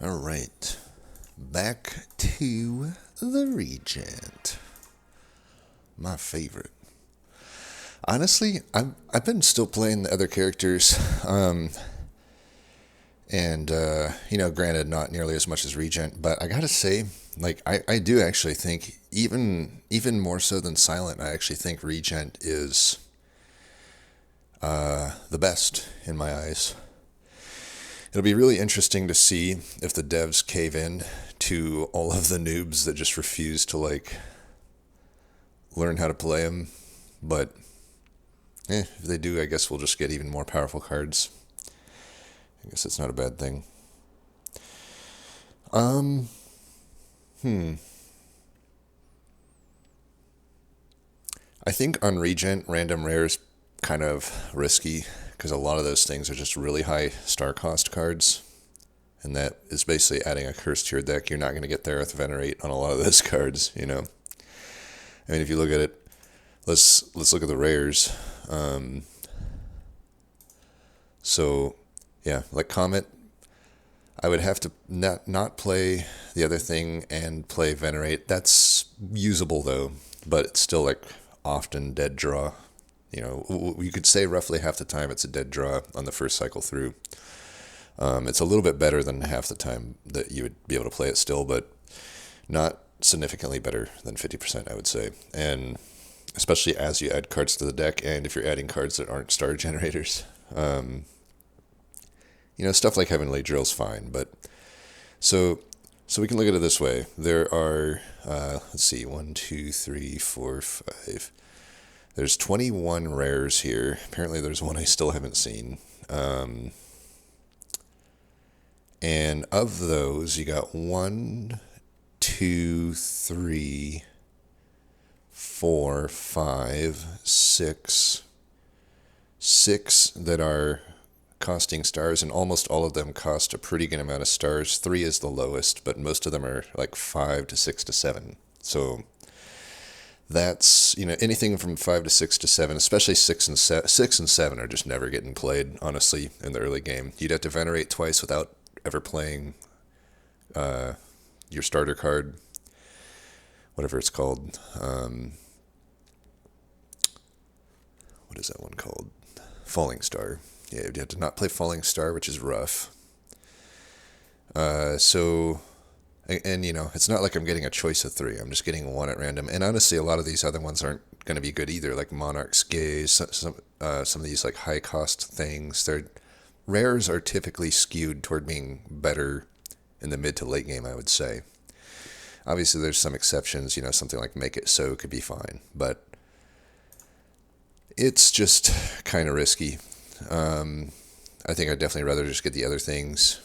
All right, back to the Regent. My favorite. Honestly, I've been still playing the other characters, and granted, not nearly as much as Regent, but I gotta say, like I do actually think even more so than Silent, I actually think Regent is the best in my eyes. It'll be really interesting to see if the devs cave in to all of the noobs that just refuse to learn how to play them. But if they do, I guess we'll just get even more powerful cards. I guess that's not a bad thing. Um, I think on Regent, random rare is kind of risky because a lot of those things are just really high star cost cards. And that is basically adding a curse to your deck. You're not going to get there with Venerate on a lot of those cards, I mean, if you look at it, let's look at the rares. So, yeah, like Comet, I would have to not play the other thing and play Venerate. That's usable, though, but it's still, often dead draw. You could say roughly half the time it's a dead draw on the first cycle through. It's a little bit better than half the time that you would be able to play it still, but not significantly better than 50%, I would say. And especially as you add cards to the deck, and if you're adding cards that aren't star generators. Stuff like Heavenly Drill's fine, but so we can look at it this way. There are, let's see, 1, 2, 3, 4, 5. There's 21 rares here. Apparently there's one I still haven't seen. And of those, you got 1, 2, 3, 4, 5, 6. 6 that are costing stars, and almost all of them cost a pretty good amount of stars. 3 is the lowest, but most of them are 5 to 6 to 7. So that's, anything from 5 to 6 to 7, especially 6 and 7 are just never getting played, honestly, in the early game. You'd have to Venerate twice without ever playing your starter card, whatever it's called. What is that one called? Falling Star. Yeah, you have to not play Falling Star, which is rough. It's not like I'm getting a choice of 3. I'm just getting 1 at random. And honestly, a lot of these other ones aren't going to be good either, like Monarch's Gaze, some of these high cost things. Their rares are typically skewed toward being better in the mid to late game, I would say. Obviously, there's some exceptions. Something like Make It So could be fine, but it's just kind of risky. I think I'd definitely rather just get the other things.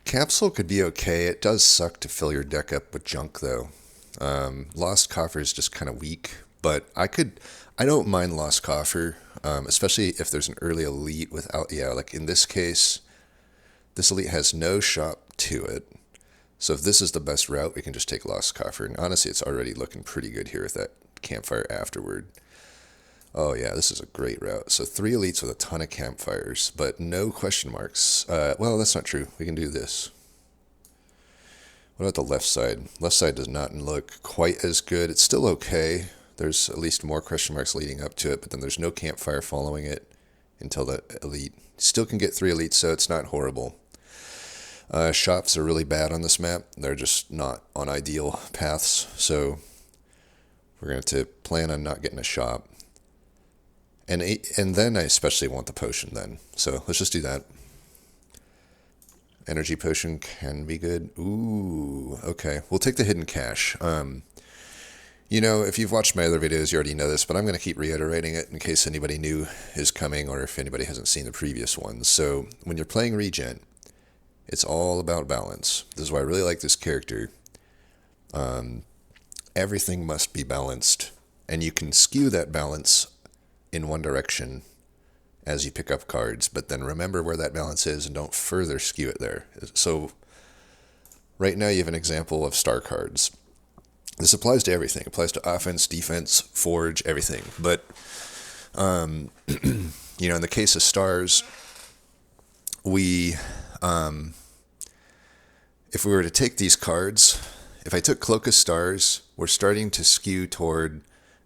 Capsule could be okay. It does suck to fill your deck up with junk, though. Lost Coffer is just kind of weak, but I don't mind Lost Coffer, especially if there's an early elite without, in this case, this elite has no shop to it. So if this is the best route, we can just take Lost Coffer. And honestly, it's already looking pretty good here with that campfire afterward. Oh yeah, this is a great route. So 3 elites with a ton of campfires, but no question marks. Well, that's not true. We can do this. What about the left side? Left side does not look quite as good. It's still okay. There's at least more question marks leading up to it, but then there's no campfire following it until the elite. Still can get 3 elites, so it's not horrible. Shops are really bad on this map. They're just not on ideal paths, so we're going to plan on not getting a shop. And then I especially want the potion then. So let's just do that. Energy potion can be good. Ooh, okay. We'll take the hidden cache. If you've watched my other videos, you already know this, but I'm going to keep reiterating it in case anybody new is coming or if anybody hasn't seen the previous ones. So when you're playing Regent, it's all about balance. This is why I really like this character. Everything must be balanced, and you can skew that balance in one direction as you pick up cards, but then remember where that balance is and don't further skew it there. So right now you have an example of star cards. This applies to everything. It applies to offense, defense, forge, everything. But, in the case of stars, we, if we were to take these cards, if I took Cloak of Stars, we're starting to skew toward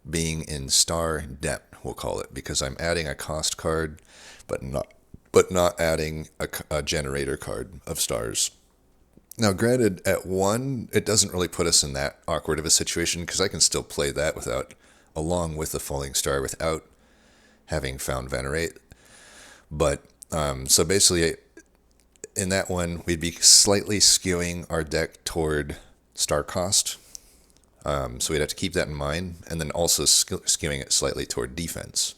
being in star debt, we'll call it, because I'm adding a cost card, but not adding a generator card of stars. Now, granted, at 1, it doesn't really put us in that awkward of a situation, because I can still play that along with the Falling Star without having found Venerate. But, so basically, in that one, we'd be slightly skewing our deck toward star cost. So we'd have to keep that in mind, and then also skewing it slightly toward defense.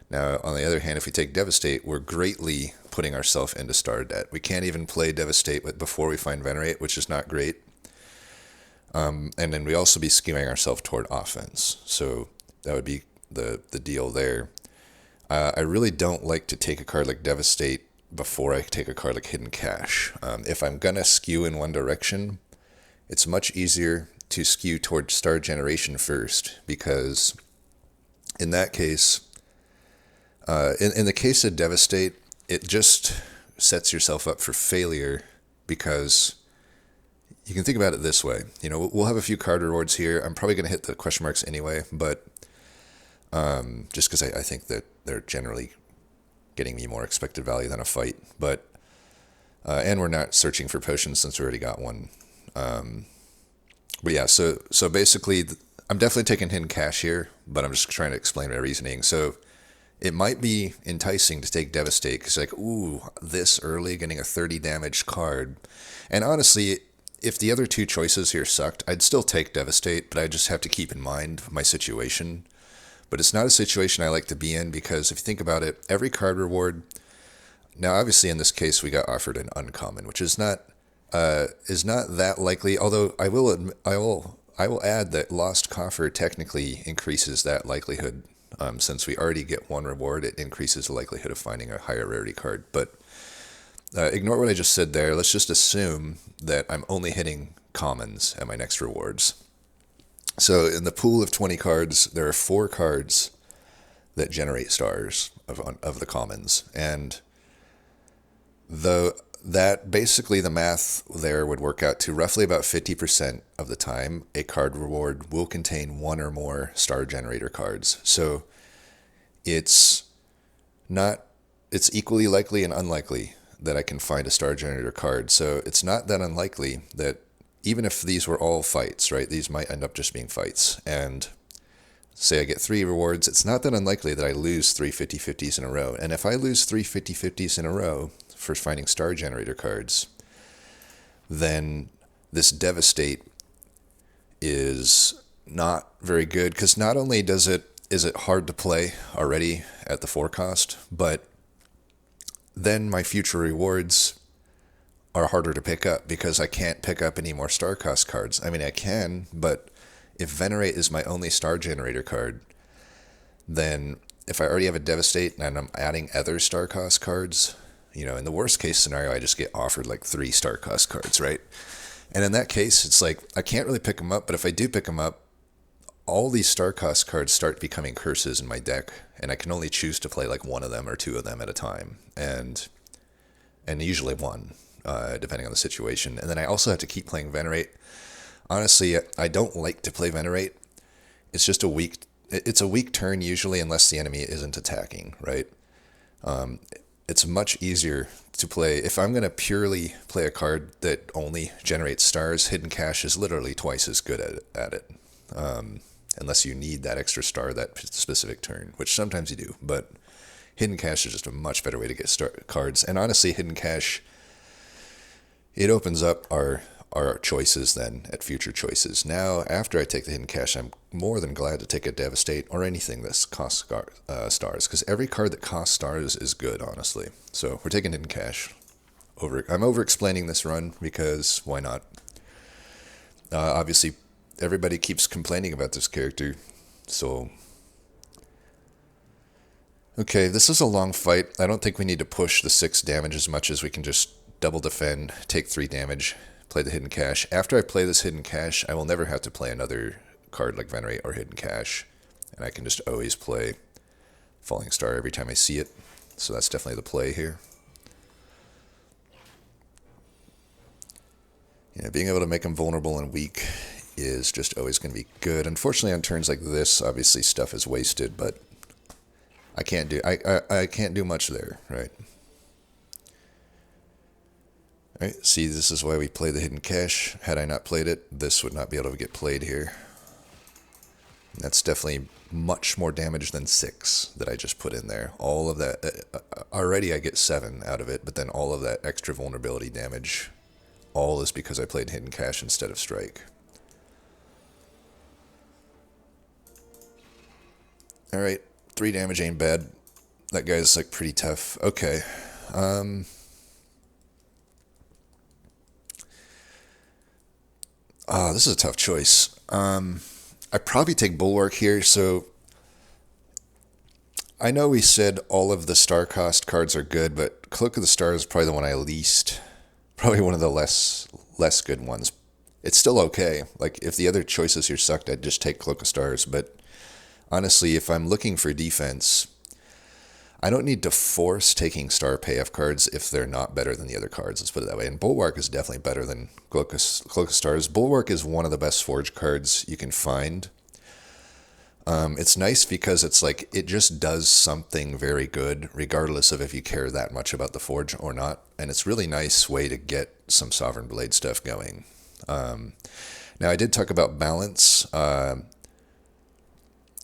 Now, on the other hand, if we take Devastate, we're greatly putting ourselves into star debt. We can't even play Devastate before we find Venerate, which is not great. And then we also be skewing ourselves toward offense. So that would be the deal there. I really don't like to take a card like Devastate before I take a card like Hidden Cache. If I'm going to skew in one direction, it's much easier to skew toward star generation first, because in that case, in the case of Devastate, it just sets yourself up for failure, because you can think about it this way. You know, we'll have a few card rewards here. I'm probably going to hit the question marks anyway, but just because I think that they're generally getting me more expected value than a fight. But and we're not searching for potions since we already got one. But yeah, so basically, I'm definitely taking Hidden Cache here, but I'm just trying to explain my reasoning. So it might be enticing to take Devastate, because like, ooh, this early, getting a 30 damage card. And honestly, if the other two choices here sucked, I'd still take Devastate, but I just have to keep in mind my situation. But it's not a situation I like to be in, because if you think about it, every card reward... Now, obviously, in this case, we got offered an uncommon, which is not that likely. Although I will add that Lost Coffer technically increases that likelihood. Since we already get one reward, it increases the likelihood of finding a higher rarity card. But ignore what I just said there. Let's just assume that I'm only hitting commons at my next rewards. So in the pool of 20 cards, there are 4 cards that generate stars of the commons. And that basically the math there would work out to roughly about 50% of the time a card reward will contain one or more star generator cards. So it's equally likely and unlikely that I can find a star generator card. So it's not that unlikely that even if these were all fights, right, these might end up just being fights. And say I get 3 rewards, it's not that unlikely that I lose 3 50/50s in a row. And if I lose 3 50/50s in a row for finding star generator cards, then this Devastate is not very good, because not only is it hard to play already at the 4 cost, but then my future rewards are harder to pick up, because I can't pick up any more star cost cards. I mean, I can, but if Venerate is my only star generator card, then if I already have a Devastate and I'm adding other star cost cards, you know, in the worst case scenario, I just get offered like 3 star cost cards, right? And in that case, it's like, I can't really pick them up, but if I do pick them up, all these star cost cards start becoming curses in my deck, and I can only choose to play like 1 of them or 2 of them at a time, and usually 1, depending on the situation. And then I also have to keep playing Venerate. Honestly, I don't like to play Venerate. It's just a weak turn usually, unless the enemy isn't attacking, right? It's much easier to play. If I'm going to purely play a card that only generates stars, Hidden Cache is literally twice as good at it. Unless you need that extra star that specific turn, which sometimes you do. But Hidden Cache is just a much better way to get cards. And honestly, Hidden Cache, it opens up our choices then at future choices. Now, after I take the Hidden Cache, I'm more than glad to take a Devastate or anything that costs stars, because every card that costs stars is good, honestly. So we're taking Hidden Cache. I'm over-explaining this run, because why not? Obviously, everybody keeps complaining about this character, so... Okay, this is a long fight. I don't think we need to push the 6 damage as much as we can just double defend, take 3 damage, play the Hidden Cache. After I play this Hidden Cache, I will never have to play another card like Venerate or Hidden Cache, and I can just always play Falling Star every time I see it. So that's definitely the play here. Being able to make them vulnerable and weak is just always going to be good. Unfortunately, on turns like this, obviously stuff is wasted, but I can't do much there, right? All right, see, this is why we play the hidden cache. Had I not played it, this would not be able to get played here. And that's definitely much more damage than 6 that I just put in there. All of that, already I get 7 out of it, but then all of that extra vulnerability damage, all is because I played hidden cache instead of strike. Alright, 3 damage ain't bad. That guy's like pretty tough. Okay. This is a tough choice. I'd probably take Bulwark here, so I know we said all of the star cost cards are good, but Cloak of the Stars is probably the one I least, probably one of the less good ones. It's still okay. Like, if the other choices here sucked, I'd just take Cloak of Stars, but honestly, if I'm looking for defense, I don't need to force taking star payoff cards if they're not better than the other cards, let's put it that way. And Bulwark is definitely better than Cloak of Stars. Bulwark is one of the best Forge cards you can find. It's nice because it's like, it just does something very good, regardless of if you care that much about the Forge or not. And it's really nice way to get some Sovereign Blade stuff going. Now, I did talk about balance.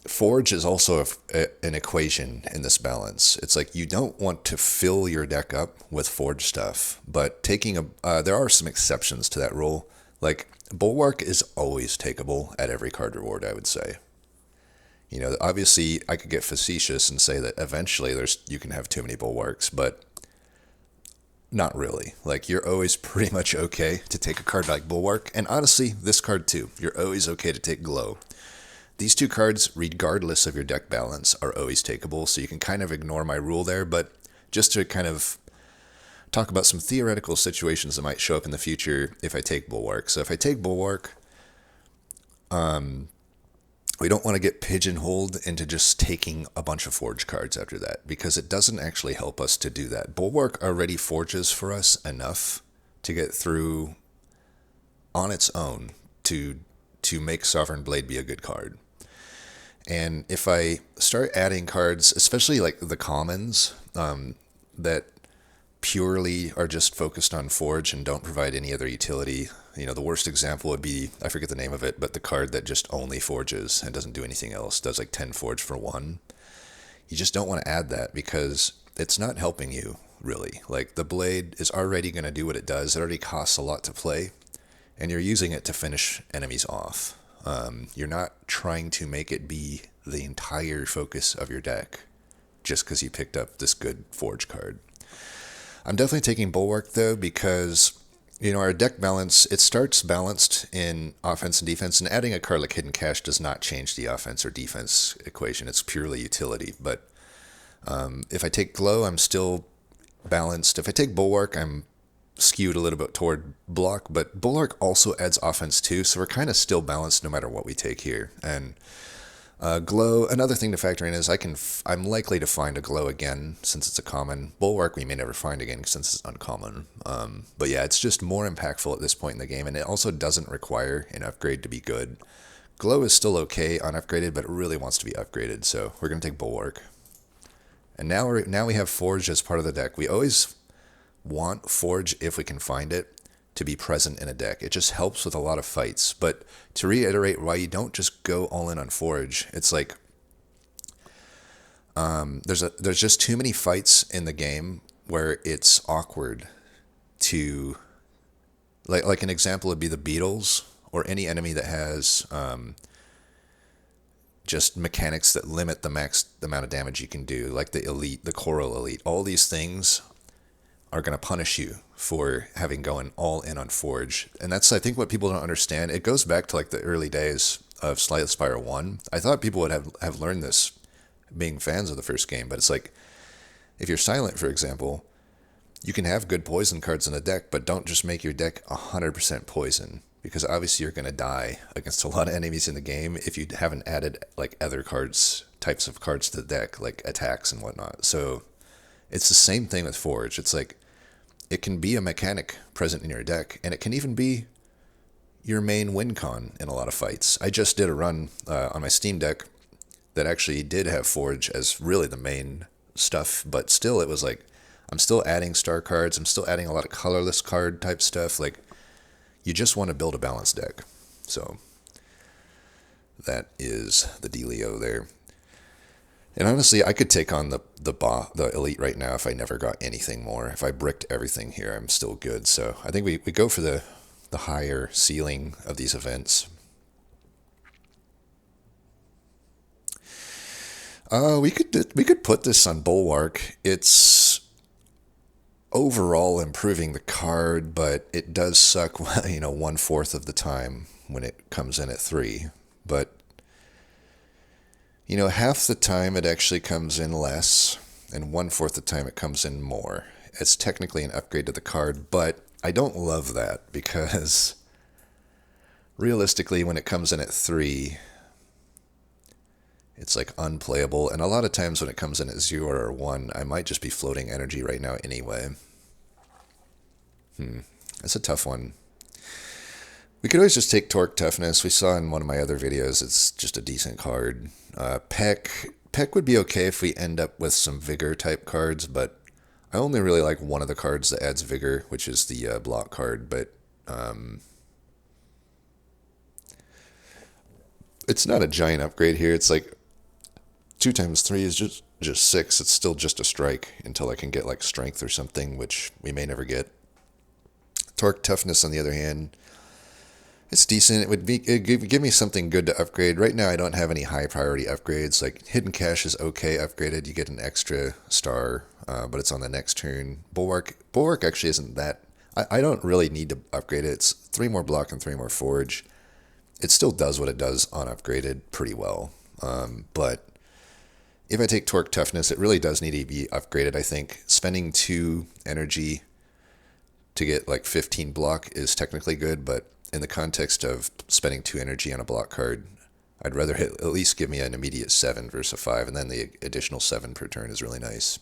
Forge is also an equation in this balance. It's like, you don't want to fill your deck up with Forge stuff, but there are some exceptions to that rule. Like, Bulwark is always takeable at every card reward, I would say. Obviously, I could get facetious and say that eventually you can have too many Bulwarks, but not really. Like, you're always pretty much okay to take a card like Bulwark, and honestly, this card too. You're always okay to take Glow. These 2 cards, regardless of your deck balance, are always takeable, so you can kind of ignore my rule there, but just to kind of talk about some theoretical situations that might show up in the future if I take Bulwark. So if I take Bulwark, we don't want to get pigeonholed into just taking a bunch of Forge cards after that, because it doesn't actually help us to do that. Bulwark already forges for us enough to get through on its own to make Sovereign Blade be a good card. And if I start adding cards, especially like the commons, that purely are just focused on Forge and don't provide any other utility. The worst example would be, I forget the name of it, but the card that just only forges and doesn't do anything else, does like 10 Forge for 1. You just don't want to add that because it's not helping you, really. Like, the blade is already going to do what it does. It already costs a lot to play, and you're using it to finish enemies off. You're not trying to make it be the entire focus of your deck just because you picked up this good Forge card. I'm definitely taking Bulwark, though, because, our deck balance, it starts balanced in offense and defense, and adding a card like Hidden Cache does not change the offense or defense equation. It's purely utility. But if I take Glow, I'm still balanced. If I take Bulwark, I'm skewed a little bit toward block, but Bulwark also adds offense too, so we're kind of still balanced no matter what we take here. And Glow, another thing to factor in is I'm likely to find a Glow again since it's a common. Bulwark we may never find again since it's uncommon. But yeah, it's just more impactful at this point in the game, and it also doesn't require an upgrade to be good. Glow is still okay unupgraded, but it really wants to be upgraded, so we're going to take Bulwark. And now we have Forge as part of the deck. We always want Forge, if we can find it, to be present in a deck. It just helps with a lot of fights. But to reiterate why you don't just go all in on Forge, it's like there's just too many fights in the game where it's awkward to, like an example would be the Beetles or any enemy that has just mechanics that limit the amount of damage you can do, like the Elite, the Coral Elite. All these things are going to punish you for having gone all in on Forge. And that's, I think, what people don't understand. It goes back to like the early days of Spire 1. I thought people would have learned this being fans of the first game, but it's like, if you're silent, for example, you can have good poison cards in the deck, but don't just make your deck 100% poison, because obviously you're going to die against a lot of enemies in the game if you haven't added like other types of cards to the deck, like attacks and whatnot. So it's the same thing with Forge. It's like, it can be a mechanic present in your deck, and it can even be your main win con in a lot of fights. I just did a run on my Steam Deck that actually did have Forge as really the main stuff, but still it was like, I'm still adding star cards, I'm still adding a lot of colorless card type stuff. Like, you just want to build a balanced deck. So that is the dealio there. And honestly, I could take on the elite right now if I never got anything more. If I bricked everything here, I'm still good. So I think we go for the higher ceiling of these events. We could put this on Bulwark. It's overall improving the card, but it does suck, 1/4 of the time when it comes in at 3. But half the time it actually comes in less, and 1/4 the time it comes in more. It's technically an upgrade to the card, but I don't love that because realistically, when it comes in at 3, it's like unplayable. And a lot of times when it comes in at 0 or 1, I might just be floating energy right now anyway. That's a tough one. We could always just take Torque Toughness. We saw in one of my other videos, it's just a decent card. Peck would be okay if we end up with some Vigor type cards, but I only really like one of the cards that adds Vigor, which is the block card, but it's not a giant upgrade here. It's like 2 times 3 is just 6. It's still just a strike until I can get like Strength or something, which we may never get. Torque Toughness, on the other hand, it's decent. It'd give me something good to upgrade. Right now, I don't have any high priority upgrades. Like Hidden Cache is okay upgraded. You get an extra star, but it's on the next turn. Bulwark actually isn't that. I don't really need to upgrade it. It's 3 more block and 3 more forge. It still does what it does unupgraded pretty well. But if I take Torque Toughness, it really does need to be upgraded. I think spending 2 energy to get like 15 block is technically good, but in the context of spending 2 energy on a block card, I'd rather at least give me an immediate 7 versus a 5, and then the additional 7 per turn is really nice.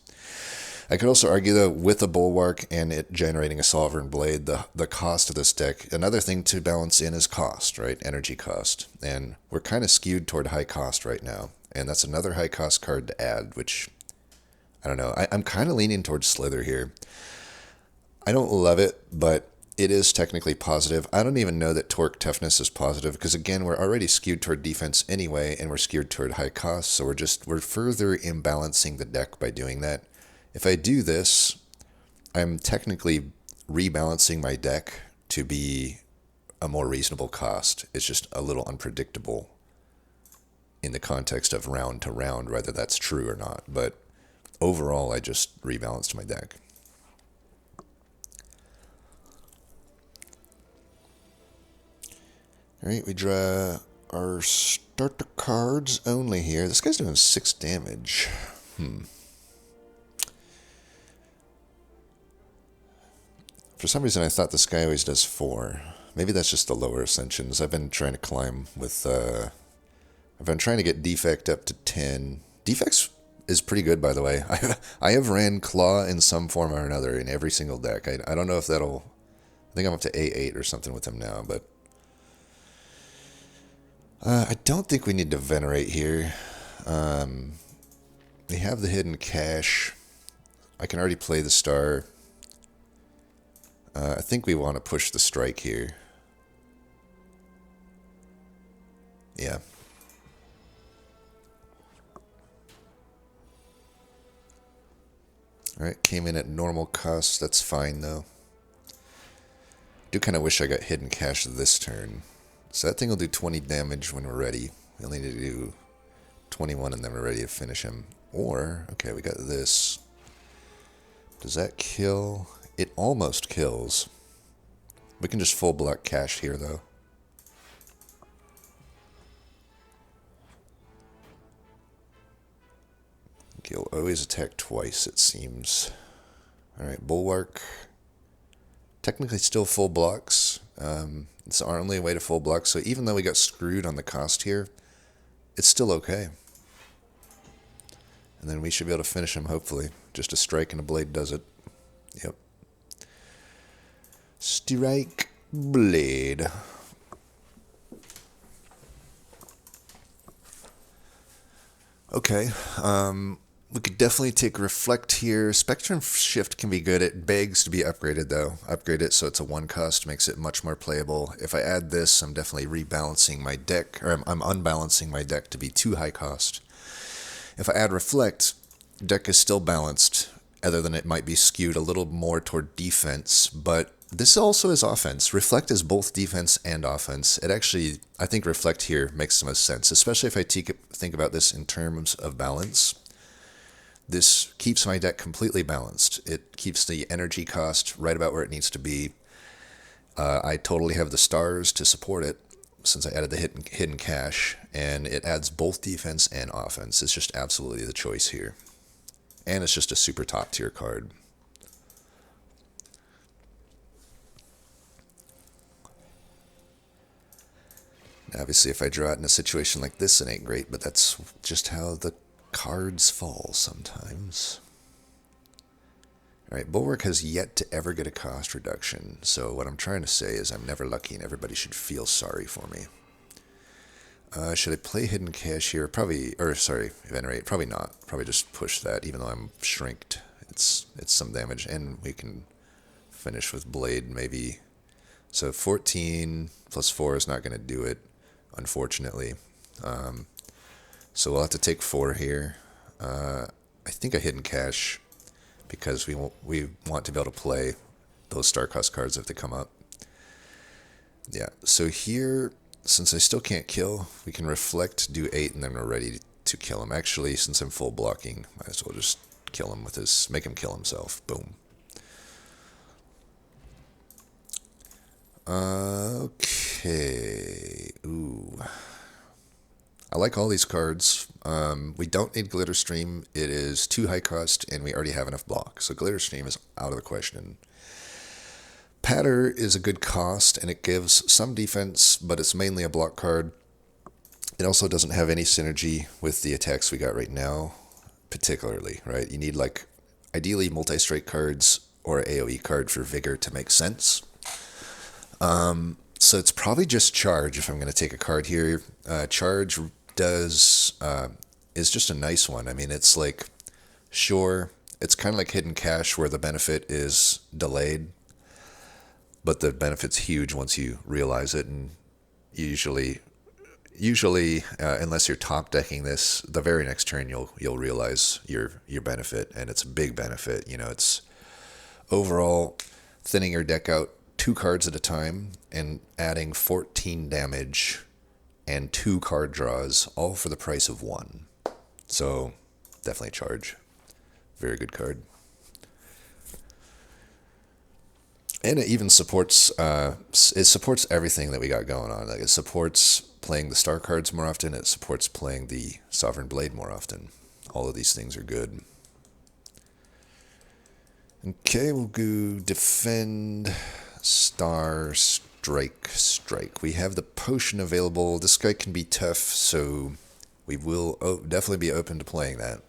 I could also argue, though, with a Bulwark and it generating a Sovereign Blade, the cost of this deck, another thing to balance in is cost, right? Energy cost. And we're kind of skewed toward high cost right now, and that's another high cost card to add, which, I don't know. I'm kind of leaning towards Slither here. I don't love it, but it is technically positive. I don't even know that Torque Toughness is positive because, again, we're already skewed toward defense anyway, and we're skewed toward high cost, so we're further imbalancing the deck by doing that. If I do this, I'm technically rebalancing my deck to be a more reasonable cost. It's just a little unpredictable in the context of round to round, whether that's true or not. But overall, I just rebalanced my deck. Alright, we draw our starter cards only here. This guy's doing 6 damage. For some reason, I thought this guy always does 4. Maybe that's just the lower ascensions. I've been trying to climb with... I've been trying to get Defect up to 10. Defects is pretty good, by the way. I have ran Claw in some form or another in every single deck. I don't know if that'll... I think I'm up to A8 or something with him now, but... I don't think we need to Venerate here. We have the Hidden Cache. I can already play the Star. I think we want to push the Strike here. Yeah. Alright, came in at normal cost. That's fine, though. Do kind of wish I got Hidden Cache this turn. So that thing will do 20 damage when we're ready. We only need to do 21 and then we're ready to finish him. Or, okay, we got this. Does that kill? It almost kills. We can just full block Cache here, though. He'll always attack twice, it seems. Alright, Bulwark. Technically still full blocks. It's our only way to full block, so even though we got screwed on the cost here, it's still okay. And then we should be able to finish him, hopefully. Just a strike and a blade does it. Yep. Strike, blade. Okay, we could definitely take Reflect here. Spectrum Shift can be good. It begs to be upgraded though. Upgrade it so it's a one cost, makes it much more playable. If I add this, I'm definitely rebalancing my deck, or I'm unbalancing my deck to be too high cost. If I add Reflect, deck is still balanced, other than it might be skewed a little more toward defense, but this also is offense. Reflect is both defense and offense. It actually, I think Reflect here makes the most sense, especially if I think about this in terms of balance. This keeps my deck completely balanced. It keeps the energy cost right about where it needs to be. I totally have the stars to support it since I added the hidden cache, and it adds both defense and offense. It's just absolutely the choice here. And it's just a super top tier card. Obviously, if I draw it in a situation like this, it ain't great, but that's just how the cards fall sometimes. Alright, Bulwark has yet to ever get a cost reduction, so what I'm trying to say is I'm never lucky and everybody should feel sorry for me. Should I play Hidden Cache here? Probably, or sorry, Venerate. Probably not. Probably just push that, even though I'm shrinked. It's some damage, and we can finish with Blade, maybe. So 14 plus 4 is not going to do it, unfortunately. So we'll have to take 4 here. I think a Hidden Cache, because we want to be able to play those star cost cards if they come up. Yeah, so here, since I still can't kill, we can Reflect, do 8, and then we're ready to kill him. Actually, since I'm full blocking, might as well just kill him with his, make him kill himself. Boom. Okay. Ooh. I like all these cards. We don't need Glitter Stream. It is too high cost, and we already have enough block. So Glitter Stream is out of the question. Patter is a good cost, and it gives some defense, but it's mainly a block card. It also doesn't have any synergy with the attacks we got right now, particularly, right? You need, like, ideally multi-strike cards or an AoE card for Vigor to make sense. So it's probably just Charge if I'm going to take a card here. Charge is just a nice one. I mean, it's like, sure, it's kind of like Hidden Cache where the benefit is delayed, but the benefit's huge once you realize it, and usually, unless you're top decking this, the very next turn you'll realize your benefit, and it's a big benefit. You know, it's overall thinning your deck out 2 cards at a time and adding 14 damage and 2 card draws, all for the price of 1. So definitely Charge. Very good card. And it even supports everything that we got going on. Like, it supports playing the star cards more often. It supports playing the Sovereign Blade more often. All of these things are good. Okay, we'll go Defend, Star, Strike. We have the potion available. This guy can be tough, so we will definitely be open to playing that.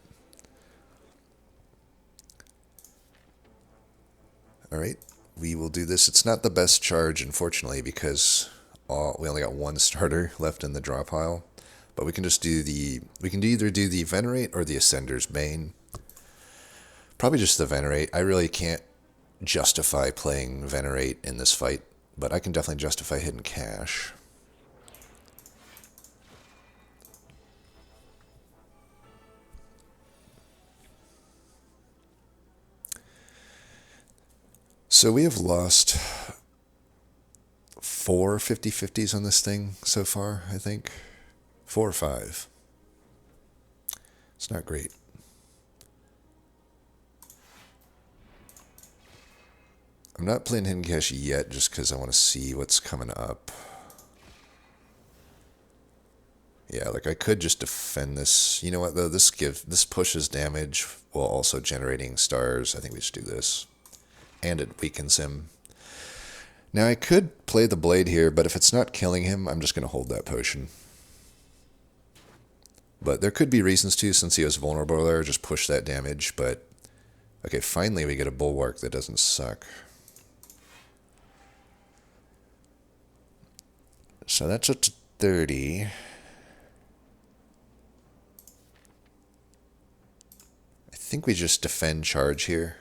Alright. We will do this. It's not the best charge, unfortunately, because we only got 1 starter left in the draw pile. But we can just do we can either do the Venerate or the Ascender's Bane. Probably just the Venerate. I really can't justify playing Venerate in this fight, but I can definitely justify Hidden Cache. So we have lost 4 50-50s on this thing so far, I think. 4 or 5. It's not great. I'm not playing Hidden Cache yet just because I want to see what's coming up. Yeah, like I could just defend this. You know what though? This pushes damage while also generating stars. I think we should do this. And it weakens him. Now I could play the Blade here, but if it's not killing him, I'm just going to hold that potion. But there could be reasons to, since he was vulnerable there, just push that damage. But okay, finally we get a Bulwark that doesn't suck. So that's up to 30. think we just defend charge here.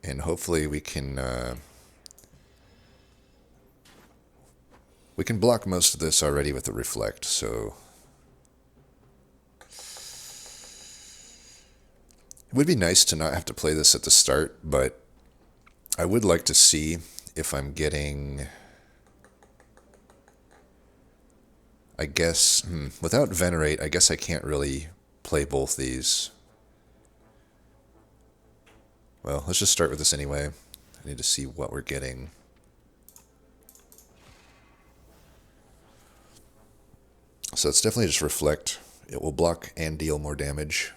And hopefully we can block most of this already with the reflect, so it would be nice to not have to play this at the start, but I would like to see if I'm getting, I guess, without Venerate, I guess I can't really play both these. Well, let's just start with this anyway. I need to see what we're getting. So it's definitely just reflect. It will block and deal more damage.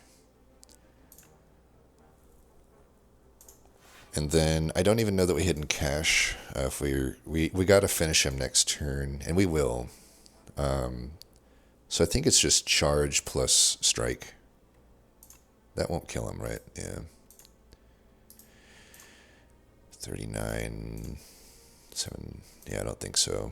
And then I don't even know that we hidden cache. If we got to finish him next turn, and we will. So I think it's just charge plus strike. That won't kill him, right? Yeah. 39, 7. Yeah, I don't think so.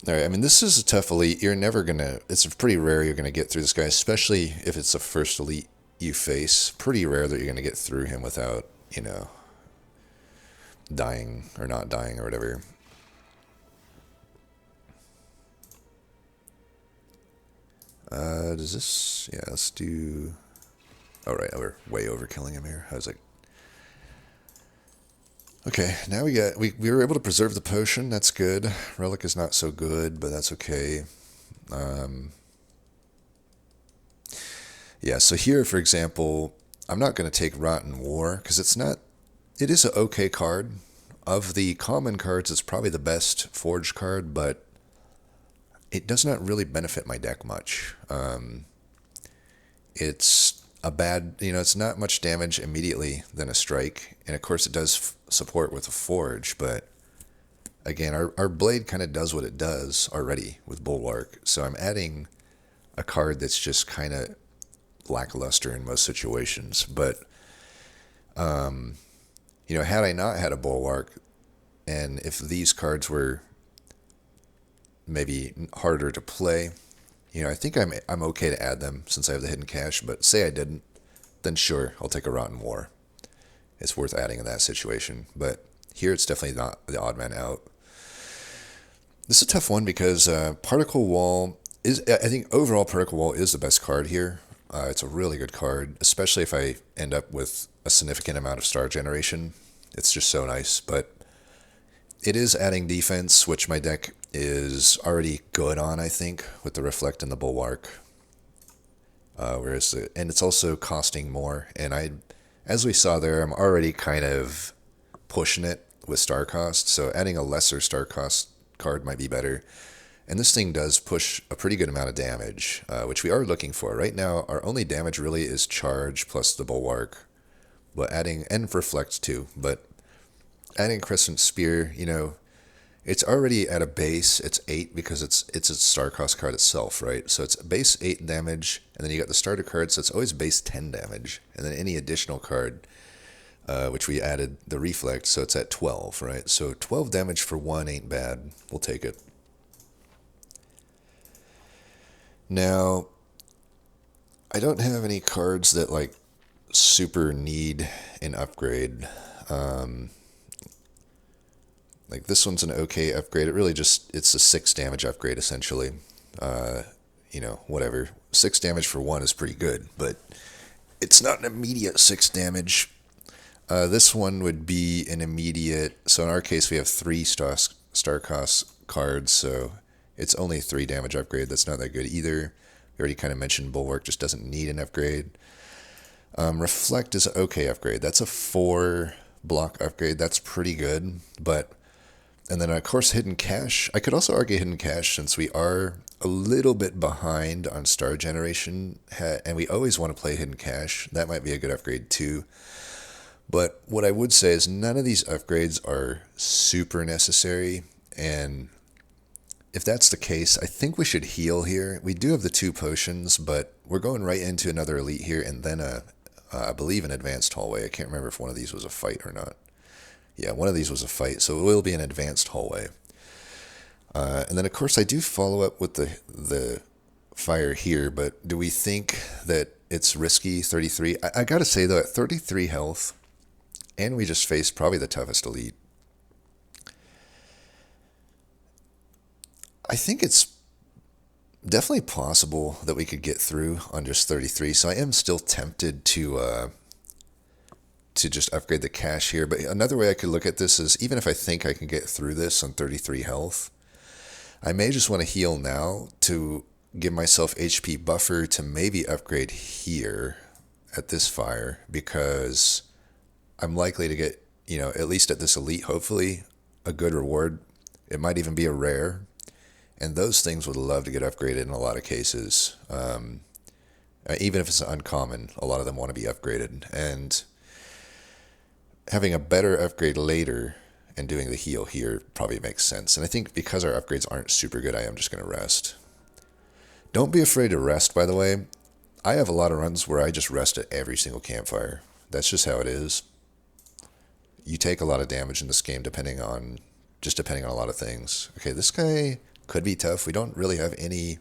Alright, I mean, this is a tough elite. You're never gonna, it's pretty rare you're gonna get through this guy, especially if it's the first elite you face. Pretty rare that you're gonna get through him without, you know, dying or not dying or whatever. Does this, yeah, let's do, alright, we're way overkilling him here. I was like, okay, now we were able to preserve the potion. That's good. Relic is not so good, but that's okay. Yeah, so here, for example, I'm not going to take Rotten War, because it's not, it is an okay card. Of the common cards, it's probably the best forged card, but it does not really benefit my deck much. It's a bad, you know, it's not much damage immediately than a strike, and of course it does support with a forge, but again, our blade kind of does what it does already with Bulwark, so I'm adding a card that's just kind of lackluster in most situations. But you know, had I not had a Bulwark, and if these cards were maybe harder to play, you know, I think I'm okay to add them since I have the hidden cache. But say I didn't, then sure, I'll take a Rotten War. It's worth adding in that situation. But here it's definitely not the odd man out. This is a tough one because Particle Wall is, I think overall Particle Wall is the best card here. It's a really good card, especially if I end up with a significant amount of star generation. It's just so nice, but it is adding defense, which my deck is already good on, I think, with the Reflect and the Bulwark. And it's also costing more, and as we saw there, I'm already kind of pushing it with star cost, so adding a lesser star cost card might be better. And this thing does push a pretty good amount of damage, which we are looking for. Right now, our only damage really is charge plus the Bulwark, but adding, and Reflect too, but adding Crescent Spear, you know, it's already at a base, it's 8 because it's a star cost card itself, right? So it's base 8 damage, and then you got the starter card, so it's always base 10 damage, and then any additional card, which we added the Reflect, so it's at 12, right? So 12 damage for 1 ain't bad. We'll take it. Now, I don't have any cards that, like, super need an upgrade. Like, this one's an okay upgrade. It really just, it's a 6 damage upgrade, essentially. You know, whatever. 6 damage for 1 is pretty good, but it's not an immediate 6 damage. This one would be an immediate, so in our case, we have 3 star cost cards, so it's only a 3 damage upgrade. That's not that good either. We already kind of mentioned Bulwark just doesn't need an upgrade. Reflect is an okay upgrade. That's a 4 block upgrade. That's pretty good. But, and then of course Hidden Cache. I could also argue Hidden Cache since we are a little bit behind on star generation, and we always want to play Hidden Cache. That might be a good upgrade too. But what I would say is none of these upgrades are super necessary, and if that's the case, I think we should heal here. We do have the 2 potions, but we're going right into another elite here, and then I believe an advanced hallway. I can't remember if one of these was a fight or not. Yeah, one of these was a fight, so it will be an advanced hallway. And then, of course, I do follow up with the fire here, but do we think that it's risky, 33? I gotta say, though, at 33 health, and we just faced probably the toughest elite, I think it's definitely possible that we could get through on just 33, so I am still tempted to just upgrade the cash here. But another way I could look at this is, even if I think I can get through this on 33 health, I may just want to heal now to give myself HP buffer to maybe upgrade here at this fire, because I'm likely to get, at least at this elite, hopefully, a good reward. It might even be a rare. And those things would love to get upgraded in a lot of cases. Even if it's uncommon, a lot of them want to be upgraded. And having a better upgrade later and doing the heal here probably makes sense. And I think because our upgrades aren't super good, I am just going to rest. Don't be afraid to rest, by the way. I have a lot of runs where I just rest at every single campfire. That's just how it is. You take a lot of damage in this game depending on a lot of things. Okay, this guy could be tough. We don't really have any...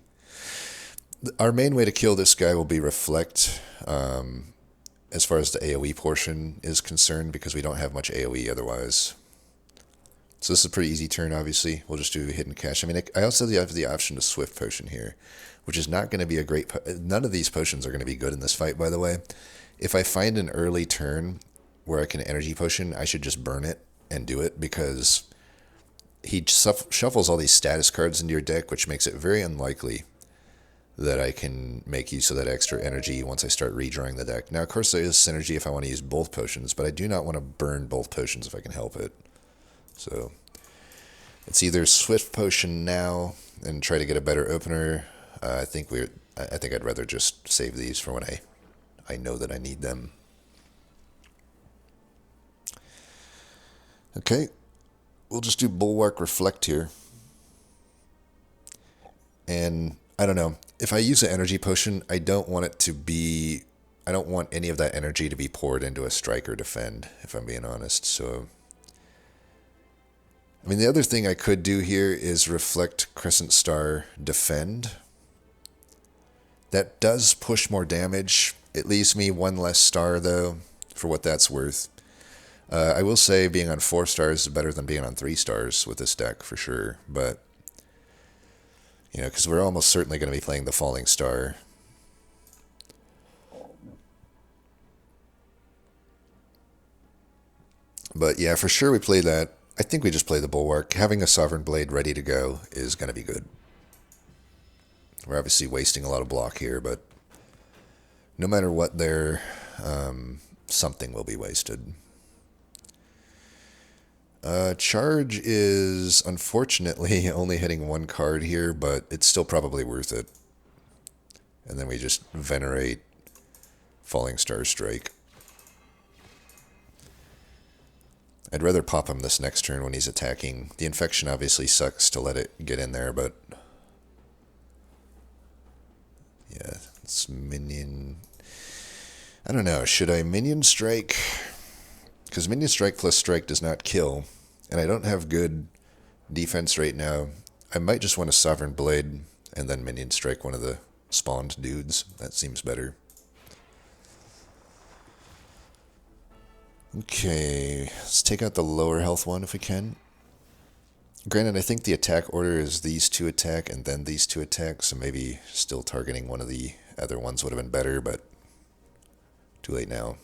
Our main way to kill this guy will be reflect, as far as the AoE portion is concerned, because we don't have much AoE otherwise. So this is a pretty easy turn, obviously. We'll just do hidden cache. I mean, I also have the option to swift potion here, which is not going to be a great... None of these potions are going to be good in this fight, by the way. If I find an early turn where I can energy potion, I should just burn it and do it, because he shuffles all these status cards into your deck, which makes it very unlikely that I can make use of that extra energy once I start redrawing the deck. Now, of course, there is synergy if I want to use both potions, but I do not want to burn both potions if I can help it. So it's either swift potion now and try to get a better opener. I think I'd rather just save these for when I know that I need them. Okay, we'll just do Bulwark Reflect here. And I don't know, if I use an energy potion, I don't want any of that energy to be poured into a strike or defend, if I'm being honest. So, I mean, the other thing I could do here is Reflect Crescent Star Defend. That does push more damage. It leaves me one less star, though, for what that's worth. I will say being on 4 stars is better than being on 3 stars with this deck, for sure. But, because we're almost certainly going to be playing the Falling Star. But yeah, for sure we play that. I think we just play the Bulwark. Having a Sovereign Blade ready to go is going to be good. We're obviously wasting a lot of block here, but no matter what there, something will be wasted. Charge is unfortunately only hitting 1 card here, but it's still probably worth it. And then we just venerate Falling Star Strike. I'd rather pop him this next turn when he's attacking. The infection obviously sucks to let it get in there, but yeah, it's minion. I don't know, should I minion strike? Because minion strike plus strike does not kill, and I don't have good defense right now. I might just want a Sovereign Blade and then minion strike one of the spawned dudes. That seems better. Okay, let's take out the lower health one if we can. Granted, I think the attack order is these 2 attack and then these 2 attack, so maybe still targeting one of the other ones would have been better, but too late now.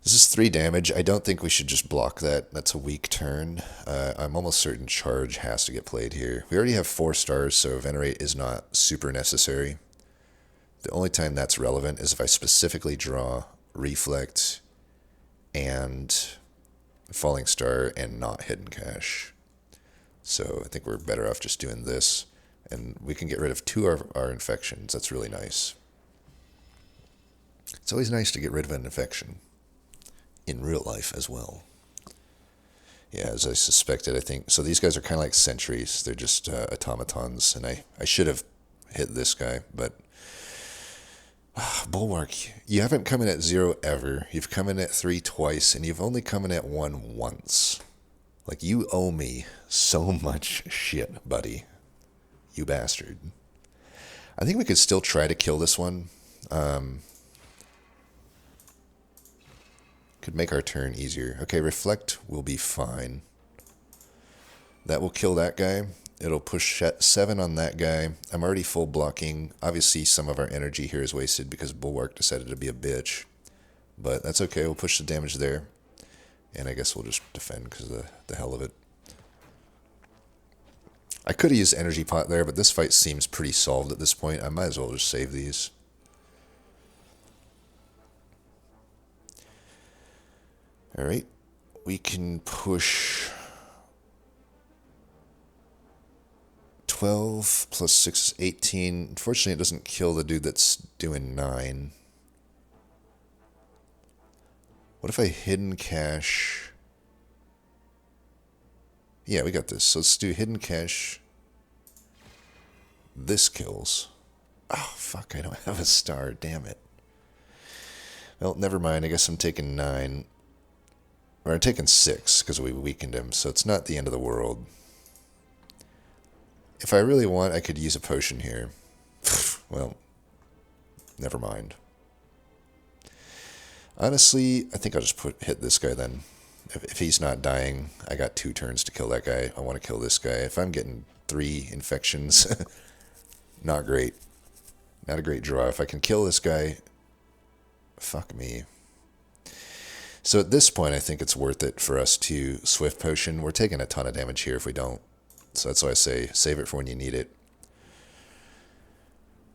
This is 3 damage. I don't think we should just block that. That's a weak turn. I'm almost certain Charge has to get played here. We already have 4 stars, so Venerate is not super necessary. The only time that's relevant is if I specifically draw Reflect and Falling Star and not Hidden Cache. So I think we're better off just doing this, and we can get rid of 2 of our infections. That's really nice. It's always nice to get rid of an infection. In real life as well. Yeah, as I suspected, I think. So these guys are kind of like sentries. They're just automatons, and I should have hit this guy, but Bulwark, you haven't come in at 0 ever. You've come in at 3 twice, and you've only come in at 1 once. Like, you owe me so much shit, buddy. You bastard. I think we could still try to kill this one. Could make our turn easier. Okay, reflect will be fine. That will kill that guy. It'll push 7 on that guy. I'm already full blocking. Obviously, some of our energy here is wasted because Bulwark decided to be a bitch. But that's okay. We'll push the damage there. And I guess we'll just defend because of the hell of it. I could have used Energy Pot there, but this fight seems pretty solved at this point. I might as well just save these. Alright. We can push 12 plus 6 is 18. Unfortunately, it doesn't kill the dude that's doing 9. What if I hidden cache? Yeah, we got this. So let's do hidden cache. This kills. Oh, fuck, I don't have a star. Damn it. Well, never mind. I guess I'm taking 9. Or I'm taking 6 because we weakened him, so it's not the end of the world. If I really want, I could use a potion here. Well, never mind. Honestly, I think I'll just hit this guy then. If he's not dying, I got 2 turns to kill that guy. I want to kill this guy. If I'm getting 3 infections, not great. Not a great draw. If I can kill this guy, fuck me. So at this point, I think it's worth it for us to Swift Potion. We're taking a ton of damage here if we don't. So that's why I say save it for when you need it.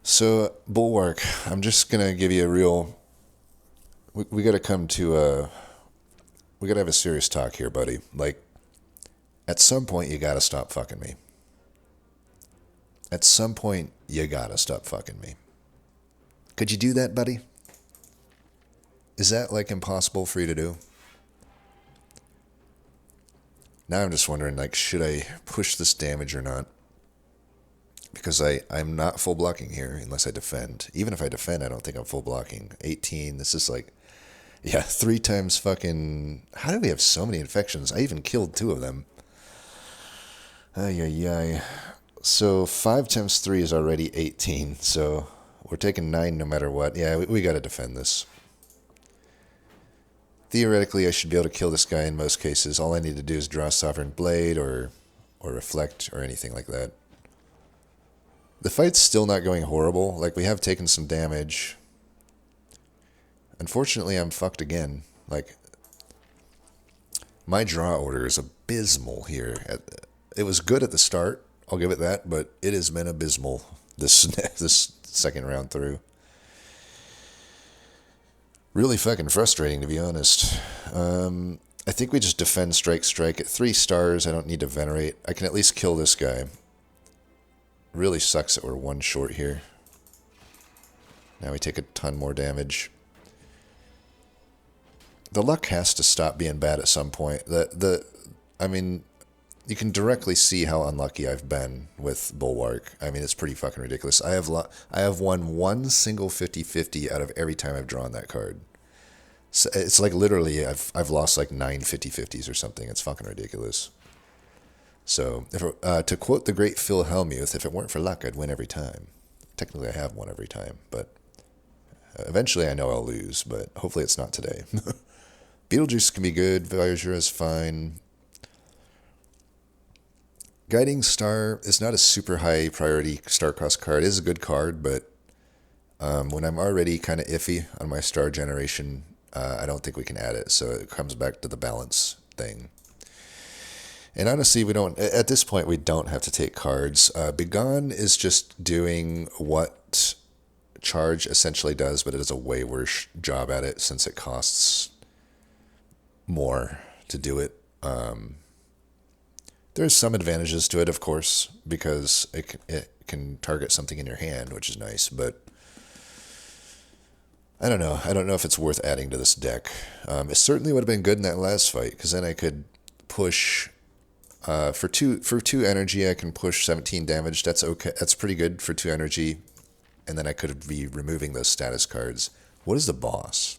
So, Bulwark, I'm just going to give you a real... We got to come to a... We got to have a serious talk here, buddy. Like, at some point, you got to stop fucking me. At some point, you got to stop fucking me. Could you do that, buddy? Is that, like, impossible for you to do? Now I'm just wondering, like, should I push this damage or not? Because I'm not full blocking here unless I defend. Even if I defend, I don't think I'm full blocking. 18, this is like... Yeah, 3 times fucking... How do we have so many infections? I even killed 2 of them. Ay, ay, ay. So 5 times 3 is already 18, so we're taking 9 no matter what. Yeah, we got to defend this. Theoretically, I should be able to kill this guy in most cases. All I need to do is draw Sovereign Blade or Reflect or anything like that. The fight's still not going horrible. Like, we have taken some damage. Unfortunately, I'm fucked again. Like, my draw order is abysmal here. It was good at the start, I'll give it that, but it has been abysmal this second round through. Really fucking frustrating, to be honest. I think we just defend strike. At 3 stars, I don't need to venerate. I can at least kill this guy. Really sucks that we're 1 short here. Now we take a ton more damage. The luck has to stop being bad at some point. I mean, you can directly see how unlucky I've been with Bulwark. I mean, it's pretty fucking ridiculous. I have won 1 single 50-50 out of every time I've drawn that card. So it's like literally I've lost like 9 50-50s or something. It's fucking ridiculous. So to quote the great Phil Hellmuth, if it weren't for luck, I'd win every time. Technically, I have won every time, but eventually I know I'll lose. But hopefully, it's not today. Beetlejuice can be good. Voyager is fine. Guiding Star is not a super high priority star cost card. It is a good card, but when I'm already kind of iffy on my star generation, I don't think we can add it. So it comes back to the balance thing. And honestly, at this point, we don't have to take cards. Begone is just doing what Charge essentially does, but it does a way worse job at it since it costs more to do it. There's some advantages to it, of course, because it can target something in your hand, which is nice, but I don't know. I don't know if it's worth adding to this deck. It certainly would have been good in that last fight, because then I could push... For two energy, I can push 17 damage. That's okay. That's pretty good for 2 energy. and then I could be removing those status cards. What is the boss?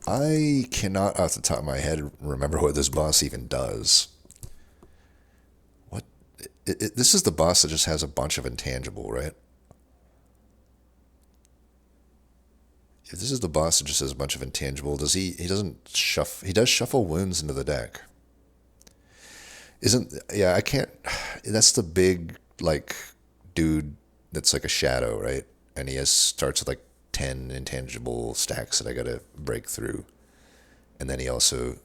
I cannot, off the top of my head, remember what this boss even does. What? This is the boss that just has a bunch of intangible, right? If this is the boss that just has a bunch of intangible, does he? He doesn't shuffle. He does shuffle wounds into the deck. Isn't? Yeah, I can't. That's the big like dude that's like a shadow, right? And he has starts with like 10 intangible stacks that I gotta break through, and then he also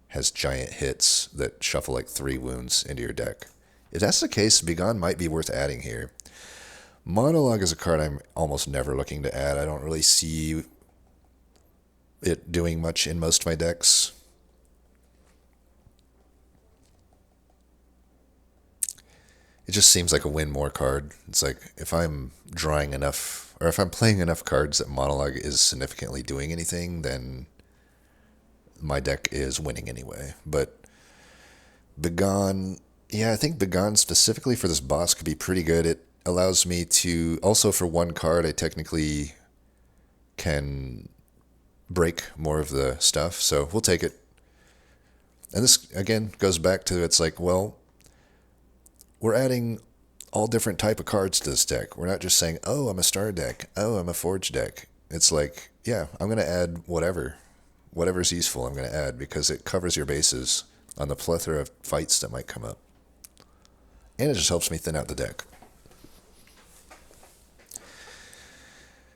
has giant hits that shuffle like 3 wounds into your deck. If that's the case, Begone might be worth adding here. Monologue is a card I'm almost never looking to add. I don't really see it doing much in most of my decks. It just seems like a win more card. It's like if I'm drawing enough, or if I'm playing enough cards that Monologue is significantly doing anything, then my deck is winning anyway. But Begone, yeah, I think Begone specifically for this boss could be pretty good. It allows me to, also for 1 card, I technically can break more of the stuff, so we'll take it. And this, again, goes back to, it's like, well, we're adding all different type of cards to this deck. We're not just saying, oh, I'm a star deck, oh, I'm a forge deck. It's like, yeah, I'm going to add whatever's useful I'm going to add, because it covers your bases on the plethora of fights that might come up. And it just helps me thin out the deck.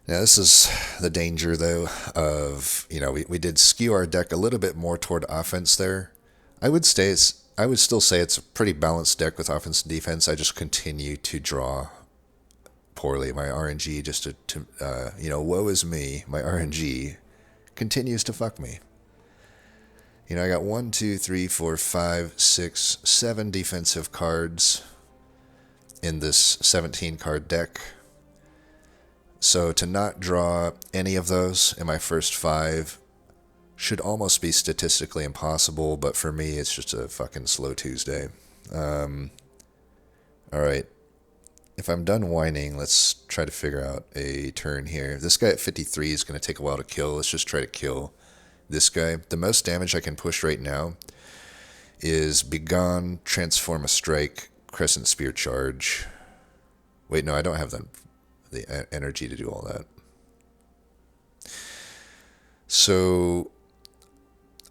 Now, this is the danger, though, of, we did skew our deck a little bit more toward offense there. I would still say it's a pretty balanced deck with offense and defense. I just continue to draw poorly. My RNG woe is me. My RNG continues to fuck me. I got 1, 2, 3, 4, 5, 6, 7 defensive cards in this 17-card deck. So to not draw any of those in my first 5 should almost be statistically impossible, but for me, it's just a fucking slow Tuesday. Alright. If I'm done whining, let's try to figure out a turn here. This guy at 53 is going to take a while to kill. Let's just try to kill this guy. The most damage I can push right now is Begone, Transform a Strike, Crescent Spear Charge. Wait, no, I don't have the energy to do all that. So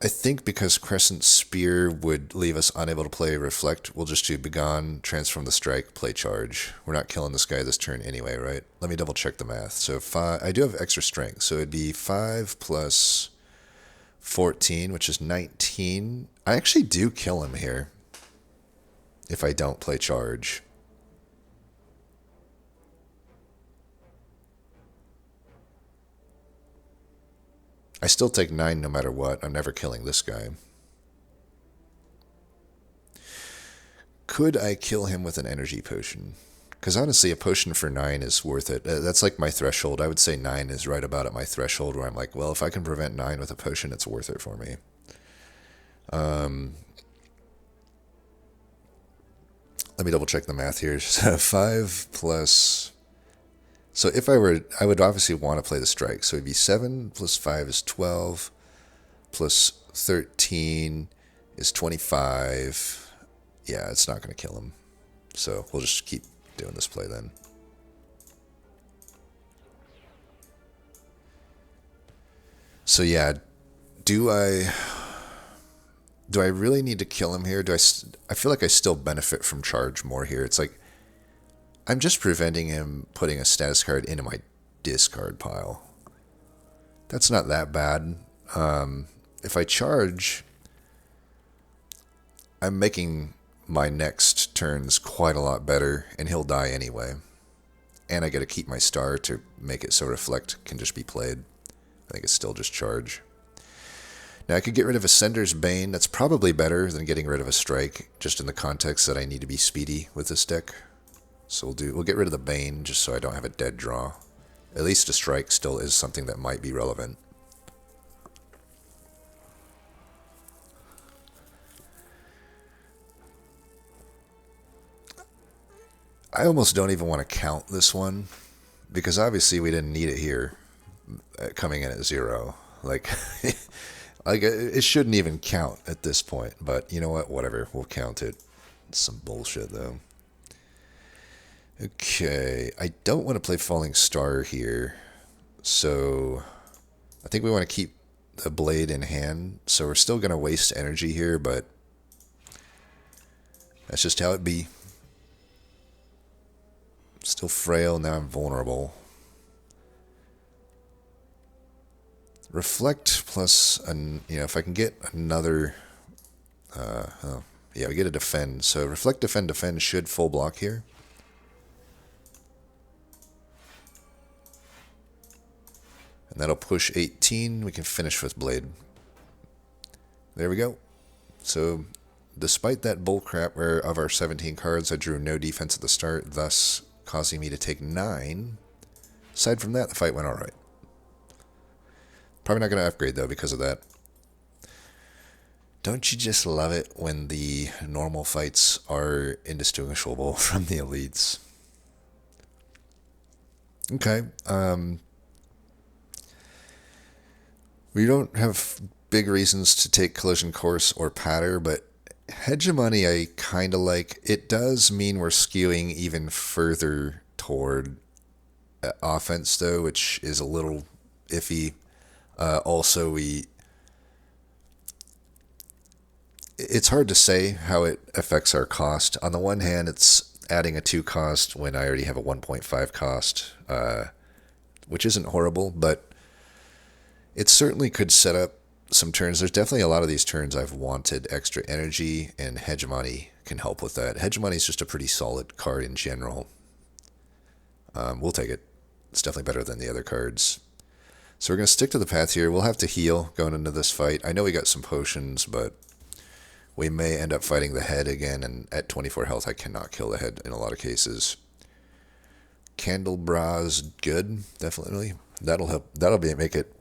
I think because Crescent Spear would leave us unable to play Reflect, we'll just do Begone, Transform the Strike, play Charge. We're not killing this guy this turn anyway, right? Let me double check the math. So 5, I do have extra strength, so it'd be 5 plus 14, which is 19. I actually do kill him here if I don't play Charge. I still take 9 no matter what. I'm never killing this guy. Could I kill him with an energy potion? Because honestly, a potion for 9 is worth it. That's like my threshold. I would say 9 is right about at my threshold where I'm like, well, if I can prevent 9 with a potion, it's worth it for me. Let me double check the math here. 5 plus... So if I would obviously want to play the strike. So it'd be 7 plus 5 is 12, plus 13 is 25. Yeah, it's not going to kill him. So we'll just keep doing this play then. So yeah, do I really need to kill him here? I feel like I still benefit from Charge more here. It's like, I'm just preventing him putting a status card into my discard pile. That's not that bad. If I Charge, I'm making my next turns quite a lot better, and he'll die anyway. And I get to keep my star to make it so Reflect can just be played. I think it's still just Charge. Now I could get rid of Ascender's Bane. That's probably better than getting rid of a Strike, just in the context that I need to be speedy with this deck. So we'll get rid of the Bane just so I don't have a dead draw. At least a Strike still is something that might be relevant. I almost don't even want to count this one because obviously we didn't need it here, coming in at 0. Like, like it shouldn't even count at this point. But you know what? Whatever. We'll count it. It's some bullshit though. Okay, I don't want to play Falling Star here, so I think we want to keep the blade in hand. So we're still going to waste energy here, but that's just how it be. Still frail, now I'm vulnerable. Reflect plus, if I can get another, yeah, we get a defend. So reflect, defend, defend should full block here. And that'll push 18. We can finish with blade. There we go. So despite that bullcrap where of our 17 cards, I drew no defense at the start, thus causing me to take 9. Aside from that, the fight went alright. Probably not going to upgrade, though, because of that. Don't you just love it when the normal fights are indistinguishable from the elites? Okay. We don't have big reasons to take collision course or patter, but hegemony I kind of like. It does mean we're skewing even further toward offense, though, which is a little iffy. Also, it's hard to say how it affects our cost. On the one hand, it's adding a 2 cost when I already have a 1.5 cost, which isn't horrible, but it certainly could set up some turns. There's definitely a lot of these turns I've wanted extra energy, and Hegemony can help with that. Hegemony is just a pretty solid card in general. We'll take it. It's definitely better than the other cards. So we're going to stick to the path here. We'll have to heal going into this fight. I know we got some potions, but we may end up fighting the head again, and at 24 health I cannot kill the head in a lot of cases. Candlebra's good, definitely. That'll help. Make it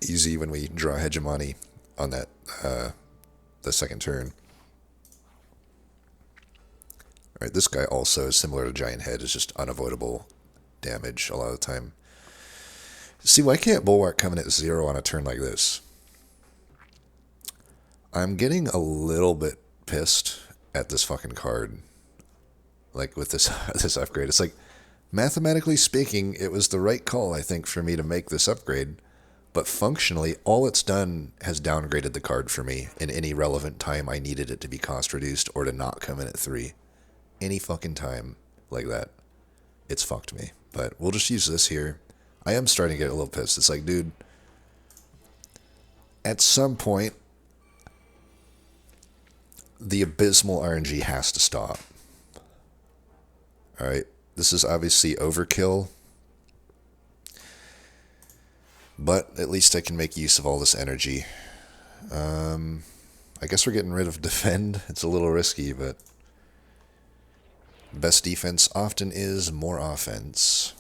easy when we draw Hegemony on that the second turn. Alright, this guy also is similar to Giant Head, is just unavoidable damage a lot of the time. See, why can't Bulwark come in at 0 on a turn like this? I'm getting a little bit pissed at this fucking card. Like, with this this upgrade. It's like, mathematically speaking, it was the right call, I think, for me to make this upgrade. But functionally, all it's done has downgraded the card for me in any relevant time I needed it to be cost reduced or to not come in at 3. Any fucking time like that. It's fucked me. But we'll just use this here. I am starting to get a little pissed. It's like, dude, at some point, the abysmal RNG has to stop. Alright, this is obviously overkill. But at least I can make use of all this energy. I guess we're getting rid of defend. It's a little risky, but best defense often is more offense.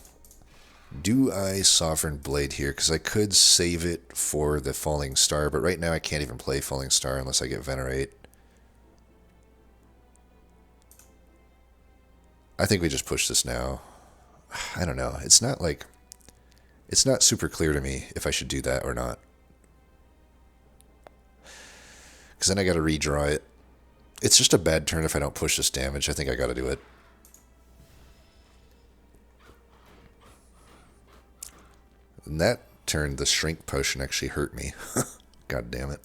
Do I Sovereign Blade here? Because I could save it for the Falling Star, but right now I can't even play Falling Star unless I get Venerate. I think we just push this now. I don't know. It's not super clear to me if I should do that or not. Because then I got to redraw it. It's just a bad turn if I don't push this damage. I think I got to do it. And that turn, the Shrink Potion actually hurt me. God damn it.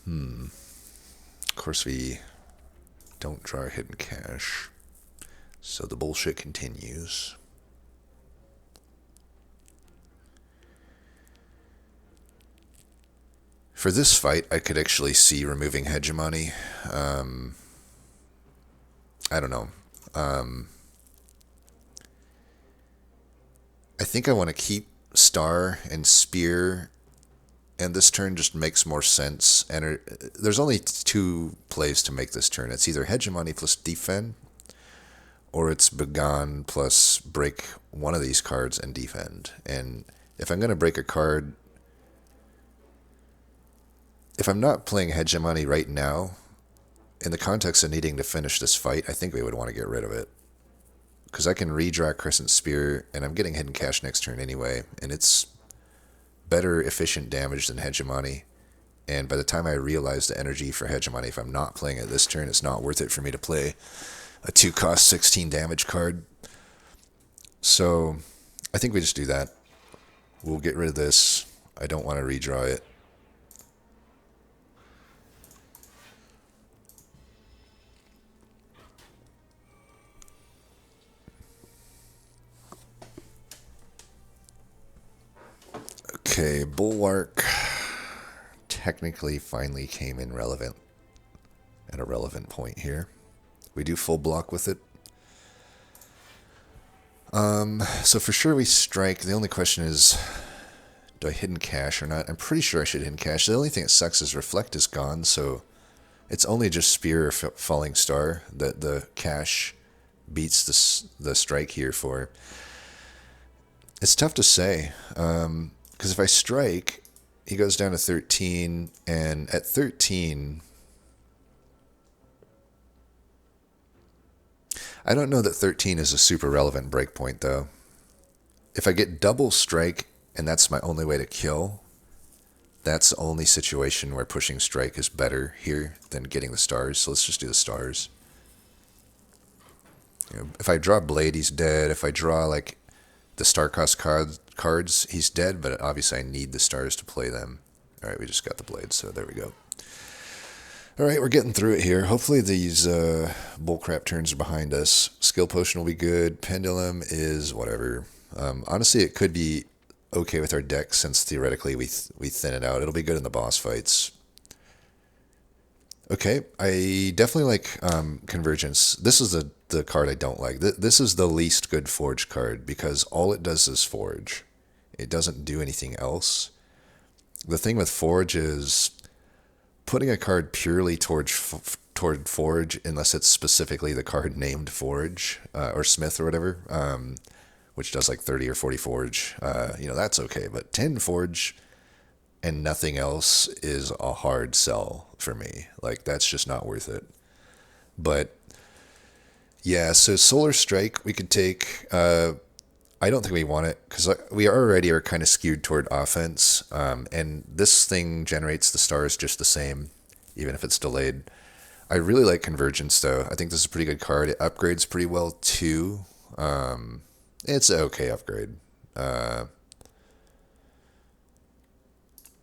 Of course we don't draw a hidden cache. So the bullshit continues. For this fight, I could actually see removing Hegemony. I don't know. I think I want to keep Star and Spear, and this turn just makes more sense. And there's only 2 plays to make this turn. It's either Hegemony plus Defend, or it's Begone plus break one of these cards and Defend. And if I'm going to break a card, if I'm not playing hegemony right now, in the context of needing to finish this fight, I think we would want to get rid of it. Because I can redraw Crescent Spear, and I'm getting hidden cash next turn anyway, and it's better efficient damage than hegemony. And by the time I realize the energy for hegemony, if I'm not playing it this turn, it's not worth it for me to play a 2-cost 16 damage card. So I think we just do that. We'll get rid of this. I don't want to redraw it. Okay, Bulwark technically finally came in relevant at a relevant point here. We do full block with it. So for sure we strike. The only question is, do I hidden cash or not? I'm pretty sure I should hidden cash. The only thing that sucks is Reflect is gone, so it's only just Spear or Falling Star that the cash beats the strike here for. It's tough to say, because if I strike, he goes down to 13, and at 13, I don't know that 13 is a super relevant breakpoint, though. If I get double strike, and that's my only way to kill, that's the only situation where pushing strike is better here than getting the stars, so let's just do the stars. You know, if I draw Blade, he's dead. If I draw, like, the star cost cards, he's dead, but obviously I need the stars to play them. Alright, we just got the Blade, so there we go. Alright, we're getting through it here. Hopefully these bullcrap turns are behind us. Skill Potion will be good. Pendulum is whatever. Honestly, it could be okay with our deck since theoretically we thin it out. It'll be good in the boss fights. Okay, I definitely like Convergence. This is the card I don't like. This is the least good Forge card because all it does is Forge. It doesn't do anything else. The thing with Forge is putting a card purely toward Forge, unless it's specifically the card named Forge or Smith or whatever, which does like 30 or 40 Forge, that's okay. But 10 Forge and nothing else is a hard sell for me. Like, that's just not worth it. But yeah, so Solar Strike we could take. I don't think we want it because we already are kind of skewed toward offense, and this thing generates the stars just the same, even if it's delayed. I really like Convergence, though. I think this is a pretty good card. It upgrades pretty well, too. It's an okay upgrade.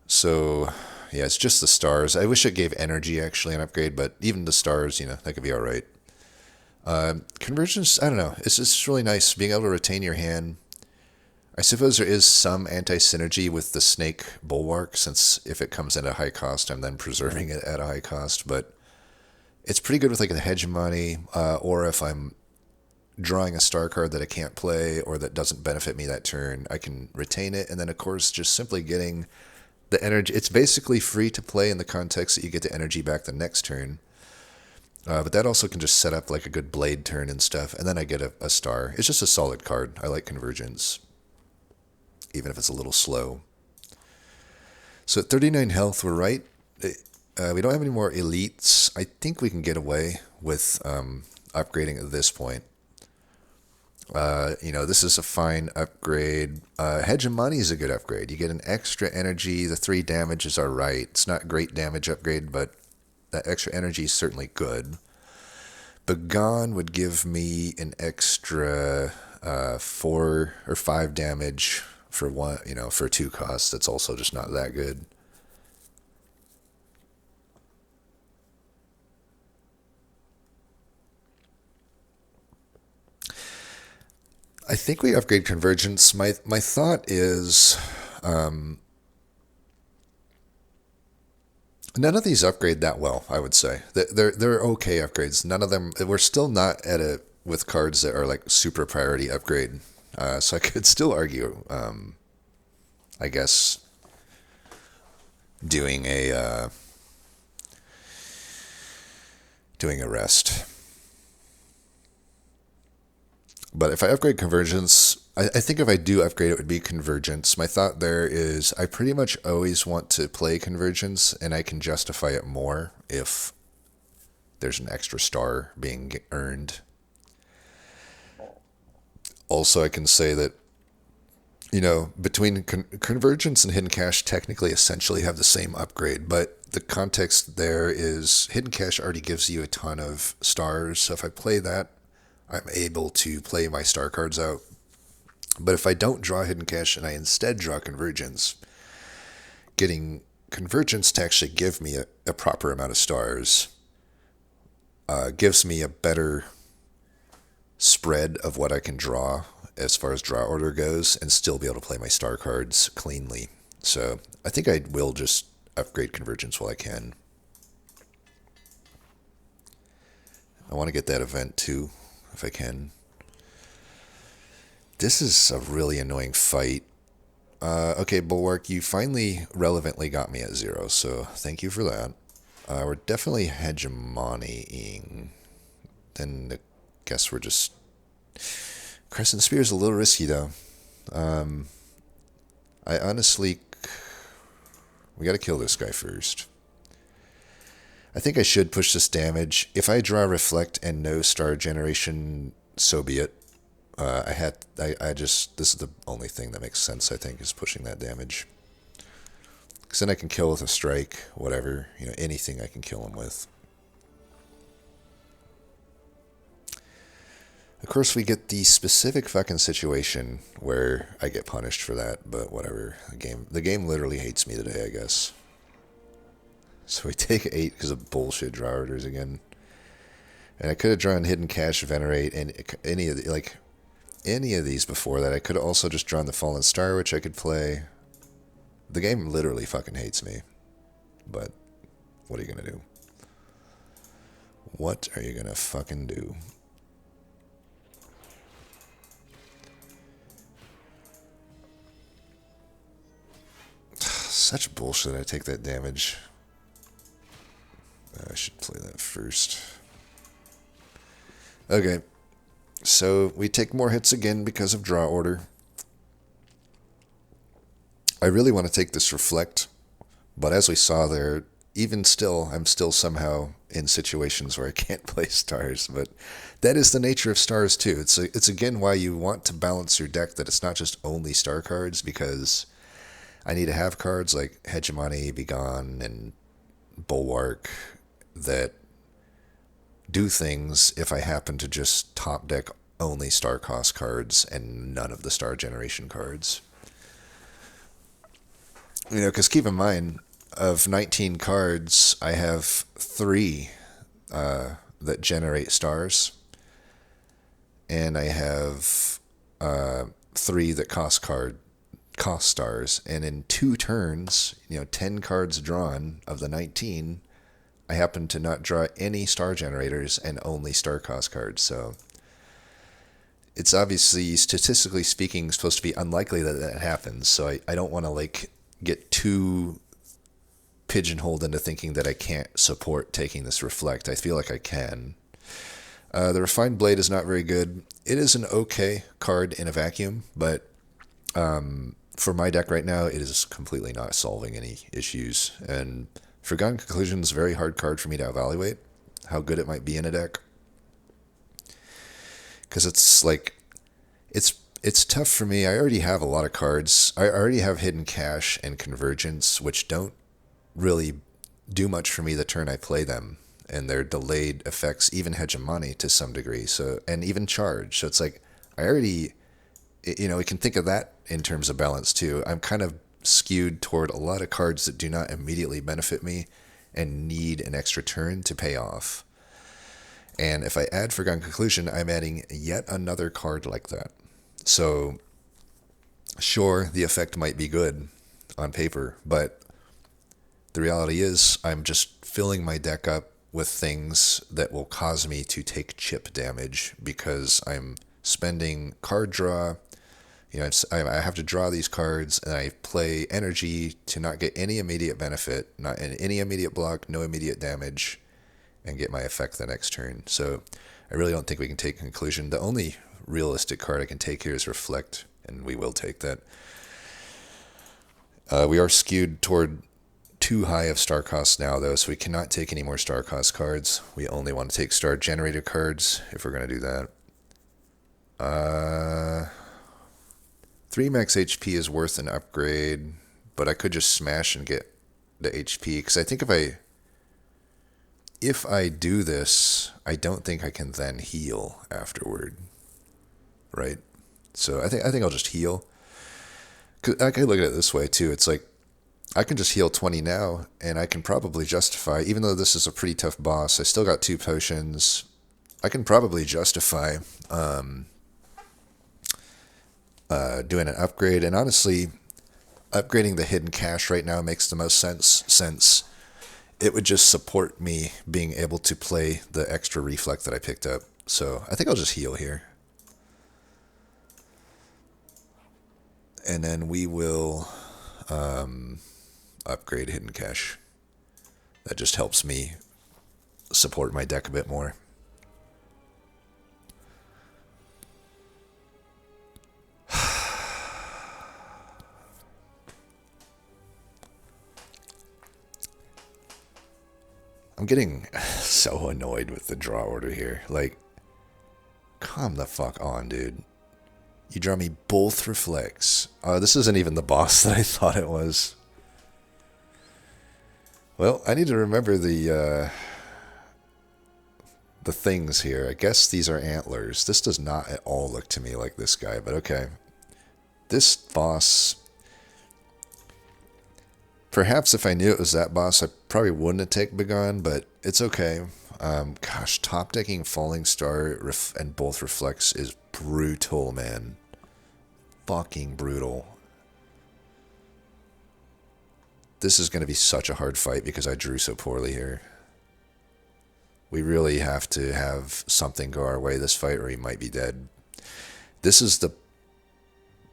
So, yeah, it's just the stars. I wish it gave energy, actually, an upgrade, but even the stars, that could be all right. Convergence, I don't know. It's just really nice being able to retain your hand. I suppose there is some anti-synergy with the Snake Bulwark, since if it comes at a high cost, I'm then preserving it at a high cost, but it's pretty good with like the hegemony, or if I'm drawing a star card that I can't play or that doesn't benefit me that turn, I can retain it, and then of course just simply getting the energy. It's basically free to play in the context that you get the energy back the next turn. But that also can just set up like a good Blade turn and stuff, and then I get a star. It's just a solid card. I like Convergence, even if it's a little slow. So at 39 health, we're right. We don't have any more elites. I think we can get away with upgrading at this point. This is a fine upgrade. Hegemony is a good upgrade. You get an extra energy. The 3 damage is all right. It's not great damage upgrade, but that extra energy is certainly good. Begone would give me an extra 4 or 5 damage for one, for 2 costs. That's also just not that good. I think we upgrade Convergence. My thought is, none of these upgrade that well, I would say. They're okay upgrades. None of them, we're still not at it with cards that are like super priority upgrade. So I could still argue, I guess, doing a rest. But if I upgrade Convergence, I think if I do upgrade, it would be Convergence. My thought there is I pretty much always want to play Convergence, and I can justify it more if there's an extra star being earned. Also, I can say that, between Convergence and Hidden Cache technically essentially have the same upgrade, but the context there is Hidden Cache already gives you a ton of stars, so if I play that, I'm able to play my star cards out. But if I don't draw Hidden Cache and I instead draw Convergence, getting Convergence to actually give me a proper amount of stars gives me a better spread of what I can draw as far as draw order goes and still be able to play my star cards cleanly. So I think I will just upgrade Convergence while I can. I want to get that event too, if I can. This is a really annoying fight. Okay, Bulwark, you finally relevantly got me at 0, so thank you for that. We're definitely hegemonying. Then I guess we're just... Crescent Spear is a little risky, though. I honestly... We gotta kill this guy first. I think I should push this damage. If I draw Reflect and no star generation, so be it. This is the only thing that makes sense, I think, is pushing that damage. Because then I can kill with a strike, whatever, anything I can kill him with. Of course, we get the specific fucking situation where I get punished for that, but whatever. The game literally hates me today, I guess. So we take 8 because of bullshit draw orders again. And I could have drawn Hidden Cache, Venerate, and any of these before that. I could have also just drawn the Fallen Star, which I could play. The game literally fucking hates me. But what are you gonna do? What are you gonna fucking do? Such bullshit I take that damage. I should play that first. Okay. So we take more hits again because of draw order. I really want to take this Reflect, but as we saw there, even still, I'm still somehow in situations where I can't play stars, but that is the nature of stars too. It's again why you want to balance your deck, that it's not just only star cards, because I need to have cards like Hegemony, Begone, and Bulwark that do things if I happen to just top deck only star cost cards and none of the star generation cards. Because keep in mind, of 19 cards, I have 3 that generate stars, and I have 3 that cost stars, and in 2 turns, 10 cards drawn of the 19, I happen to not draw any star generators and only star cost cards, so it's obviously, statistically speaking, supposed to be unlikely that that happens, so I don't want to, get too pigeonholed into thinking that I can't support taking this Reflect. I feel like I can. The Refined Blade is not very good. It is an okay card in a vacuum, but for my deck right now, it is completely not solving any issues, and Forgotten Conclusion is a very hard card for me to evaluate how good it might be in a deck. Because it's tough for me. I already have a lot of cards. I already have Hidden Cache and Convergence, which don't really do much for me the turn I play them. And their delayed effects, even Hegemony to some degree, and even Charge. So it's like, I already, we can think of that in terms of balance too. I'm kind of skewed toward a lot of cards that do not immediately benefit me and need an extra turn to pay off. And if I add Forgotten Conclusion, I'm adding yet another card like that. So, sure, the effect might be good on paper, but the reality is I'm just filling my deck up with things that will cause me to take chip damage because I'm spending card draw. I have to draw these cards, and I play energy to not get any immediate benefit, not in any immediate block, no immediate damage, and get my effect the next turn. So I really don't think we can take Conclusion. The only realistic card I can take here is Reflect, and we will take that. We are skewed toward too high of star cost now, though, so we cannot take any more star cost cards. We only want to take star generator cards if we're going to do that. 3 max HP is worth an upgrade, but I could just smash and get the HP, because I think if I do this, I don't think I can then heal afterward, right? So I think I'll just heal. 'Cause I can look at it this way too. It's like I can just heal 20 now, and I can probably justify, even though this is a pretty tough boss, I still got 2 potions. I can probably justify doing an upgrade, and honestly, upgrading the hidden cache right now makes the most sense, since it would just support me being able to play the extra reflect that I picked up. So I think I'll just heal here. And then we will upgrade hidden cache. That just helps me support my deck a bit more. I'm getting so annoyed with the draw order here. Like, come the fuck on, dude. You draw me both reflects. This isn't even the boss that I thought it was. Well, I need to remember the things here. I guess these are antlers. This does not at all look to me like this guy, but okay. This boss... Perhaps if I knew it was that boss, I probably wouldn't have taken Begone, but it's okay. Gosh, top decking Falling Star and both reflects is brutal, man. Fucking brutal. This is going to be such a hard fight because I drew so poorly here. We really have to have something go our way this fight or he might be dead. This is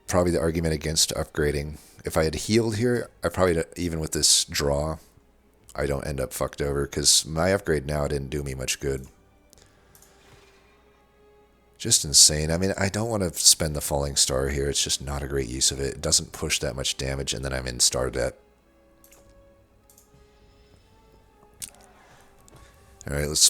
probably the argument against upgrading. If I had healed here, I probably, even with this draw, I don't end up fucked over, because my upgrade now didn't do me much good. Just insane. I mean, I don't want to spend the Falling Star here. It's just not a great use of it. It doesn't push that much damage, and then I'm in star debt. Alright, let's...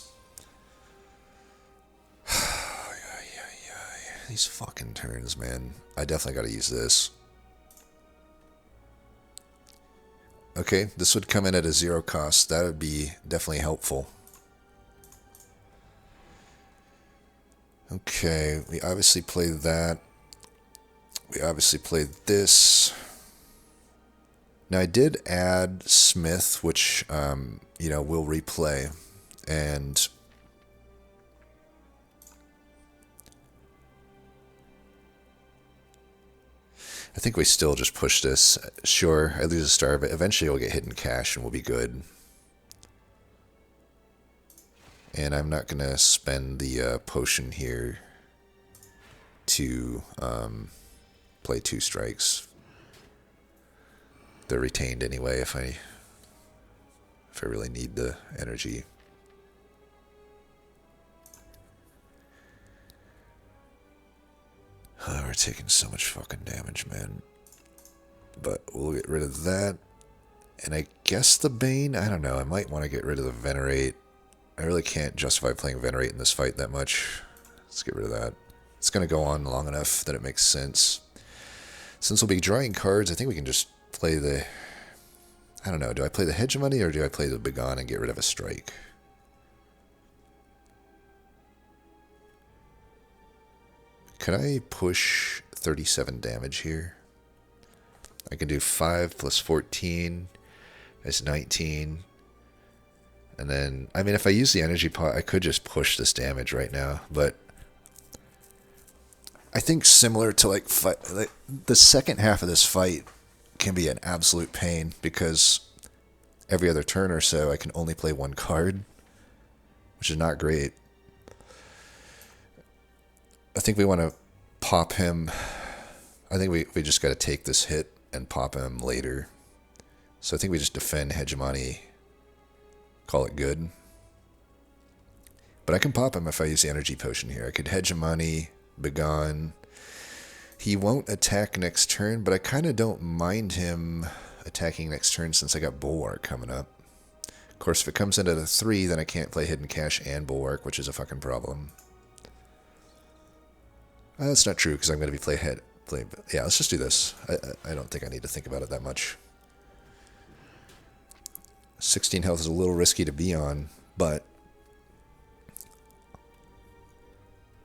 These fucking turns, man. I definitely got to use this. Okay, this would come in at a 0 cost. That would be definitely helpful. Okay, we obviously played that. We obviously played this. Now, I did add Smith, which, you know, we'll replay. And... I think we still just push this. Sure, I lose a star, but eventually we'll get hidden cache and we'll be good. And I'm not going to spend the potion here to play 2 strikes. They're retained anyway if I really need the energy. Oh, we're taking so much fucking damage, man. But we'll get rid of that. And I guess the Bane, I don't know. I might want to get rid of the Venerate. I really can't justify playing Venerate in this fight that much. Let's get rid of that. It's going to go on long enough that it makes sense. Since we'll be drawing cards, I think we can just play the... I don't know. Do I play the Hegemony or do I play the Begone and get rid of a strike? Could I push 37 damage here? I can do 5 plus 14 is 19. And then, I mean, if I use the energy pot, I could just push this damage right now. But I think similar to like the second half of this fight can be an absolute pain because every other turn or so I can only play 1 card, which is not great. I think we want to pop him. I think we just got to take this hit and pop him later. So I think we just defend Hegemony, call it good. But I can pop him if I use the energy potion here. I could Hegemony, Begone. He won't attack next turn, but I kind of don't mind him attacking next turn since I got Bulwark coming up. Of course, if it comes into the 3, then I can't play Hidden Cache and Bulwark, which is a fucking problem. That's not true, because I'm going to be playing... Yeah, let's just do this. I don't think I need to think about it that much. 16 health is a little risky to be on, but...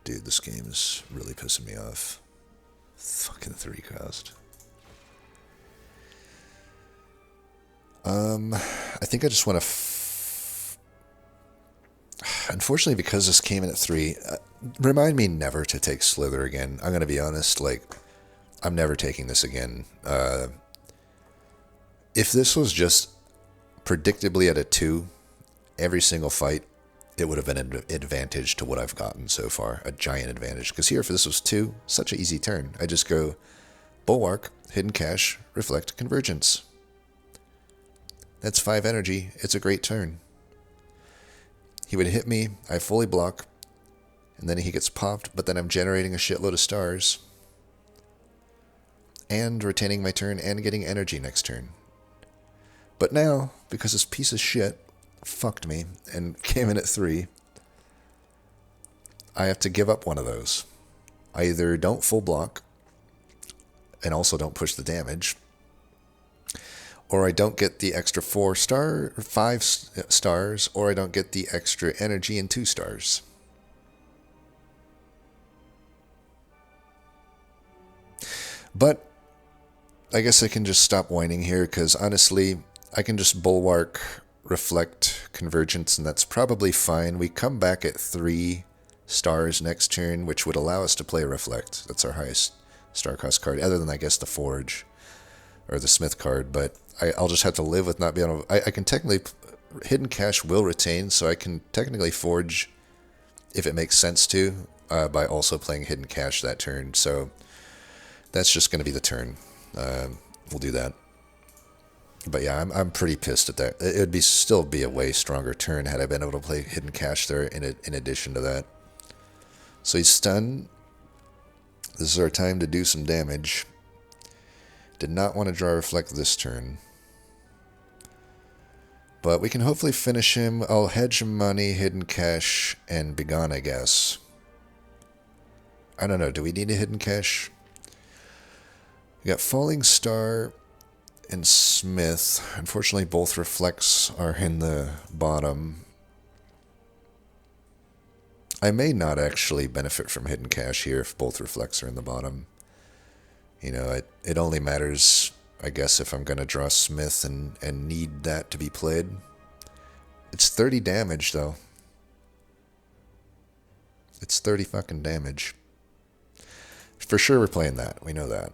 Dude, this game is really pissing me off. Fucking 3 cost. I think I just want to... Unfortunately, because this came in at 3, remind me never to take Slither again. I'm going to be honest, like, I'm never taking this again. If this was just predictably at a 2, every single fight, it would have been an advantage to what I've gotten so far. A giant advantage. Because here, if this was 2, such an easy turn. I just go Bulwark, Hidden Cache, Reflect, Convergence. That's 5 energy. It's a great turn. He would hit me, I fully block, and then he gets popped, but then I'm generating a shitload of stars. And retaining my turn and getting energy next turn. But now, because this piece of shit fucked me and came in at 3, I have to give up one of those. I either don't full block, and also don't push the damage, or I don't get the extra 5 stars, or I don't get the extra energy and 2 stars. But I guess I can just stop whining here, because honestly, I can just Bulwark, Reflect, Convergence, and that's probably fine. We come back at 3 stars next turn, which would allow us to play Reflect. That's our highest star cost card, other than, I guess, the Forge or the Smith card, but I'll just have to live with not being able to... I can technically... Hidden Cache will retain, so I can technically Forge, if it makes sense to, by also playing Hidden Cache that turn, so that's just going to be the turn. We'll do that. But yeah, I'm pretty pissed at that. It would still be a way stronger turn had I been able to play Hidden Cache there in addition to that. So he's stunned. This is our time to do some damage. Did not want to draw Reflect this turn. But we can hopefully finish him. I'll hedge money, Hidden Cache, and Begone, I guess. I don't know. Do we need a Hidden Cache? We got Falling Star and Smith. Unfortunately, both Reflects are in the bottom. I may not actually benefit from Hidden Cache here if both Reflects are in the bottom. You know, it only matters, I guess, if I'm going to draw Smith and need that to be played. It's 30 damage, though. It's 30 fucking damage. For sure we're playing that. We know that.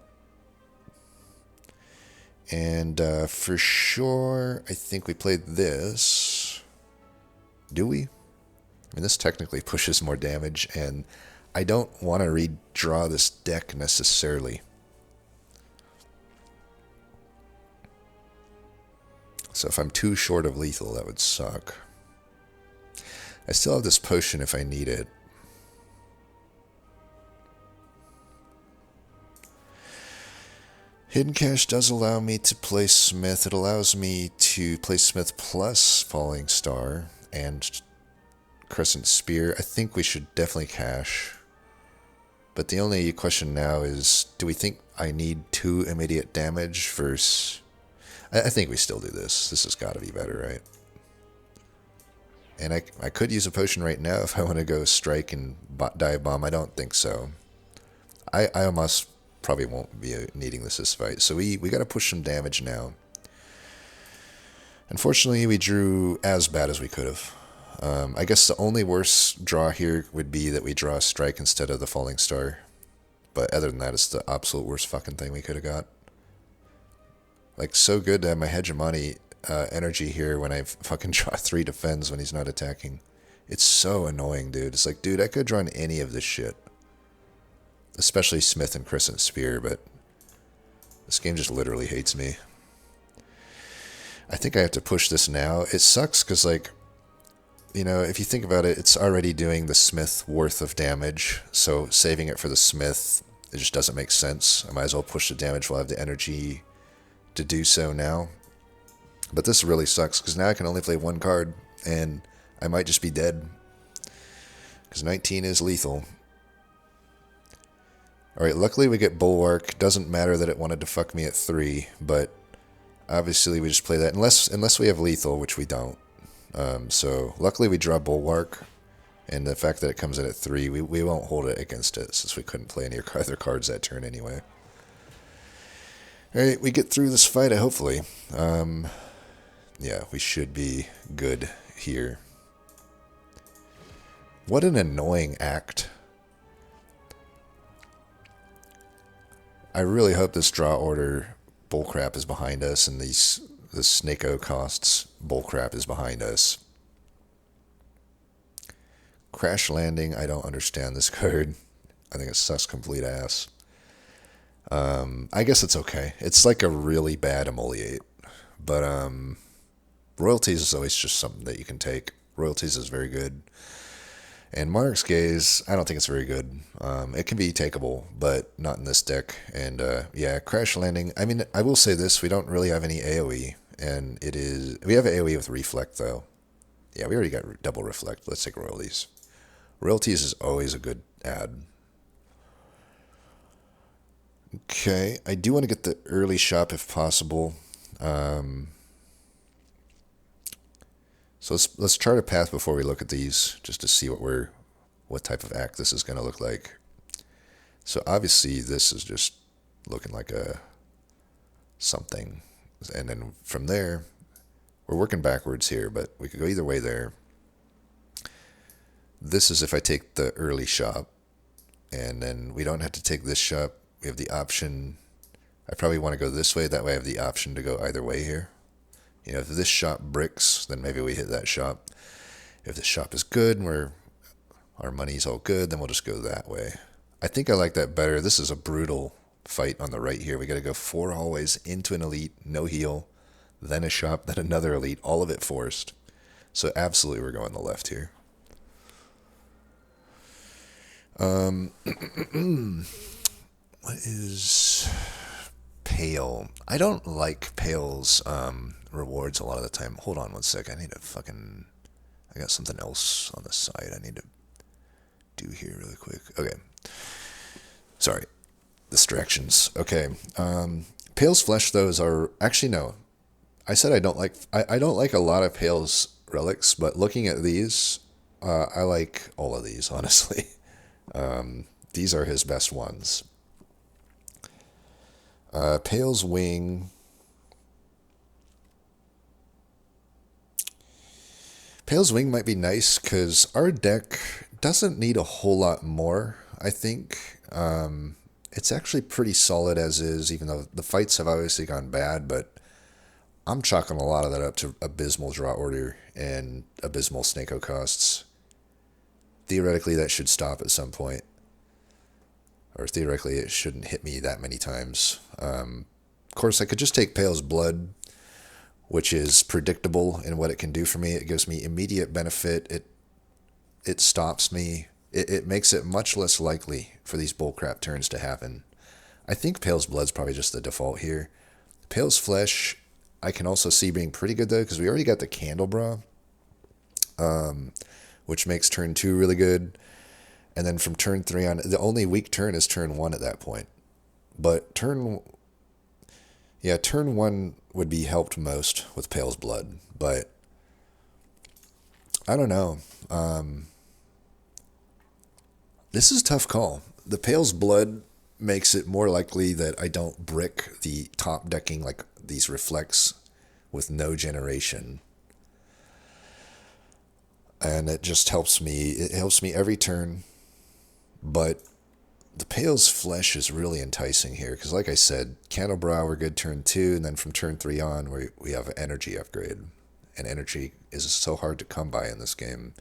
And for sure, I think we played this. Do we? I mean, this technically pushes more damage, and I don't want to redraw this deck necessarily. So if I'm too short of lethal, that would suck. I still have this potion if I need it. Hidden Cache does allow me to play Smith. It allows me to play Smith plus Falling Star and Crescent Spear. I think we should definitely cache. But the only question now is, do we think I need 2 immediate damage versus... I think we still do this. This has got to be better, right? And I could use a potion right now if I want to go Strike and Dive Bomb. I don't think so. I almost probably won't be needing this fight. So we got to push some damage now. Unfortunately, we drew as bad as we could have. I guess the only worse draw here would be that we draw a Strike instead of the Falling Star. But other than that, it's the absolute worst fucking thing we could have got. Like, so good to have my Hegemony energy here when I fucking draw 3 defends when he's not attacking. It's so annoying, dude. It's like, dude, I could have drawn any of this shit. Especially Smith and Crescent Spear, but this game just literally hates me. I think I have to push this now. It sucks because, like, you know, if you think about it, it's already doing the smith worth of damage, so saving it for the smith, it just doesn't make sense. I might as well push the damage while I have the energy to do so now. But this really sucks, because now I can only play one card, and I might just be dead. Because 19 is lethal. Alright, luckily we get Bulwark. Doesn't matter that it wanted to fuck me at 3, but obviously we just play that, unless we have lethal, which we don't. So luckily we draw Bulwark, and the fact that it comes in at 3, we won't hold it against it, since we couldn't play any other cards that turn anyway. Alright, we get through this fight, hopefully. Yeah, we should be good here. What an annoying act. I really hope this draw order bullcrap is behind us, and the Snako costs bullcrap is behind us. Crash Landing, I don't understand this card. I think it sucks complete ass. I guess it's okay. It's like a really bad Emoliate. But Royalties is always just something that you can take. Royalties is very good. And Monarch's Gaze, I don't think it's very good. It can be takeable, but not in this deck. And yeah, Crash Landing. I mean, I will say this, we don't really have any AoE. And it is... We have AoE with Reflect, though. Yeah, we already got double Reflect. Let's take Royalties. Royalties is always a good add. Okay, I do want to get the early shop if possible. So let's chart a path before we look at these, just to see what type of act this is going to look like. So obviously this is just looking like a something, and then from there we're working backwards here, but we could go either way there. This is if I take the early shop, and then we don't have to take this shop. We have the option. I probably want to go this way. That way I have the option to go either way here. You know, if this shop bricks, then maybe we hit that shop. If the shop is good and our money's all good, then we'll just go that way. I think I like that better. This is a brutal fight on the right here. We got to go 4 hallways into an elite, no heal, then a shop, then another elite, all of it forced. So absolutely we're going the left here. What is Pale? I don't like Pale's rewards a lot of the time. Hold on one sec. I got something else on the side I need to do here really quick. Okay. Sorry. Distractions. Okay. Pale's Flesh, those are... Actually, no. I said I don't like a lot of Pale's relics, but looking at these, I like all of these, honestly. These are his best ones. Pale's Wing. Pale's Wing might be nice because our deck doesn't need a whole lot more, I think. It's actually pretty solid as is, even though the fights have obviously gone bad, but I'm chalking a lot of that up to abysmal draw order and abysmal Snako costs. Theoretically, that should stop at some point. Or theoretically, it shouldn't hit me that many times. Of course, I could just take Pale's Blood, which is predictable in what it can do for me. It gives me immediate benefit. It stops me. It makes it much less likely for these bullcrap turns to happen. I think Pale's Blood's probably just the default here. Pale's Flesh, I can also see being pretty good, though, because we already got the Candelabra, which makes turn 2 really good. And then from turn 3 on, the only weak turn is turn 1 at that point. But turn 1 would be helped most with Pale's Blood. But I don't know. This is a tough call. The Pale's Blood makes it more likely that I don't brick the top decking like these reflects with no generation. And it just helps me. It helps me every turn. But the Pale's Flesh is really enticing here, because like I said, Candelabra, we're good turn 2, and then from turn 3 on, we have an energy upgrade. And energy is so hard to come by in this game.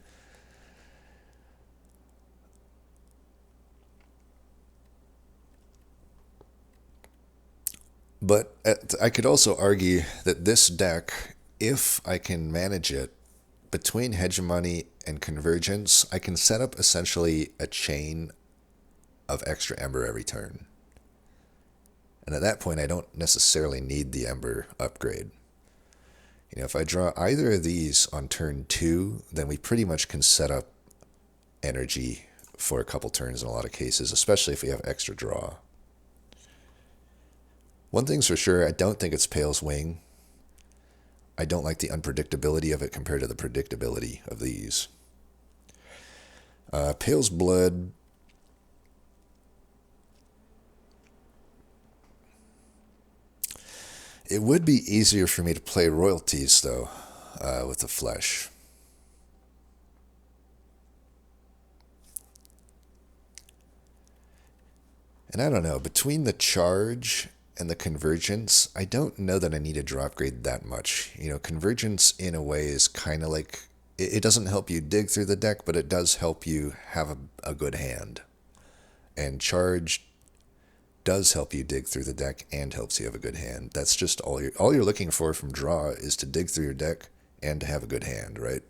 But I could also argue that this deck, if I can manage it between hegemony and convergence, I can set up essentially a chain of extra ember every turn. And at that point, I don't necessarily need the ember upgrade. You know, if I draw either of these on turn 2, then we pretty much can set up energy for a couple turns in a lot of cases, especially if we have extra draw. One thing's for sure, I don't think it's Pale's Wing. I don't like the unpredictability of it compared to the predictability of these. Pale's Blood. It would be easier for me to play royalties, though, with the flesh. And I don't know, between the charge and the convergence, I don't know that I need a draw upgrade that much. You know, convergence in a way is kind of like, it doesn't help you dig through the deck, but it does help you have a good hand. And charge does help you dig through the deck and helps you have a good hand. That's just all you're looking for from draw is to dig through your deck and to have a good hand, right?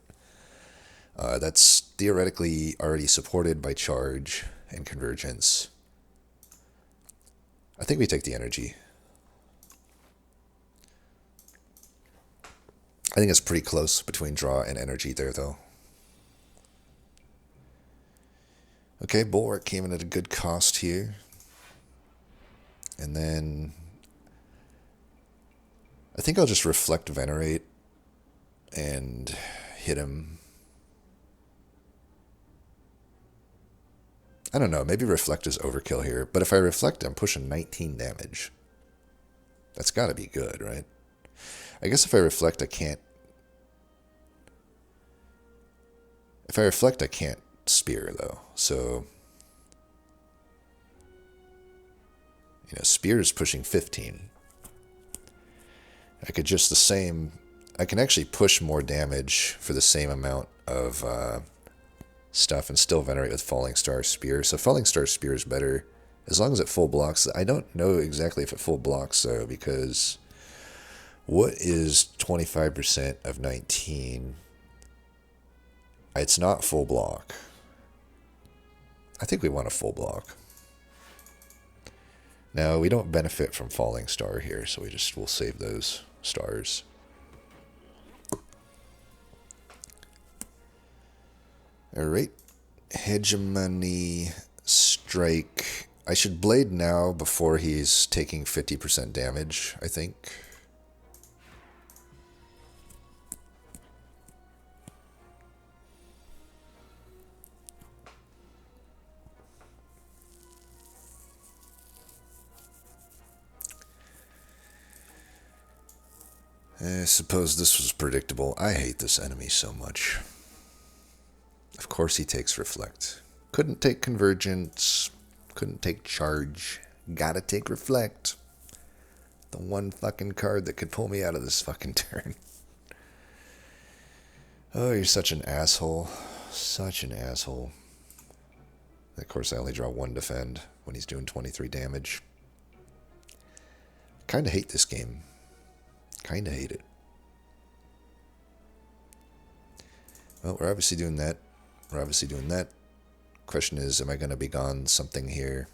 That's theoretically already supported by charge and convergence. I think we take the energy. I think it's pretty close between draw and energy there, though. Okay, Bulwark came in at a good cost here. And then I think I'll just Reflect Venerate and hit him. I don't know, maybe Reflect is overkill here, but if I Reflect, I'm pushing 19 damage. That's got to be good, right? I guess if I Reflect, I can't... If I Reflect, I can't Spear, though, so... You know, Spear is pushing 15. I could just the same... I can actually push more damage for the same amount of stuff and still Venerate with Falling Star Spear. So Falling Star Spear is better as long as it full blocks. I don't know exactly if it full blocks, though, because what is 25% of 19? It's not full block. I think we want a full block. Now, we don't benefit from Falling Star here, so we'll save those stars. Alright. Hegemony, Strike. I should Blade now before he's taking 50% damage, I think. I suppose this was predictable. I hate this enemy so much. Of course he takes Reflect. Couldn't take Convergence. Couldn't take Charge. Gotta take Reflect. The one fucking card that could pull me out of this fucking turn. Oh, you're such an asshole. Such an asshole. Of course, I only draw 1 defend when he's doing 23 damage. Kinda hate this game. Kinda hate it. Well, we're obviously doing that. We're obviously doing that. Question is, am I going to be gone something here?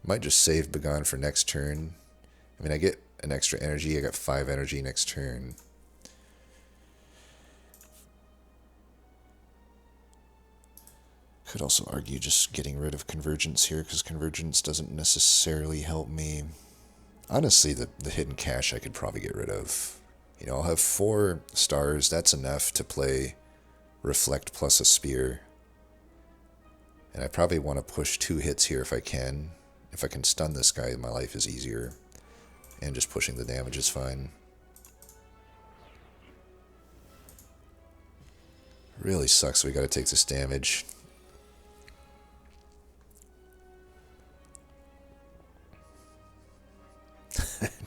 Might just save Begone for next turn. I mean, I get an extra energy. I got 5 energy next turn. Could also argue just getting rid of Convergence here, because Convergence doesn't necessarily help me. Honestly, the hidden cash I could probably get rid of. You know, I'll have 4 stars. That's enough to play Reflect plus a Spear. And I probably want to push 2 hits here if I can. If I can stun this guy, my life is easier. And just pushing the damage is fine. Really sucks we gotta take this damage.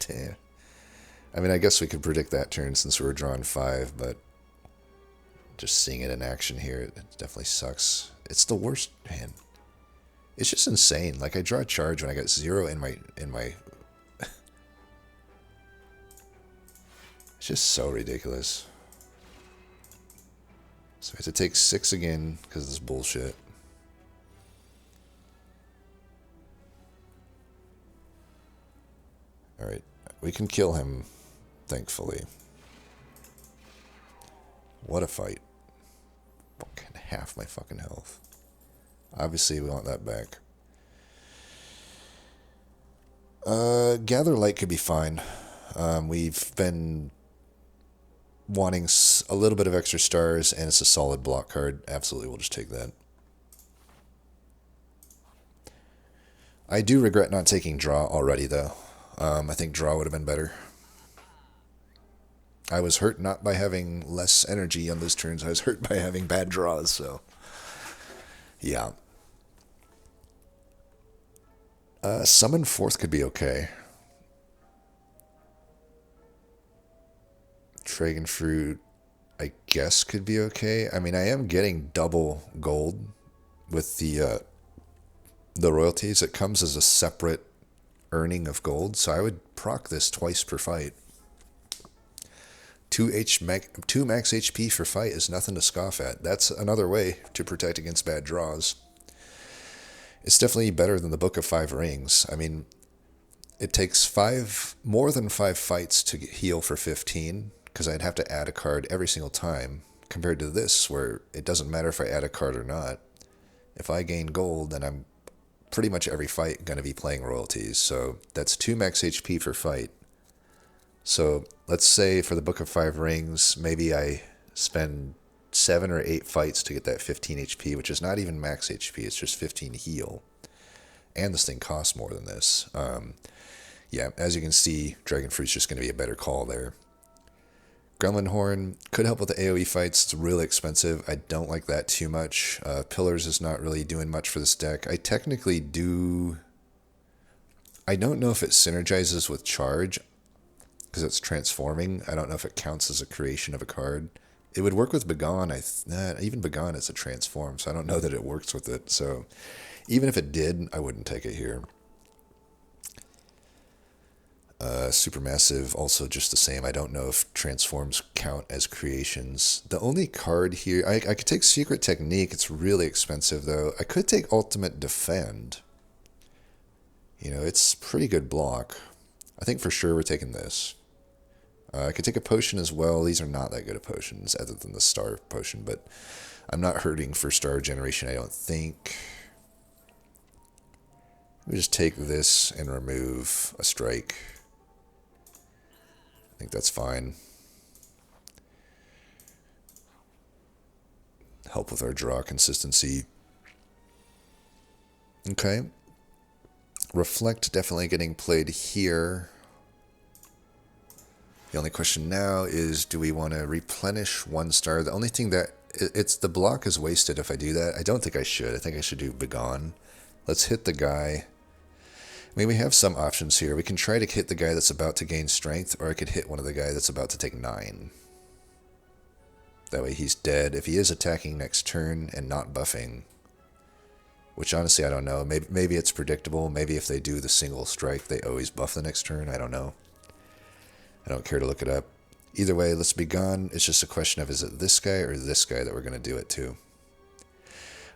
Damn. I mean, I guess we could predict that turn since we were drawing 5, but just seeing it in action here, it definitely sucks. It's the worst hand. It's just insane. Like, I draw a charge when I got 0 in my It's just so ridiculous. So I have to take 6 again because of this bullshit. Alright, we can kill him, thankfully. What a fight. Fucking half my fucking health. Obviously, we want that back. Gather Light could be fine. We've been wanting a little bit of extra stars, and it's a solid block card. Absolutely, we'll just take that. I do regret not taking draw already, though. I think draw would have been better. I was hurt not by having less energy on those turns. I was hurt by having bad draws, so... yeah. Summon Fourth could be okay. Dragon Fruit, I guess, could be okay. I mean, I am getting double gold with the royalties. It comes as a separate earning of gold, so I would proc this twice per fight. 2 max HP for fight is nothing to scoff at. That's another way to protect against bad draws. It's definitely better than the Book of 5 Rings. I mean, it takes more than 5 fights to heal for 15, because I'd have to add a card every single time, compared to this, where it doesn't matter if I add a card or not. If I gain gold, then I'm pretty much every fight going to be playing royalties, so that's 2 max HP per fight. So let's say for the Book of 5 Rings, maybe I spend 7 or 8 fights to get that 15 HP, which is not even max HP, it's just 15 heal. And this thing costs more than this. Yeah, as you can see, Dragon Fruit's just going to be a better call there. Gremlin Horn could help with the AoE fights. It's really expensive. I don't like that too much. Pillars is not really doing much for this deck. I technically do... I don't know if it synergizes with Charge, because it's transforming. I don't know if it counts as a creation of a card. It would work with Begone. Even Begone is a transform, so I don't know that it works with it. So even if it did, I wouldn't take it here. Supermassive, also just the same. I don't know if transforms count as creations. The only card here... I could take Secret Technique. It's really expensive, though. I could take Ultimate Defend. You know, it's pretty good block. I think for sure we're taking this. I could take a potion as well. These are not that good of potions, other than the star potion, but I'm not hurting for star generation, I don't think. We just take this and remove a strike. I think that's fine. Help with our draw consistency. Okay. Reflect definitely getting played here. The only question now is, do we want to replenish 1 star? The only thing that... the block is wasted if I do that. I don't think I should. I think I should do Begone. Let's hit the guy. I mean, we have some options here. We can try to hit the guy that's about to gain strength, or I could hit one of the guy that's about to take 9. That way he's dead. If he is attacking next turn and not buffing, which honestly I don't know. Maybe it's predictable. Maybe if they do the single strike, they always buff the next turn. I don't know. I don't care to look it up. Either way, let's be gone. It's just a question of, is it this guy or this guy that we're going to do it to?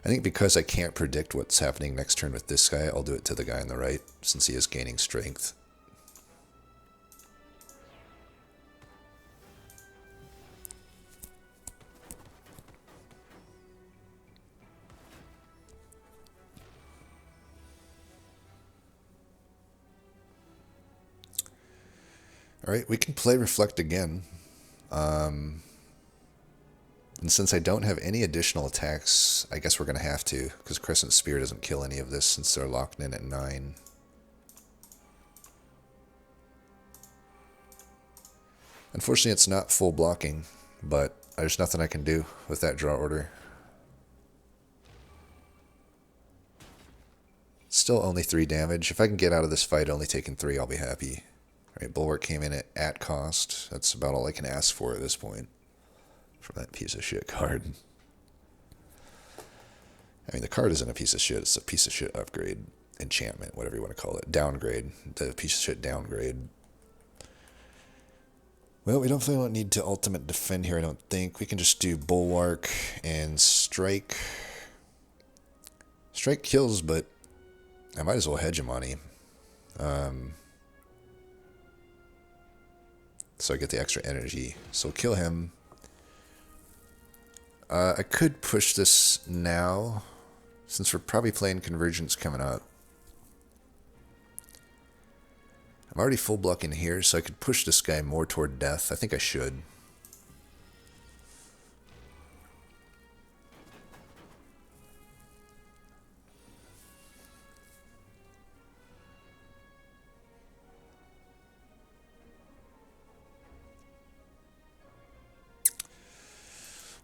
I think because I can't predict what's happening next turn with this guy, I'll do it to the guy on the right, since he is gaining strength. Alright, we can play Reflect again. And since I don't have any additional attacks, I guess we're going to have to, because Crescent Spear doesn't kill any of this since they're locked in at 9. Unfortunately, it's not full blocking, but there's nothing I can do with that draw order. Still only 3 damage. If I can get out of this fight only taking 3, I'll be happy. Alright, Bulwark came in at cost. That's about all I can ask for at this point. From that piece of shit card. I mean, the card isn't a piece of shit. It's a piece of shit upgrade. Enchantment, whatever you want to call it. Downgrade. The piece of shit downgrade. Well, we definitely don't need to ultimate defend here, I don't think. We can just do bulwark and strike. Strike kills, but I might as well hegemony. So I get the extra energy. So kill him. I could push this now, since we're probably playing Convergence coming up. I'm already full blocking here, so I could push this guy more toward death. I think I should.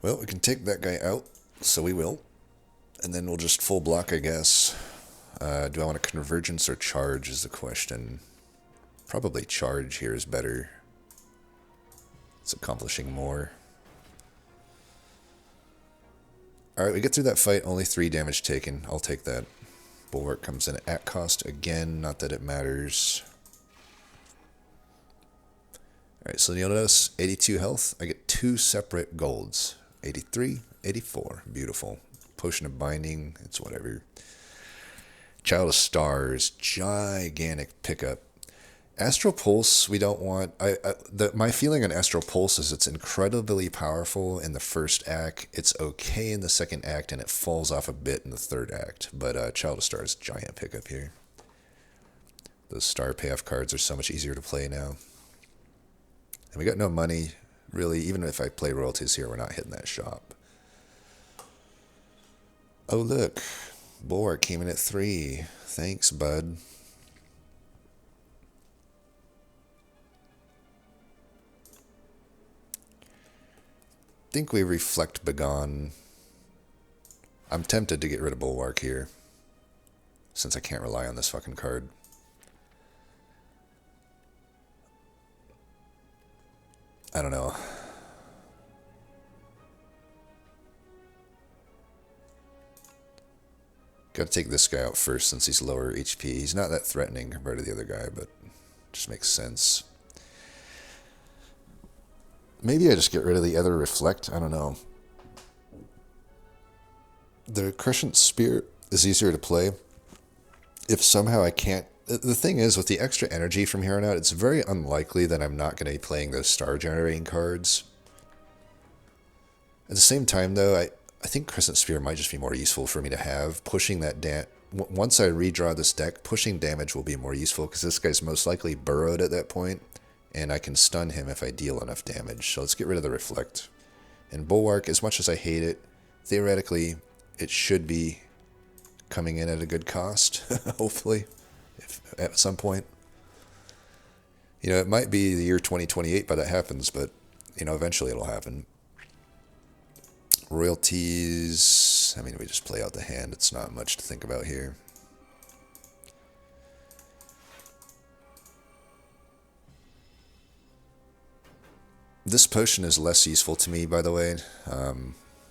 Well, we can take that guy out, so we will. And then we'll just full block, I guess. Do I want a Convergence or charge is the question. Probably charge here is better. It's accomplishing more. Alright, we get through that fight, only 3 damage taken. I'll take that. Bulwark comes in at cost again, not that it matters. Alright, so you'll notice 82 health. I get 2 separate golds. 83, 84. Beautiful. Potion of Binding, it's whatever. Child of Stars, gigantic pickup. Astral Pulse, we don't want... my feeling on Astral Pulse is it's incredibly powerful in the first act. It's okay in the second act, and it falls off a bit in the third act. But Child of Stars, giant pickup here. Those star payoff cards are so much easier to play now. And we got no money, really. Even if I play royalties here, we're not hitting that shop. Oh, look. Bulwark came in at 3. Thanks, bud. I think we reflect Begone. I'm tempted to get rid of Bulwark here, since I can't rely on this fucking card. I don't know. Gotta take this guy out first since he's lower HP. He's not that threatening compared to the other guy, but just makes sense. Maybe I just get rid of the other Reflect. I don't know. The Crescent Spear is easier to play. If somehow I can't... The thing is, with the extra energy from here on out, it's very unlikely that I'm not going to be playing those star-generating cards. At the same time, though, I think Crescent Spear might just be more useful for me to have. Pushing that once I redraw this deck, pushing damage will be more useful, because this guy's most likely burrowed at that point, and I can stun him if I deal enough damage. So let's get rid of the Reflect. And Bulwark, as much as I hate it, theoretically, it should be coming in at a good cost, hopefully, if at some point. You know, it might be the year 2028 by that happens, but, you know, eventually it'll happen. Royalties, I mean, we just play out the hand. It's not much to think about here. This potion is less useful to me, by the way.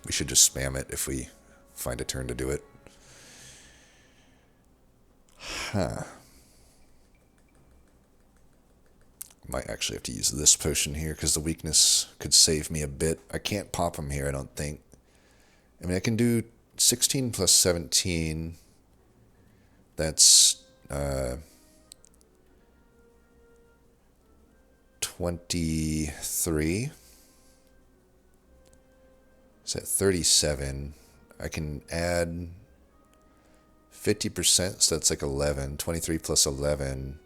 We should just spam it if we find a turn to do it. Huh. Might actually have to use this potion here, because the weakness could save me a bit. I can't pop him here, I don't think. I mean, I can do 16 plus 17. That's 23. Is that 37? I can add 50%, so that's like 11. 23 plus 11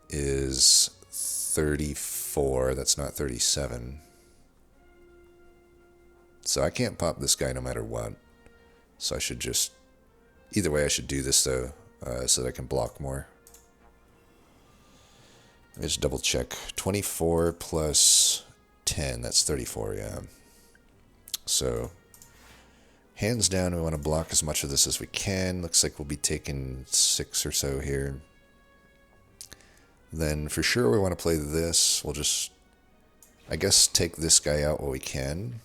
is 34. That's not 37. So I can't pop this guy no matter what. So I should just... Either way, I should do this, though, so that I can block more. Let me just double check. 24 plus 10, that's 34, yeah. So, hands down, we want to block as much of this as we can. Looks like we'll be taking 6 or so here. Then, for sure, we want to play this. We'll just, I guess, take this guy out while we can.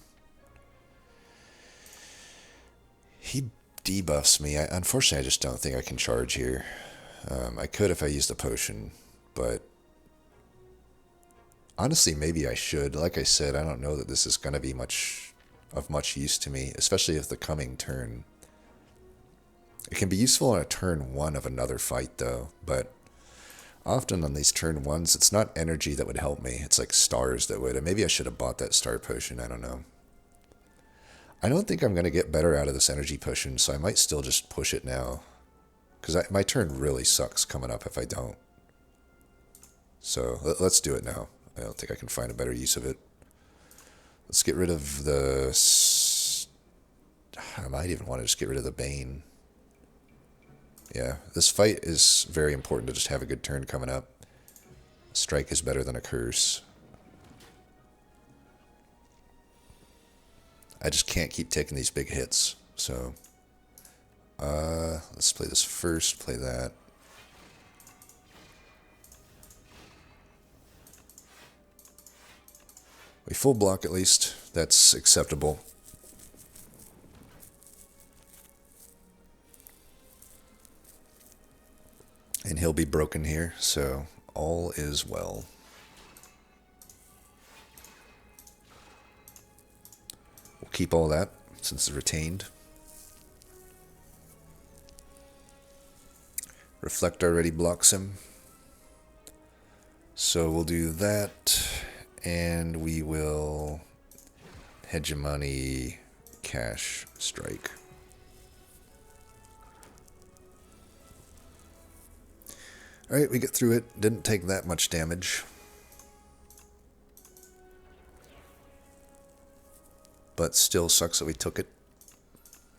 He debuffs me. Unfortunately, I just don't think I can charge here. I could if I used a potion, but Honestly, maybe I should. Like I said, I don't know that this is going to be much use to me, especially if the coming turn. It can be useful on a turn one of another fight, though, but often on these turn ones, it's not energy that would help me. It's like stars that would. And maybe I should have bought that star potion. I don't know. I don't think I'm going to get better out of this energy potion, so I might still just push it now. Because my turn really sucks coming up if I don't. So let's do it now. I don't think I can find a better use of it. Let's get rid of the... I might even want to just get rid of the Bane. Yeah, this fight is very important to just have a good turn coming up. Strike is better than a curse. I just can't keep taking these big hits, so... let's play this first, play that. We full block at least. That's acceptable. And he'll be broken here, so all is well. We'll keep all that since it's retained. Reflect already blocks him. So we'll do that, and we will hegemony cash strike. Alright, we get through it. Didn't take that much damage. But still sucks that we took it.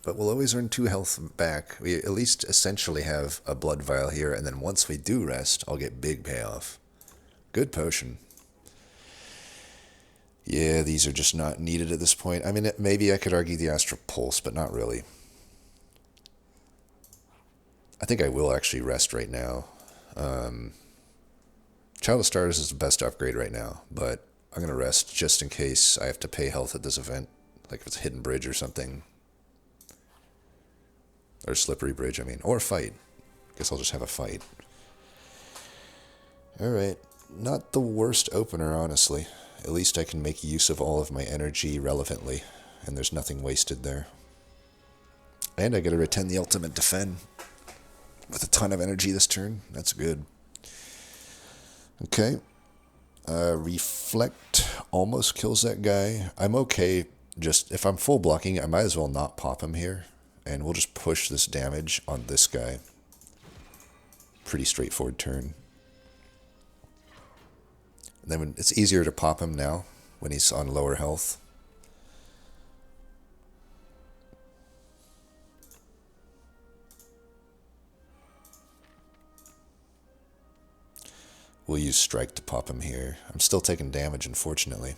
But we'll always earn 2 health back. We at least essentially have a blood vial here, and then once we do rest, I'll get big payoff. Good potion. Yeah, these are just not needed at this point. I mean, maybe I could argue the Astral Pulse, but not really. I think I will actually rest right now. Child of Stars is the best upgrade right now, but I'm going to rest just in case I have to pay health at this event, like if it's a hidden bridge or something. Or slippery bridge, I mean. Or fight. Guess I'll just have a fight. Alright. Not the worst opener, honestly. At least I can make use of all of my energy relevantly, and there's nothing wasted there. And I get to retain the ultimate defend with a ton of energy this turn. That's good. Okay. Reflect almost kills that guy. I'm okay. Just if I'm full blocking, I might as well not pop him here. And we'll just push this damage on this guy. Pretty straightforward turn. And then it's easier to pop him now when he's on lower health. We'll use strike to pop him here. I'm still taking damage, unfortunately.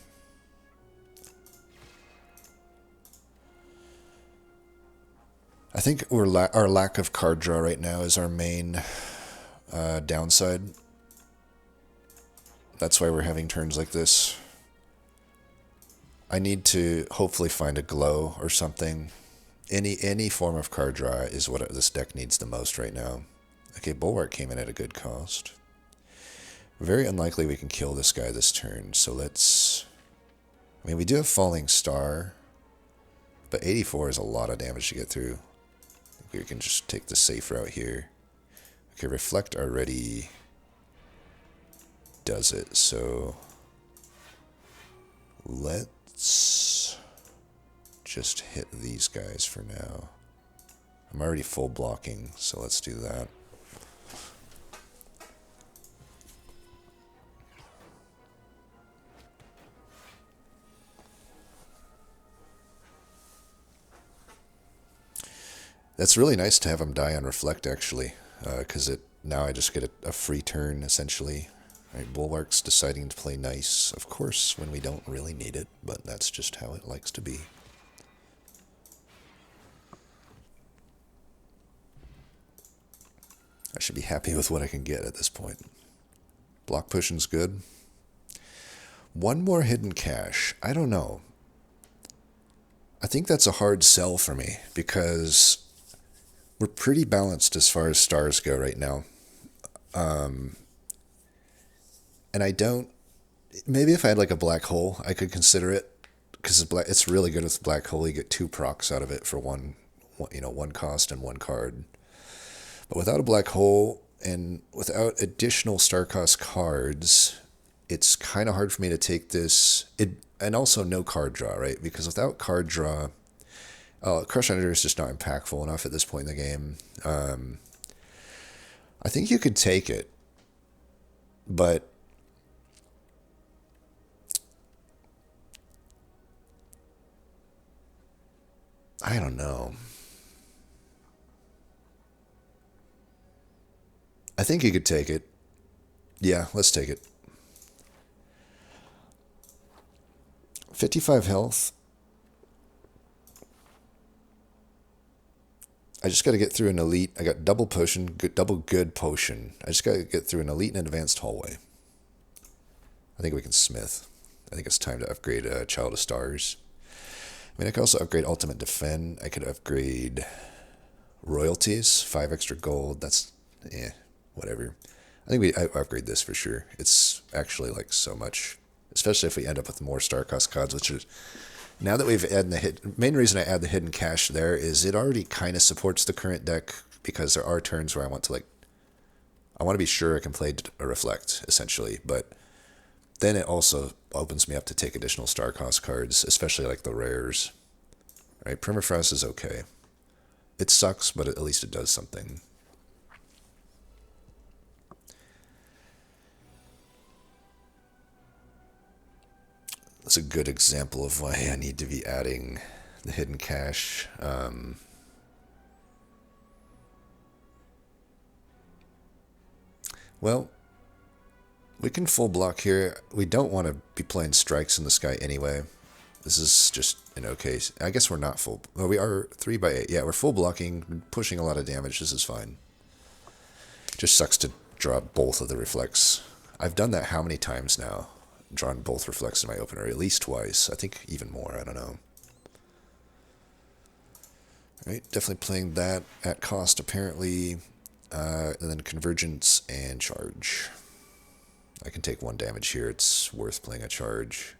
I think our lack of card draw right now is our main downside. That's why we're having turns like this. I need to hopefully find a glow or something. Any form of card draw is what this deck needs the most right now. Okay, Bulwark came in at a good cost. Very unlikely we can kill this guy this turn, so let's... I mean, we do have Falling Star, but 84 is a lot of damage to get through. I think we can just take the safe route here. Okay, Reflect already does it, so let's just hit these guys for now. I'm already full blocking, so let's do that. That's really nice to have him die on Reflect, actually, because now I just get a free turn, essentially. Right, Bulwark's deciding to play nice, of course, when we don't really need it, but that's just how it likes to be. I should be happy with what I can get at this point. Block pushing's good. One more hidden cache. I don't know. I think that's a hard sell for me, because we're pretty balanced as far as stars go right now. And I don't Maybe if I had like a black hole, I could consider it because it's really good with black hole. You get two procs out of it for one cost and one card. But without a black hole and without additional star cost cards, it's kind of hard for me to take this. And also no card draw, right? Because without card draw, Crush Editor is just not impactful enough at this point in the game. I think you could take it, but I don't know. I think you could take it. Yeah, let's take it. 55 health. I just got to get through an elite. I got double potion, double good potion. I just got to get through an elite and an advanced hallway. I think we can smith. I think it's time to upgrade Child of Stars. I mean, I could also upgrade Ultimate Defend. I could upgrade Royalties, 5 extra gold. That's, whatever. I think I upgrade this for sure. It's actually like so much, especially if we end up with more star cost cards, which is now that we've added the main reason I add the hidden cache there is it already kind of supports the current deck because there are turns where I want to be sure I can play a reflect essentially, but then it also opens me up to take additional star cost cards, especially like the rares. Right, Permafrost is okay. It sucks, but at least it does something. That's a good example of why I need to be adding the hidden cache. Well, we can full block here. We don't want to be playing strikes in the sky anyway. This is just an okay. I guess we're not full. Well, we are 3/8. Yeah, we're full blocking, pushing a lot of damage. This is fine. Just sucks to draw both of the reflects. I've done that how many times now? Drawn both reflects in my opener, at least twice. I think even more. I don't know. Right, definitely playing that at cost apparently. And then Convergence and Charge. I can take 1 damage here. It's worth playing a Charge.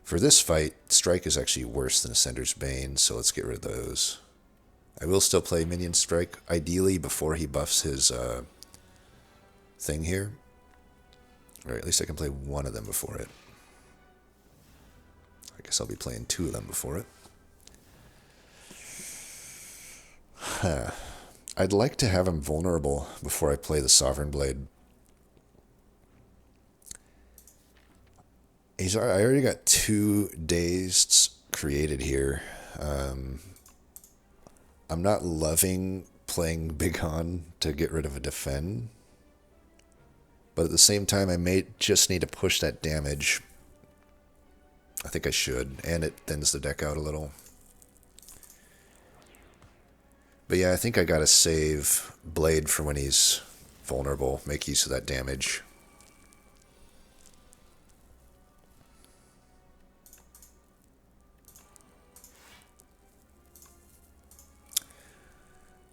For this fight, Strike is actually worse than Ascender's Bane, so let's get rid of those. I will still play Minion Strike, ideally before he buffs his thing here. Or at least I can play one of them before it. I guess I'll be playing 2 of them before it. I'd like to have him vulnerable before I play the Sovereign Blade. I already got 2 dazed created here. I'm not loving playing Big Han to get rid of a defend. But at the same time, I may just need to push that damage. I think I should, and it thins the deck out a little. But yeah, I think I gotta save Blade for when he's vulnerable, make use of that damage.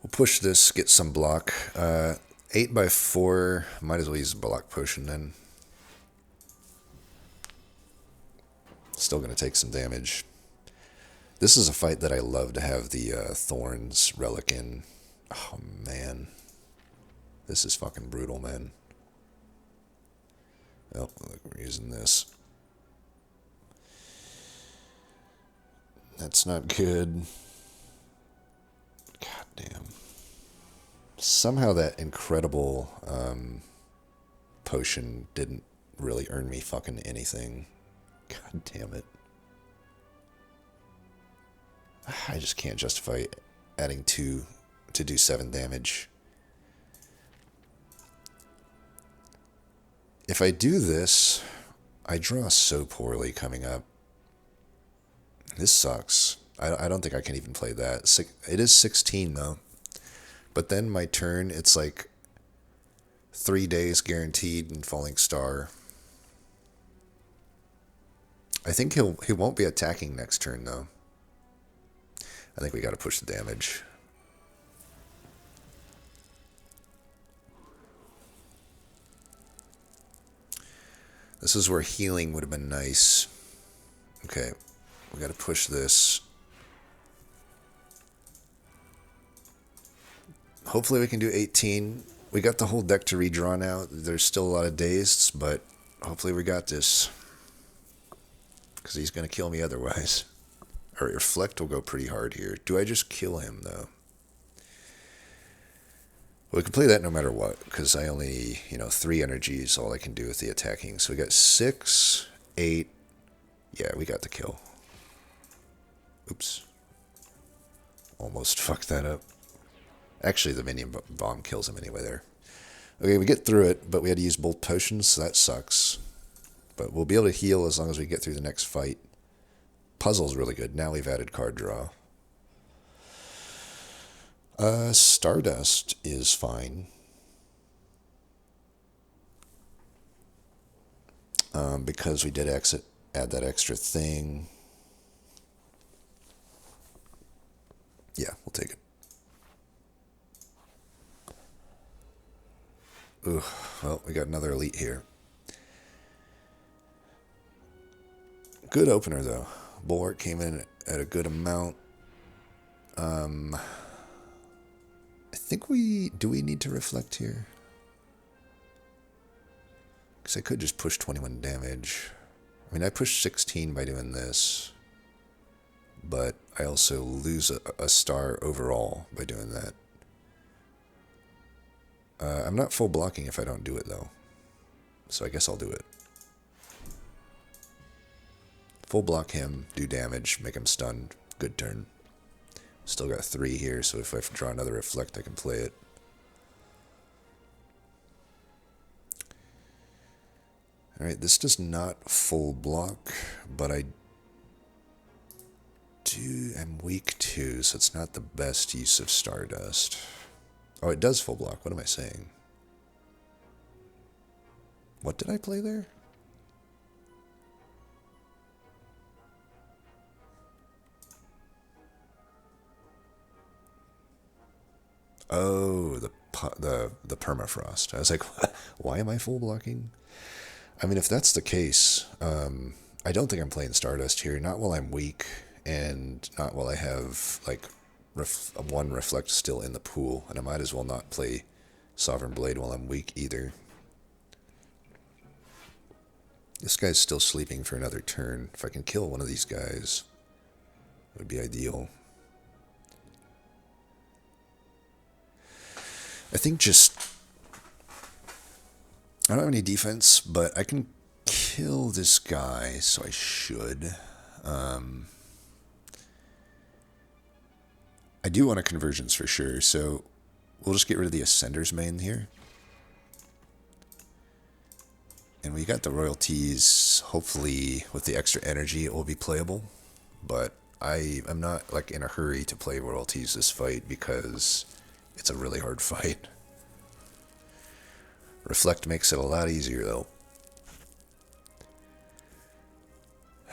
We'll push this, get some block. 8/4, might as well use a block potion then. Still going to take some damage. This is a fight that I love to have the Thorns relic in. Oh man. This is fucking brutal, man. Oh, look, we're using this. That's not good. God damn. Somehow that incredible potion didn't really earn me fucking anything. God damn it. I just can't justify adding 2 to do 7 damage. If I do this, I draw so poorly coming up. This sucks. I don't think I can even play that. It is 16 though. But then my turn, it's like 3 days guaranteed in Falling Star. I think he won't be attacking next turn though. I think we got to push the damage. This is where healing would have been nice. Okay, we got to push this. Hopefully we can do 18. We got the whole deck to redraw now. There's still a lot of dazed, but hopefully we got this. Because he's going to kill me otherwise. Our reflect will go pretty hard here. Do I just kill him, though? Well, we can play that no matter what, because I only, 3 energy is all I can do with the attacking. So we got 6, 8. Yeah, we got the kill. Oops. Almost fucked that up. Actually, the minion bomb kills him anyway there. Okay, we get through it, but we had to use both potions, so that sucks. But we'll be able to heal as long as we get through the next fight. Puzzle's really good. Now we've added card draw. Stardust is fine. Because we did add that extra thing. Yeah, we'll take it. Ooh, well, we got another elite here. Good opener, though. Bullwark came in at a good amount. I think do we need to reflect here? Because I could just push 21 damage. I mean, I pushed 16 by doing this. But I also lose a star overall by doing that. I'm not full blocking if I don't do it, though. So I guess I'll do it. Full block him, do damage, make him stunned. Good turn. Still got 3 here, so if I draw another reflect, I can play it. Alright, this does not full block, but I'm weak too, so it's not the best use of Stardust. Oh, it does full block. What am I saying? What did I play there? Oh, the permafrost. I was like, why am I full blocking? I mean, if that's the case, I don't think I'm playing Stardust here. Not while I'm weak, and not while I have like one reflect still in the pool, and I might as well not play Sovereign Blade while I'm weak either. This guy's still sleeping for another turn. If I can kill one of these guys, it would be ideal. I think just... I don't have any defense, but I can kill this guy, so I should. I do want a convergence for sure, so we'll just get rid of the Ascender's main here. And we got the royalties. Hopefully, with the extra energy, it will be playable. But I'm not like in a hurry to play royalties this fight because it's a really hard fight. Reflect makes it a lot easier, though.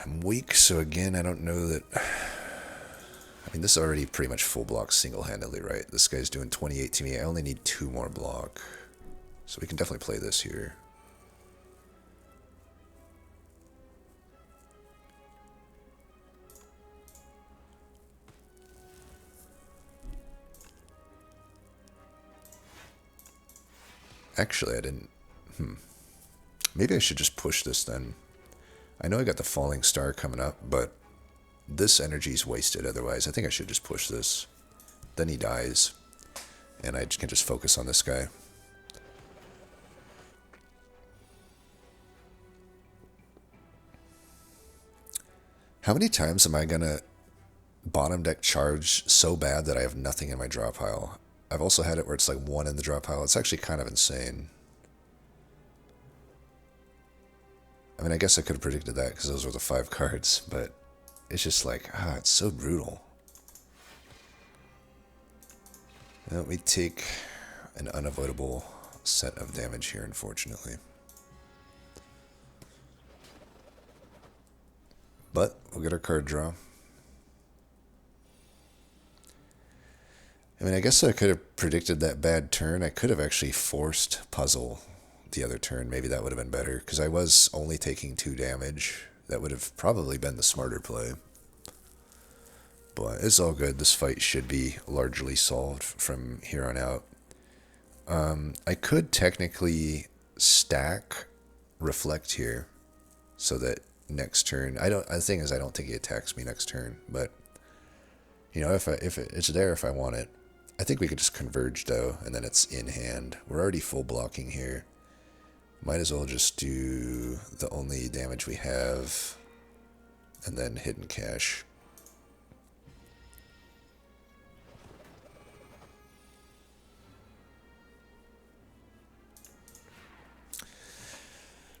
I'm weak, so again, I don't know that... I mean, this is already pretty much full block single-handedly, right? This guy's doing 28 to me. I only need 2 more block. So we can definitely play this here. Actually, I didn't... Maybe I should just push this then. I know I got the falling star coming up, but this energy's wasted otherwise. I think I should just push this. Then he dies. And I can just focus on this guy. How many times am I going to bottom deck charge so bad that I have nothing in my draw pile? I've also had it where it's like 1 in the draw pile. It's actually kind of insane. I mean, I guess I could have predicted that because those were the 5 cards, but it's just like, it's so brutal. Well, we take an unavoidable set of damage here, unfortunately. But we'll get our card draw. I mean, I guess I could have predicted that bad turn. I could have actually forced puzzle the other turn. Maybe that would have been better, because I was only taking 2 damage. That would have probably been the smarter play. But it's all good. This fight should be largely solved from here on out. I could technically stack Reflect here, so that next turn, the thing is, I don't think he attacks me next turn, but you know, if it's there if I want it. I think we could just Converge though, and then it's in hand. We're already full blocking here. Might as well just do the only damage we have, and then Hidden Cache.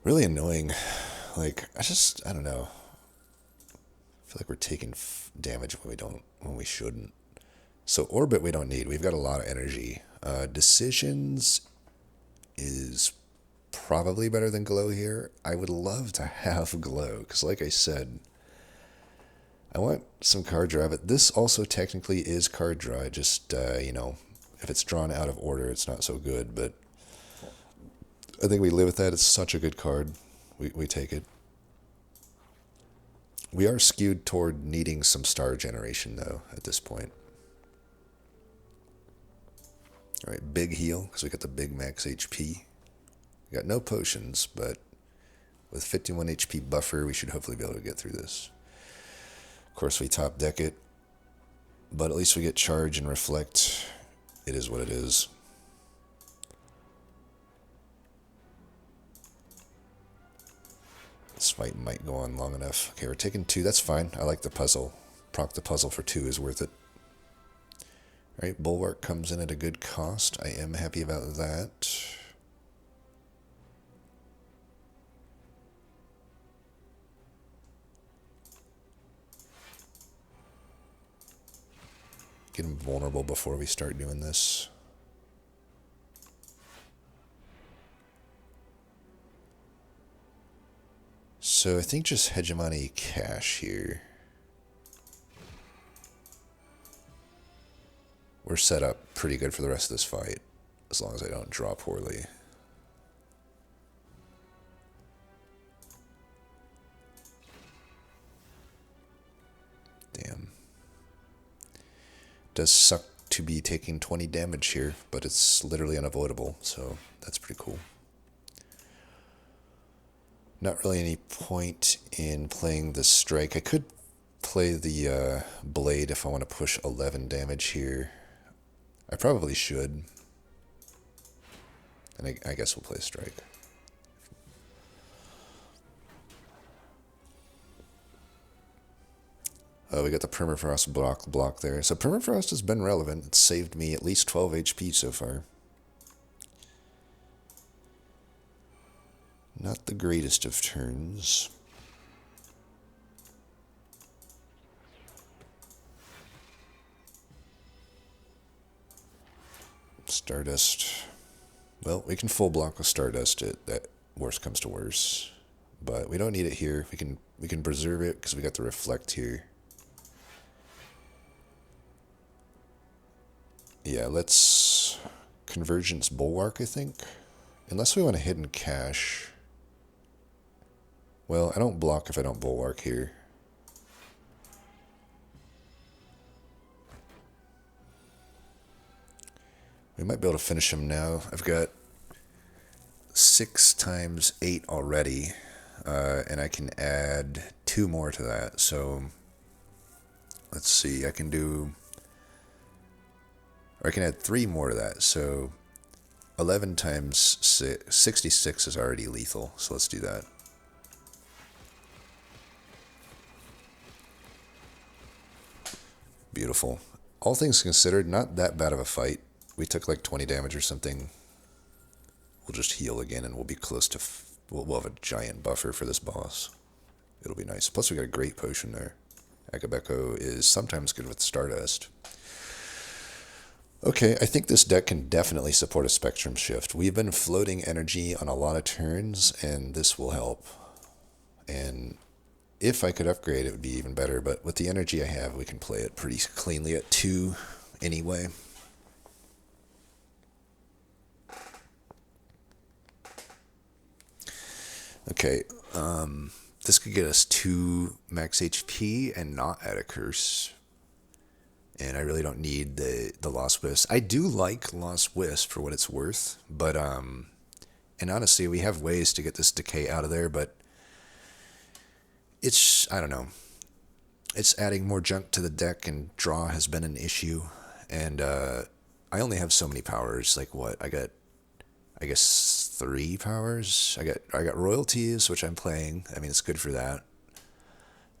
Really annoying. Like, I don't know. I feel like we're taking damage when we shouldn't. So Orbit we don't need. We've got a lot of energy. Decisions is probably better than Glow here. I would love to have Glow, because like I said, I want some card draw, but this also technically is card draw. Just, you know, if it's drawn out of order, it's not so good, but I think we live with that. It's such a good card. We take it. We are skewed toward needing some star generation, though, at this point. Alright, big heal, because we got the big max HP. We got no potions, but with 51 HP buffer, we should hopefully be able to get through this. Of course, we top deck it, but at least we get Charge and Reflect. It is what it is. This fight might go on long enough. Okay, we're taking 2. That's fine. I like the puzzle. Proc the puzzle for 2 is worth it. Alright, Bulwark comes in at a good cost. I am happy about that. Get him vulnerable before we start doing this. So I think just Hegemony Cache here. We're set up pretty good for the rest of this fight, as long as I don't draw poorly. Damn. Does suck to be taking 20 damage here, but it's literally unavoidable, so that's pretty cool. Not really any point in playing the Strike. I could play the Blade if I want to push 11 damage here. I probably should. And I guess we'll play Strike. Oh, we got the Permafrost block there. So Permafrost has been relevant. It's saved me at least 12 HP so far. Not the greatest of turns. Stardust. Well, we can full block with Stardust. That worst comes to worse, but we don't need it here. We can preserve it because we got the Reflect here. Yeah, let's Convergence Bulwark, I think, unless we want a Hidden Cache. Well, I don't block if I don't Bulwark here. We might be able to finish him now. I've got 6 times 8 already, and I can add 2 more to that. So let's see, I can add 3 more to that. So 11 times 6, 66 is already lethal. So let's do that. Beautiful. All things considered, not that bad of a fight. We took like 20 damage or something. We'll just heal again and we'll be close to... We'll have a giant buffer for this boss. It'll be nice. Plus we got a great potion there. Akabeko is sometimes good with Stardust. Okay, I think this deck can definitely support a Spectrum Shift. We've been floating energy on a lot of turns, and this will help. And if I could upgrade, it would be even better, but with the energy I have, we can play it pretty cleanly at 2 anyway. Okay, this could get us 2 max HP and not add a curse. And I really don't need the Lost Wisp. I do like Lost Wisp for what it's worth, but and honestly, we have ways to get this decay out of there, but it's, I don't know. It's adding more junk to the deck, and draw has been an issue. And I only have so many powers. Like what? I got, I guess, 3 powers. I got royalties, which I'm playing. I mean, it's good for that.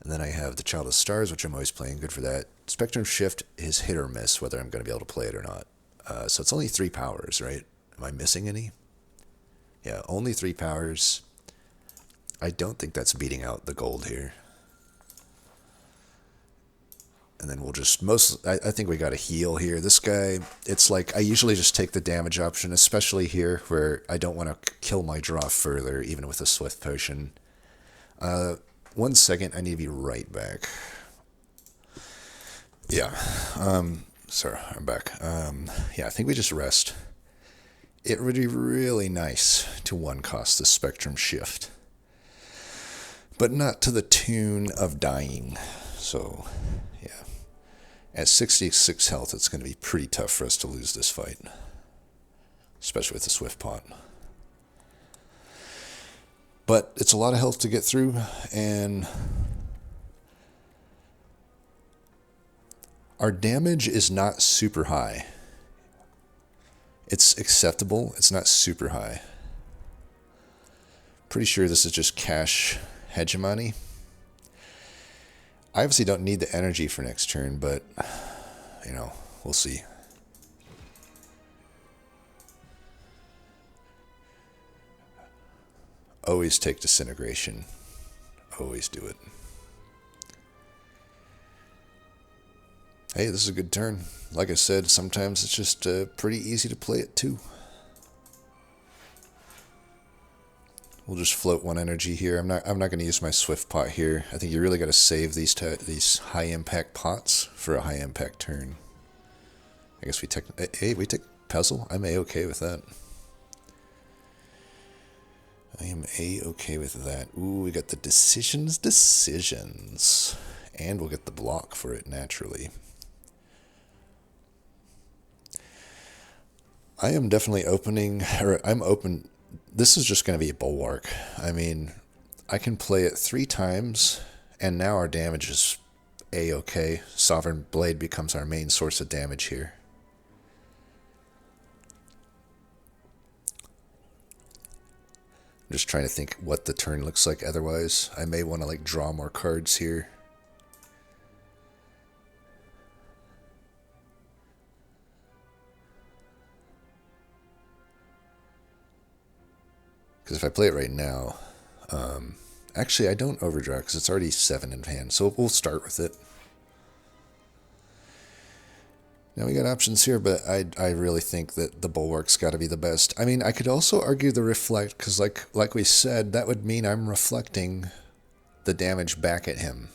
And then I have the Child of Stars, which I'm always playing. Good for that. Spectrum Shift is hit or miss whether I'm going to be able to play it or not. So it's only 3 powers, right? Am I missing any? Yeah, only 3 powers. I don't think that's beating out the gold here. And then we'll just I think we got to heal here. This guy, it's like I usually just take the damage option, especially here where I don't want to kill my draw further, even with a Swift Potion. 1 second, I need to be right back. Yeah, sorry, I'm back. Yeah, I think we just rest. It would be really nice to 1-cost the Spectrum Shift, but not to the tune of dying. So, yeah. At 66 health, it's going to be pretty tough for us to lose this fight, especially with the Swift Pot. But it's a lot of health to get through, and our damage is not super high. It's acceptable. It's not super high. Pretty sure this is just cash hegemony. I obviously don't need the energy for next turn, but, you know, we'll see. Always take Disintegration. Always do it. Hey, this is a good turn. Like I said, sometimes it's just pretty easy to play it too. We'll just float 1 energy here. I'm not going to use my Swift Pot here. I think you really got to save these high impact pots for a high impact turn. I guess we take Puzzle. I'm A-okay with that. I am A-okay with that. Ooh, we got the decisions. And we'll get the block for it naturally. I am definitely I'm open. This is just going to be a bulwark. I mean, I can play it 3 times, and now our damage is A-okay. Sovereign Blade becomes our main source of damage here. I'm just trying to think what the turn looks like otherwise. I may want to like draw more cards here. Because if I play it right now, actually I don't overdraw because it's already 7 in hand, so we'll start with it. Now we got options here, but I really think that the Bulwark's got to be the best. I mean, I could also argue the Reflect, because like we said, that would mean I'm reflecting the damage back at him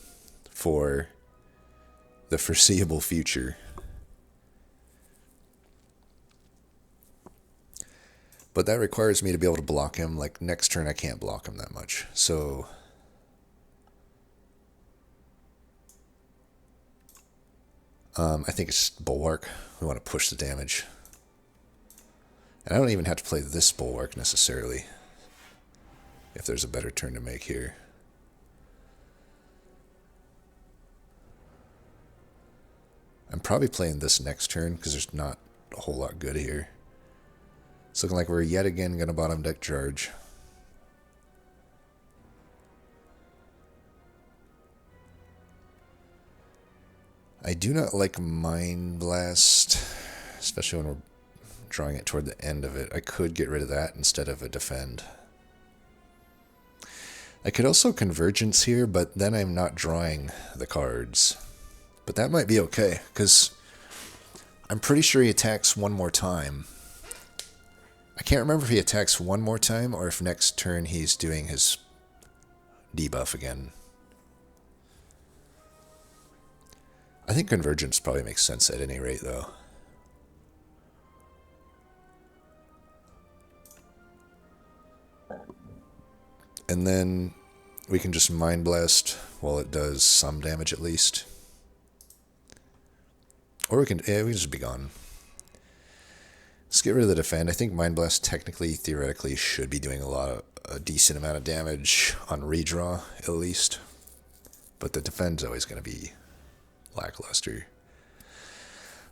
for the foreseeable future. But that requires me to be able to block him. Like, next turn I can't block him that much. So I think it's Bulwark. We want to push the damage. And I don't even have to play this Bulwark necessarily, if there's a better turn to make here. I'm probably playing this next turn because there's not a whole lot good here. It's looking like we're yet again going to bottom deck charge. I do not like Mind Blast, especially when we're drawing it toward the end of it. I could get rid of that instead of a Defend. I could also Convergence here, but then I'm not drawing the cards. But that might be okay, because I'm pretty sure he attacks 1 more time. I can't remember if he attacks 1 more time or if next turn he's doing his debuff again. I think Convergence probably makes sense at any rate, though. And then we can just Mind Blast while it does some damage at least. Or we can just be gone. Let's get rid of the defend. I think Mind Blast technically, theoretically, should be doing a decent amount of damage on redraw, at least. But the defend's always going to be lackluster.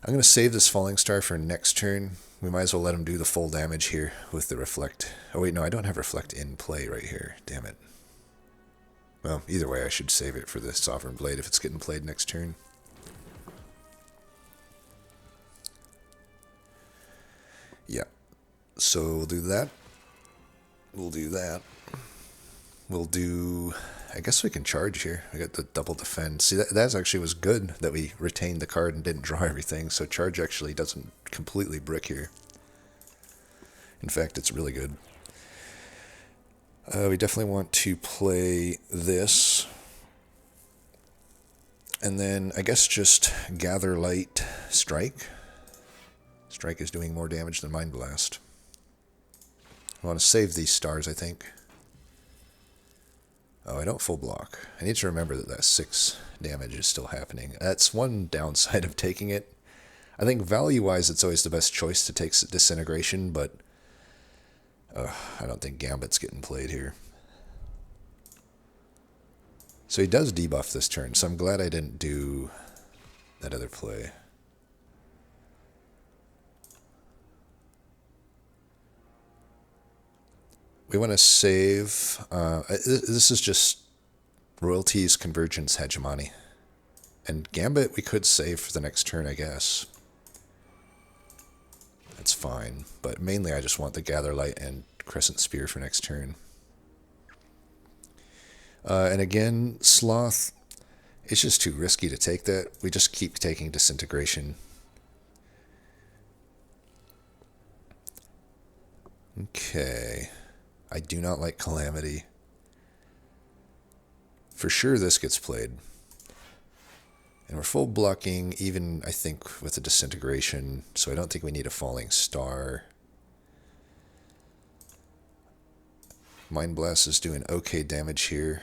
I'm going to save this Falling Star for next turn. We might as well let him do the full damage here with the Reflect. Oh wait, no, I don't have Reflect in play right here. Damn it. Well, either way, I should save it for the Sovereign Blade if it's getting played next turn. Yeah. So we'll do that. We'll do that. We'll do... I guess we can charge here. We got the double defend. See, that actually was good that we retained the card and didn't draw everything. So charge actually doesn't completely brick here. In fact, it's really good. We definitely want to play this. And then I guess just Gather Light, Strike. Strike is doing more damage than Mind Blast. I want to save these stars, I think. Oh, I don't full block. I need to remember that 6 damage is still happening. That's one downside of taking it. I think value-wise it's always the best choice to take Disintegration, but I don't think Gambit's getting played here. So he does debuff this turn, so I'm glad I didn't do that other play. We want to save... this is just Royalties, Convergence, Hegemony. And Gambit we could save for the next turn, I guess. That's fine. But mainly I just want the Gather Light and Crescent Spear for next turn. And again, Sloth, it's just too risky to take that. We just keep taking Disintegration. Okay. I do not like Calamity. For sure this gets played. And we're full blocking, even, I think, with the Disintegration, so I don't think we need a Falling Star. Mind Blast is doing okay damage here.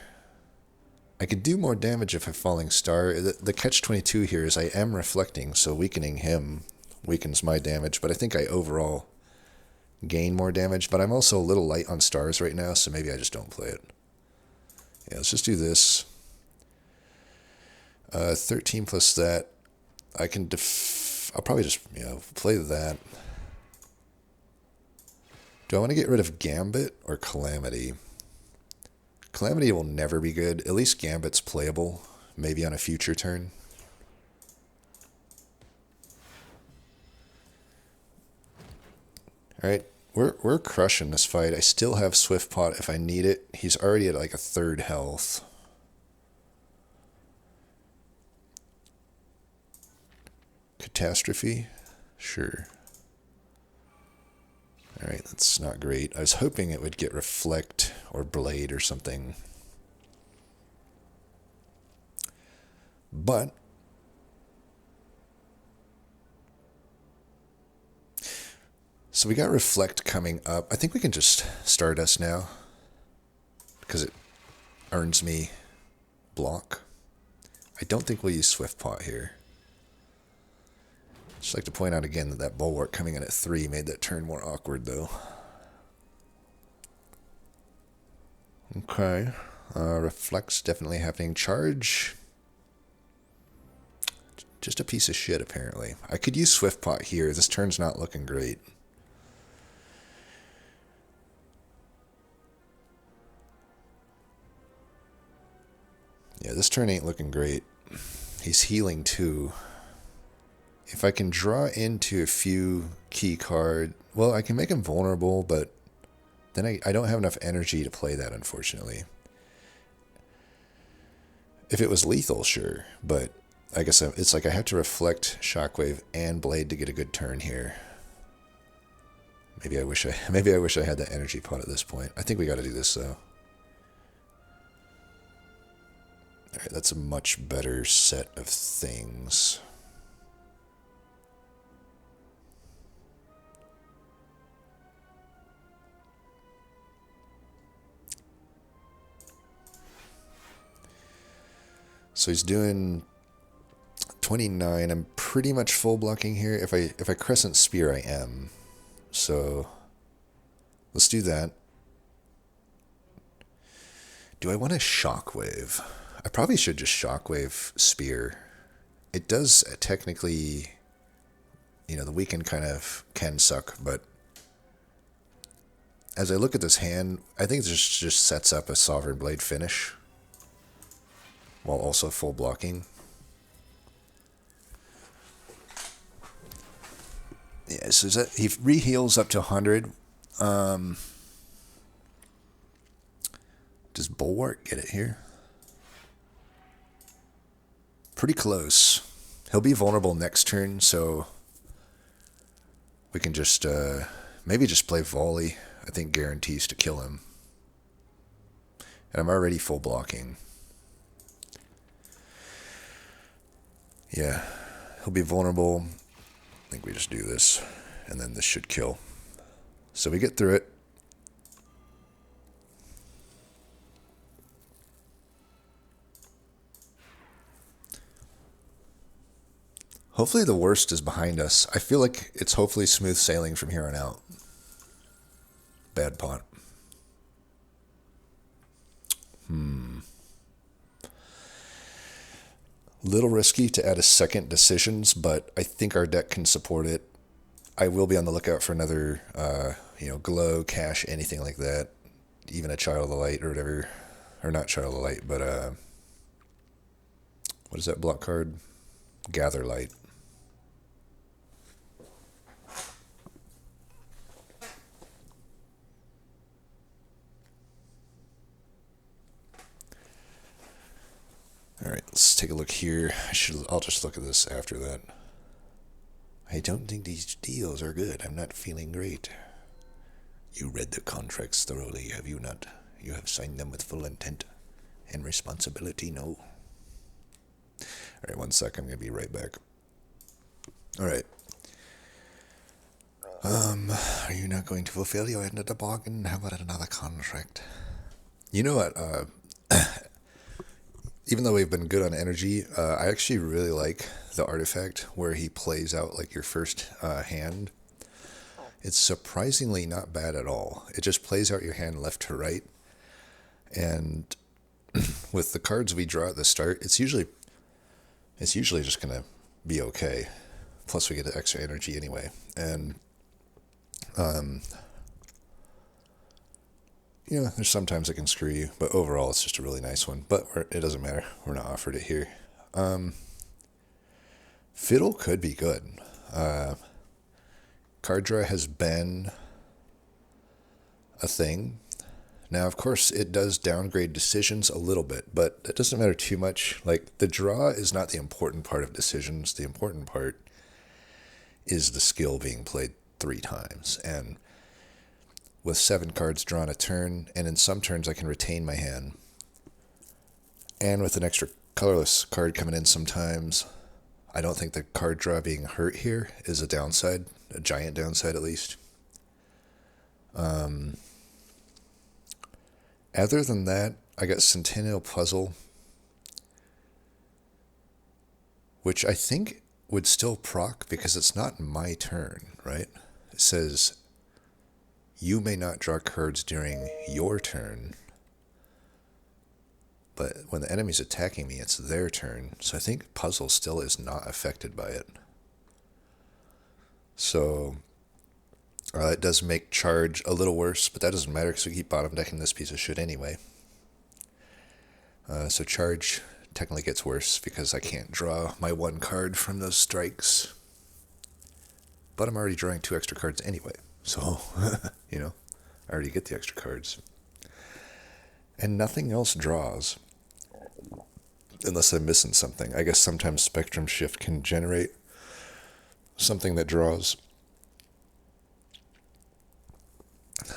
I could do more damage if I Falling Star. The catch-22 here is I am reflecting, so weakening him weakens my damage, but I think I overall gain more damage, but I'm also a little light on stars right now, so maybe I just don't play it. Yeah, let's just do this. 13 plus that. I can I'll probably just, play that. Do I want to get rid of Gambit or Calamity? Calamity will never be good. At least Gambit's playable. Maybe on a future turn. Alright, we're crushing this fight. I still have Swift Pot if I need it. He's already at like a 3rd health. Catastrophe? Sure. Alright, that's not great. I was hoping it would get Reflect or Blade or something. But so we got Reflect coming up. I think we can just Stardust now, because it earns me block. I don't think we'll use Swift Pot here. Just like to point out again that that Bulwark coming in at 3 made that turn more awkward, though. Okay. Reflect's definitely happening. Charge. Just a piece of shit, apparently. I could use Swift Pot here. This turn's not looking great. Yeah, this turn ain't looking great. He's healing too. If I can draw into a few key card, well, I can make him vulnerable, but then I don't have enough energy to play that, unfortunately. If it was lethal, sure, but I guess it's like I have to Reflect, Shockwave, and Blade to get a good turn here. Maybe I wish I had that energy pot at this point. I think we got to do this though. All right, that's a much better set of things. So he's doing 29. I'm pretty much full blocking here. If I crescent spear, I am. So let's do that. Do I want a shockwave? I probably should just shockwave spear. It does technically, you know, the weaken kind of can suck, but as I look at this hand, I think this just sets up a Sovereign Blade finish while also full blocking. Yeah, so is that, he re-heals up to 100. Does Bulwark get it here? Pretty close. He'll be vulnerable next turn, so we can just maybe just play volley. I think guarantees to kill him. And I'm already full blocking. Yeah, he'll be vulnerable. I think we just do this, and then this should kill. So we get through it. Hopefully the worst is behind us. I feel like it's hopefully smooth sailing from here on out. Bad pot. Little risky to add a second decisions, but I think our deck can support it. I will be on the lookout for another, glow, cash, anything like that. Even a Child of the Light or whatever. Or not Child of the Light, but what is that block card? Gather Light. Alright, let's take a look here. I'll just look at this after that. I don't think these deals are good. I'm not feeling great. You read the contracts thoroughly, have you not? You have signed them with full intent and responsibility, no? Alright, 1 sec, I'm going to be right back. Alright. Are you not going to fulfill your end of the bargain? How about another contract? You know what, even though we've been good on energy, I actually really like the artifact where he plays out like your first hand. It's surprisingly not bad at all. It just plays out your hand left to right. And with the cards we draw at the start, it's usually just going to be okay. Plus we get the extra energy anyway. And, there's sometimes it can screw you, but overall it's just a really nice one. But it doesn't matter. We're not offered it here. Fiddle could be good. Card draw has been a thing. Now, of course, it does downgrade decisions a little bit, but it doesn't matter too much. Like, the draw is not the important part of decisions. The important part is the skill being played 3 times. And with 7 cards drawn a turn, and in some turns I can retain my hand. And with an extra colorless card coming in sometimes, I don't think the card draw being hurt here is a downside, a giant downside at least. Other than that, I got Centennial Puzzle, which I think would still proc because it's not my turn, right? It says, you may not draw cards during your turn, but when the enemy's attacking me, it's their turn. So I think Puzzle still is not affected by it. So it does make charge a little worse, but that doesn't matter because we keep bottom decking this piece of shit anyway. So charge technically gets worse because I can't draw my 1 card from those strikes. But I'm already drawing 2 extra cards anyway. So, I already get the extra cards. And nothing else draws. Unless I'm missing something. I guess sometimes Spectrum Shift can generate something that draws.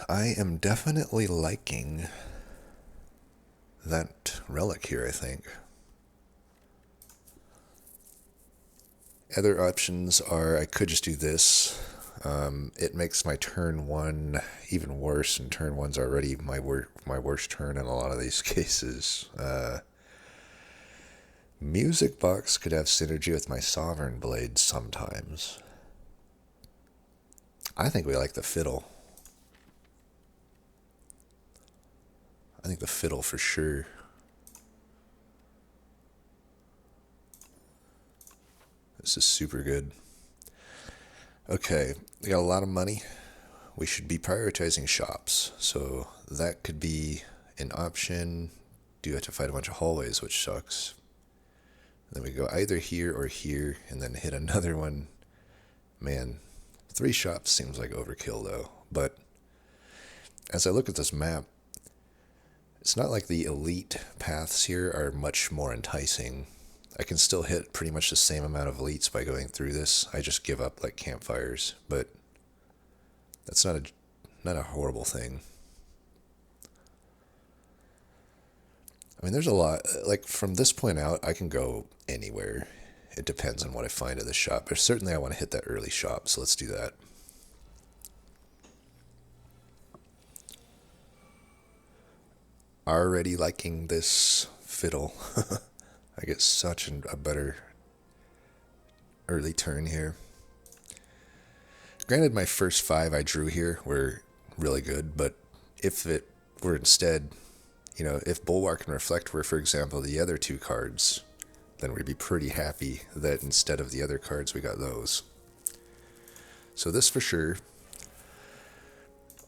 I am definitely liking that relic here, I think. Other options are I could just do this. It makes my turn 1 even worse, and turn 1's already my worst turn in a lot of these cases. Music box could have synergy with my sovereign blade sometimes. I think we like the fiddle. I think the fiddle for sure. This is super good. Okay, we got a lot of money. We should be prioritizing shops. So that could be an option. Do have to fight a bunch of hallways, which sucks. Then we go either here or here, and then hit another one. Man, 3 shops seems like overkill though. But as I look at this map, it's not like the elite paths here are much more enticing. I can still hit pretty much the same amount of elites by going through this. I just give up like campfires, but that's not a horrible thing. I mean, there's a lot. Like, from this point out, I can go anywhere. It depends on what I find at the shop. But certainly I want to hit that early shop, so let's do that. Already liking this fiddle. I get such a better early turn here. Granted, my first 5 I drew here were really good, but if it were instead, if Bulwark and Reflect were, for example, the other 2 cards, then we'd be pretty happy that instead of the other cards, we got those. So this for sure.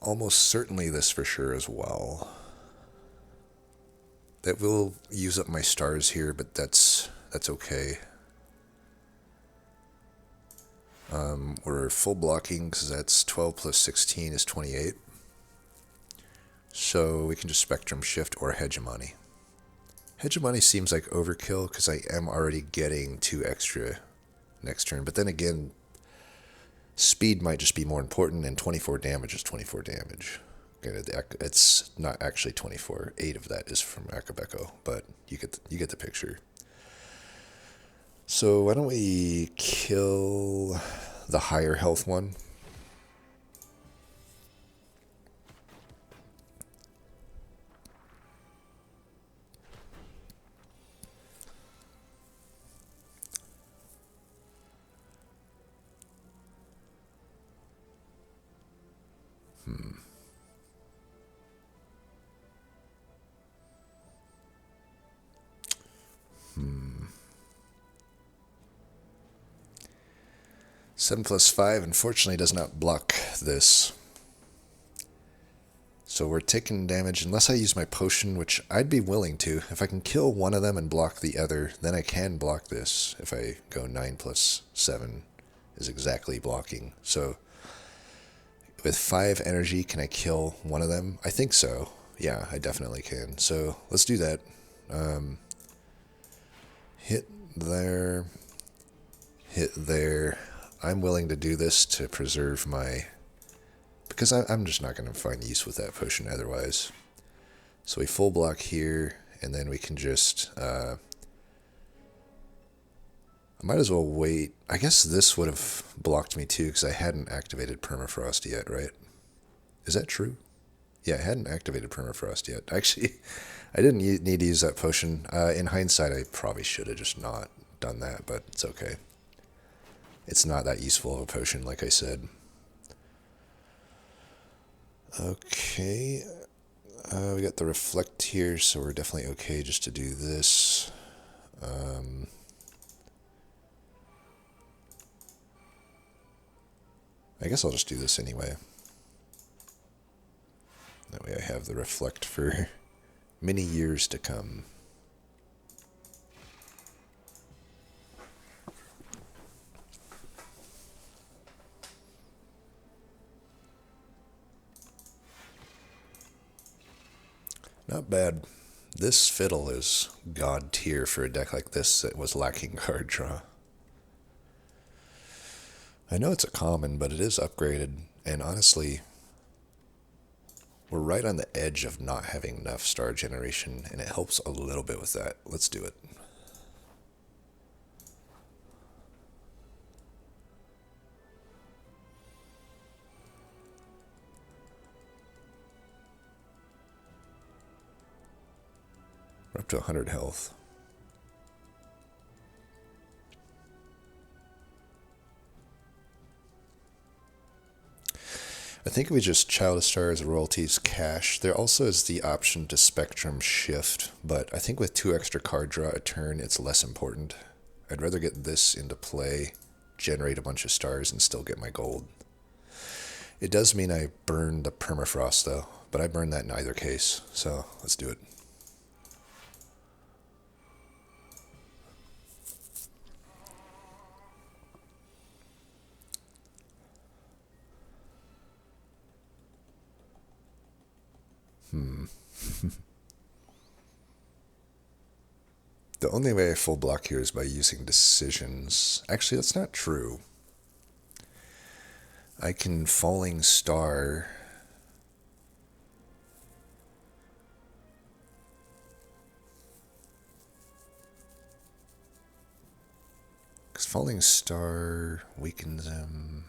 Almost certainly this for sure as well. That will use up my stars here, but that's okay. We're full blocking because that's 12 plus 16 is 28. So we can just Spectrum Shift or Hegemony. Hegemony seems like overkill because I am already getting 2 extra next turn. But then again, speed might just be more important, and 24 damage is 24 damage. It's not actually 24. 8 of that is from Akabeko, but you get the picture. So why don't we kill the higher health one? Hmm. 7 plus 5 unfortunately does not block this. So we're taking damage unless I use my potion, which I'd be willing to. If I can kill one of them and block the other, then I can block this. If I go 9 plus 7 is exactly blocking. So with 5 energy, can I kill one of them? I think so. Yeah, I definitely can. So let's do that. Hit there. Hit there. I'm willing to do this to preserve my... because I'm just not going to find use with that potion otherwise. So we full block here, and then we can just... I might as well wait. I guess this would have blocked me too, because I hadn't activated Permafrost yet, right? Is that true? Yeah, I hadn't activated Permafrost yet. Actually, I didn't need to use that potion. In hindsight, I probably should have just not done that, but it's okay. It's not that useful of a potion, like I said. Okay. We got the Reflect here, so we're definitely okay just to do this. I guess I'll just do this anyway. That way I have the Reflect for many years to come. Not bad. This fiddle is god tier for a deck like this that was lacking card draw. I know it's a common, but it is upgraded, and honestly, we're right on the edge of not having enough star generation, and it helps a little bit with that. Let's do it. We're up to 100 health. I think we just Child of Stars, royalties, cash. There also is the option to Spectrum Shift, but I think with 2 extra card draw a turn, it's less important. I'd rather get this into play, generate a bunch of stars, and still get my gold. It does mean I burn the permafrost, though, but I burn that in either case, so let's do it. The only way I full block here is by using decisions. Actually, that's not true. I can Falling Star. Because Falling Star weakens him.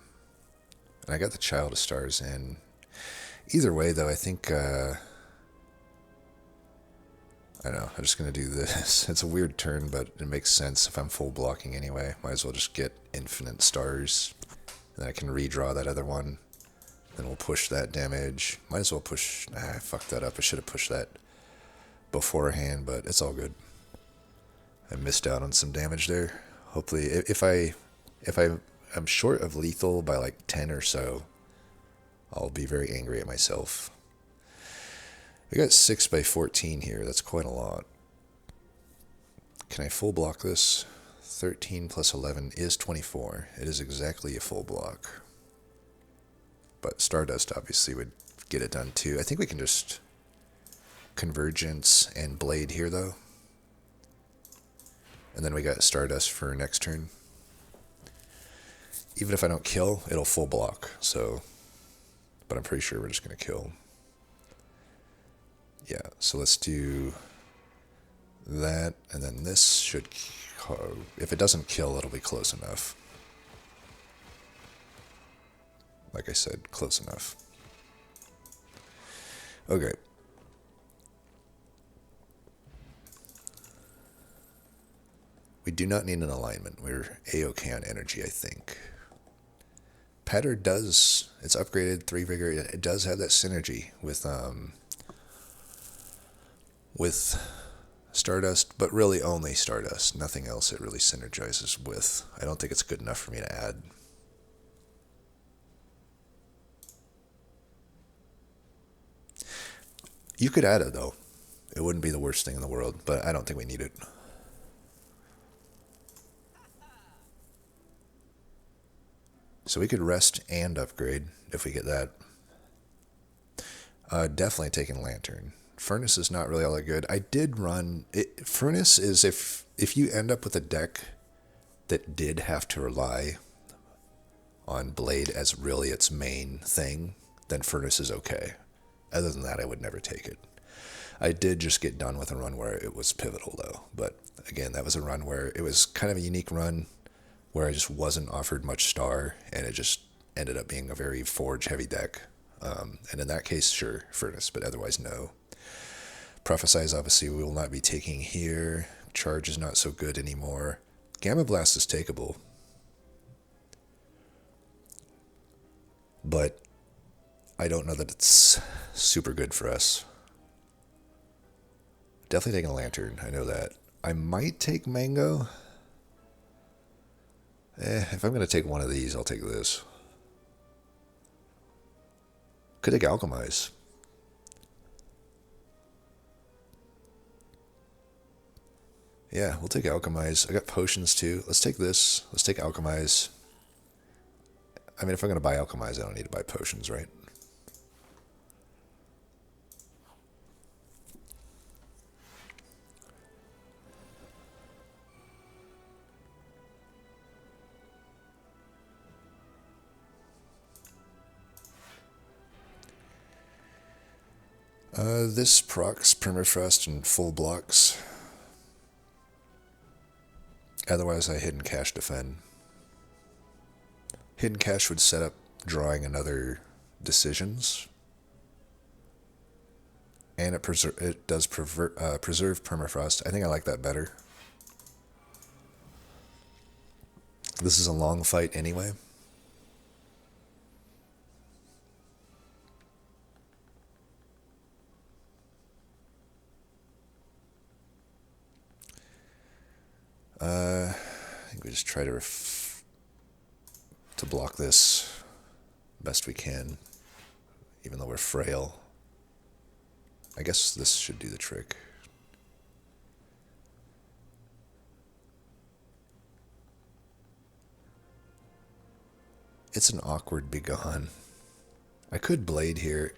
And I got the Child of Stars in. Either way, though, I think, I don't know, I'm just going to do this. It's a weird turn, but it makes sense if I'm full blocking anyway. Might as well just get infinite stars. And then I can redraw that other one. Then we'll push that damage. Might as well push... I fucked that up. I should have pushed that beforehand, but it's all good. I missed out on some damage there. Hopefully, if I'm short of lethal by like 10 or so, I'll be very angry at myself. We got 6 by 14 here. That's quite a lot. Can I full block this? 13 plus 11 is 24. It is exactly a full block. But Stardust obviously would get it done too. I think we can just Convergence and Blade here though. And then we got Stardust for next turn. Even if I don't kill, it'll full block. So, but I'm pretty sure we're just going to kill. Yeah, so let's do that, and then this should, if it doesn't kill, it'll be close enough. Like I said, close enough. Okay. We do not need an alignment. We're A-OK on energy, I think. Patter does, it's upgraded, 3 vigor, it does have that synergy with Stardust, but really only Stardust. Nothing else it really synergizes with. I don't think it's good enough for me to add. You could add it, though. It wouldn't be the worst thing in the world, but I don't think we need it. So we could rest and upgrade if we get that. Definitely taking Lantern. Furnace is not really all that good. I did run... Furnace is if you end up with a deck that did have to rely on Blade as really its main thing, then Furnace is okay. Other than that, I would never take it. I did just get done with a run where it was pivotal, though. But again, that was a run where it was kind of a unique run where I just wasn't offered much star, and it just ended up being a very forge-heavy deck. And in that case, sure, Furnace, but otherwise, no. Prophesize, obviously, we will not be taking here. Charge is not so good anymore. Gamma Blast is takeable. But I don't know that it's super good for us. Definitely taking a Lantern, I know that. I might take Mango. If I'm going to take one of these, I'll take this. Could take Alchemize. Yeah, we'll take Alchemize. I got potions too. Let's take this. Let's take Alchemize. I mean, if I'm going to buy Alchemize, I don't need to buy potions, right? This procs Permafrost and full blocks. Otherwise, I Hidden Cache defend. Hidden Cache would set up drawing another decisions. And it does preserve Permafrost. I think I like that better. This is a long fight anyway. we just try to block this best we can, even though we're frail. I guess this should do the trick. It's an awkward begone. I could blade here.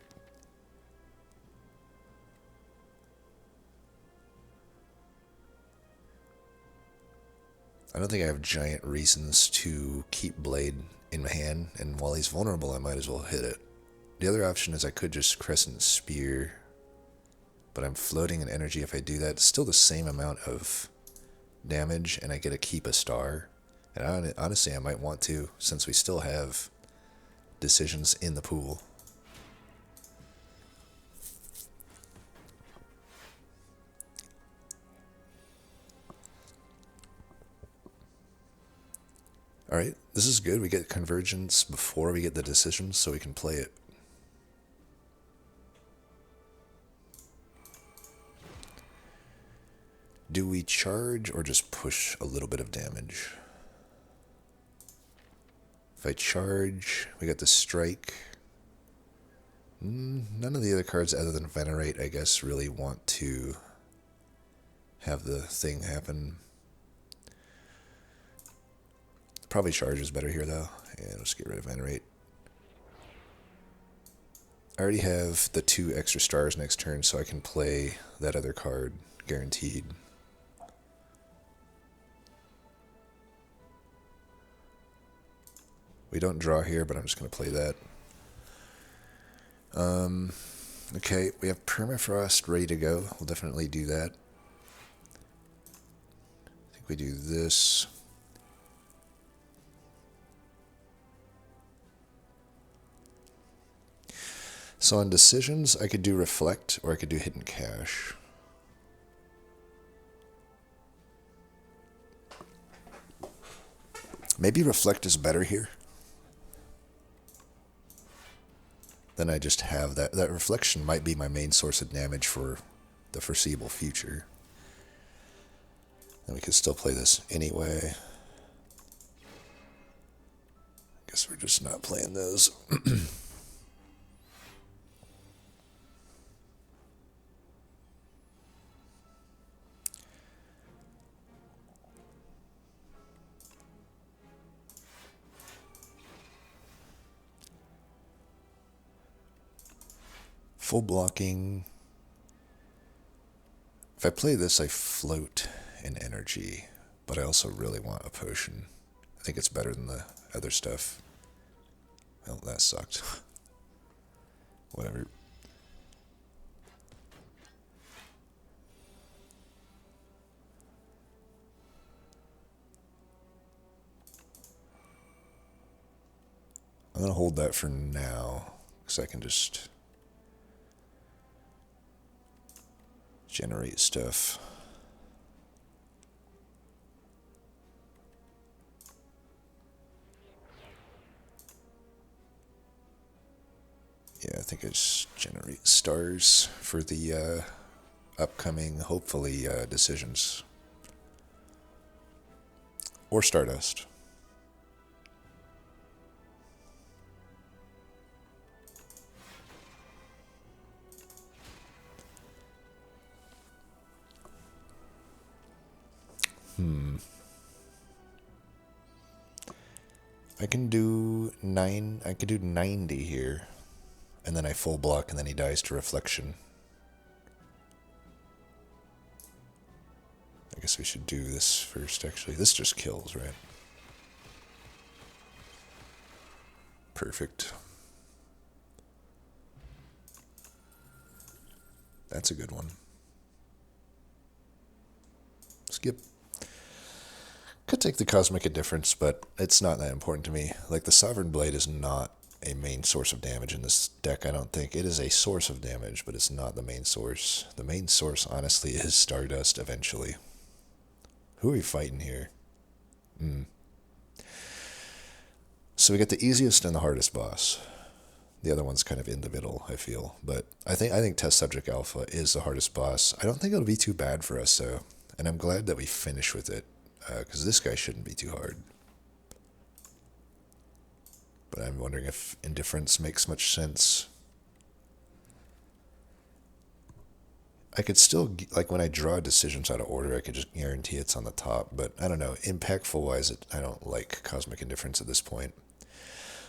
I don't think I have giant reasons to keep blade in my hand, and while he's vulnerable, I might as well hit it. The other option is I could just crescent spear, but I'm floating in energy if I do that. It's still the same amount of damage, and I get to keep a star. And honestly, I might want to, since we still have decisions in the pool. Alright, this is good. We get convergence before we get the decisions, so we can play it. Do we charge or just push a little bit of damage? If I charge, we got the strike. None of the other cards other than Venerate, I guess, really want to have the thing happen. Probably charge is better here, though. Yeah, let's get rid of Venerate. I already have the 2 extra stars next turn, so I can play that other card, guaranteed. We don't draw here, but I'm just going to play that. Okay, we have Permafrost ready to go. We'll definitely do that. I think we do this. So on decisions, I could do Reflect, or I could do Hidden Cache. Maybe Reflect is better here. Then I just have that. That reflection might be my main source of damage for the foreseeable future. And we could still play this anyway. Guess we're just not playing those. Full blocking. If I play this, I float in energy, but I also really want a potion. I think it's better than the other stuff. Well, that sucked. Whatever. I'm going to hold that for now, because I can just generate stuff. Yeah, I think I just generate stars for the upcoming, hopefully, decisions. Or Stardust. I can do 90 here. And then I full block, and then he dies to Reflection. I guess we should do this first, actually. This just kills, right? Perfect. That's a good one. Skip. Could take the Cosmic Indifference, but it's not that important to me. Like, the Sovereign Blade is not a main source of damage in this deck, I don't think. It is a source of damage, but it's not the main source. The main source, honestly, is Stardust eventually. Who are we fighting here? So we get the easiest and the hardest boss. The other one's kind of in the middle, I feel. But I think Test Subject Alpha is the hardest boss. I don't think it'll be too bad for us, though. And I'm glad that we finish with it. because this guy shouldn't be too hard. But I'm wondering if indifference makes much sense. I could still, like when I draw decisions out of order, I could just guarantee it's on the top. But I don't know, impactful wise, I don't like cosmic indifference at this point.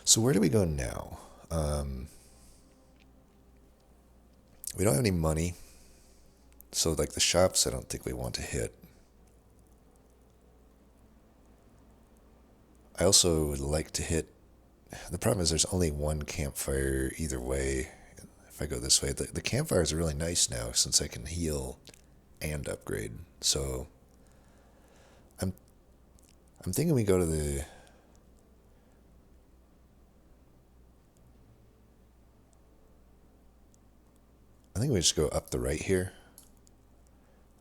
So where do we go now? We don't have any money. So like the shops, I don't think we want to hit. I also would like to hit. The problem is there's only one campfire either way. If I go this way, the campfires are really nice now since I can heal and upgrade. So I'm thinking we go to the. I think we just go up the right here.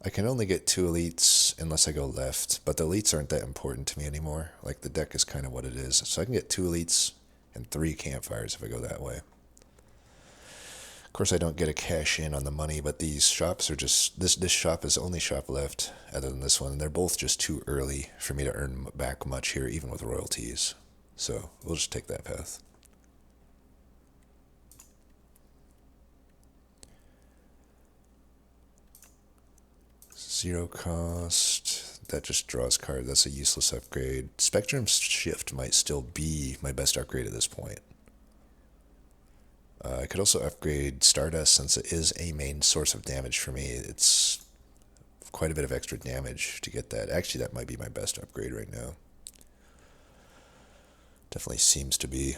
I can only get 2 elites unless I go left, but the elites aren't that important to me anymore. Like the deck is kind of what it is. So I can get 2 elites and 3 campfires if I go that way. Of course, I don't get a cash in on the money, but these shops are just... This shop is the only shop left other than this one. They're both just too early for me to earn back much here, even with royalties. So we'll just take that path. Zero cost. That just draws cards. That's a useless upgrade. Spectrum Shift might still be my best upgrade at this point. I could also upgrade Stardust since it is a main source of damage for me. It's quite a bit of extra damage to get that. Actually, that might be my best upgrade right now. Definitely seems to be.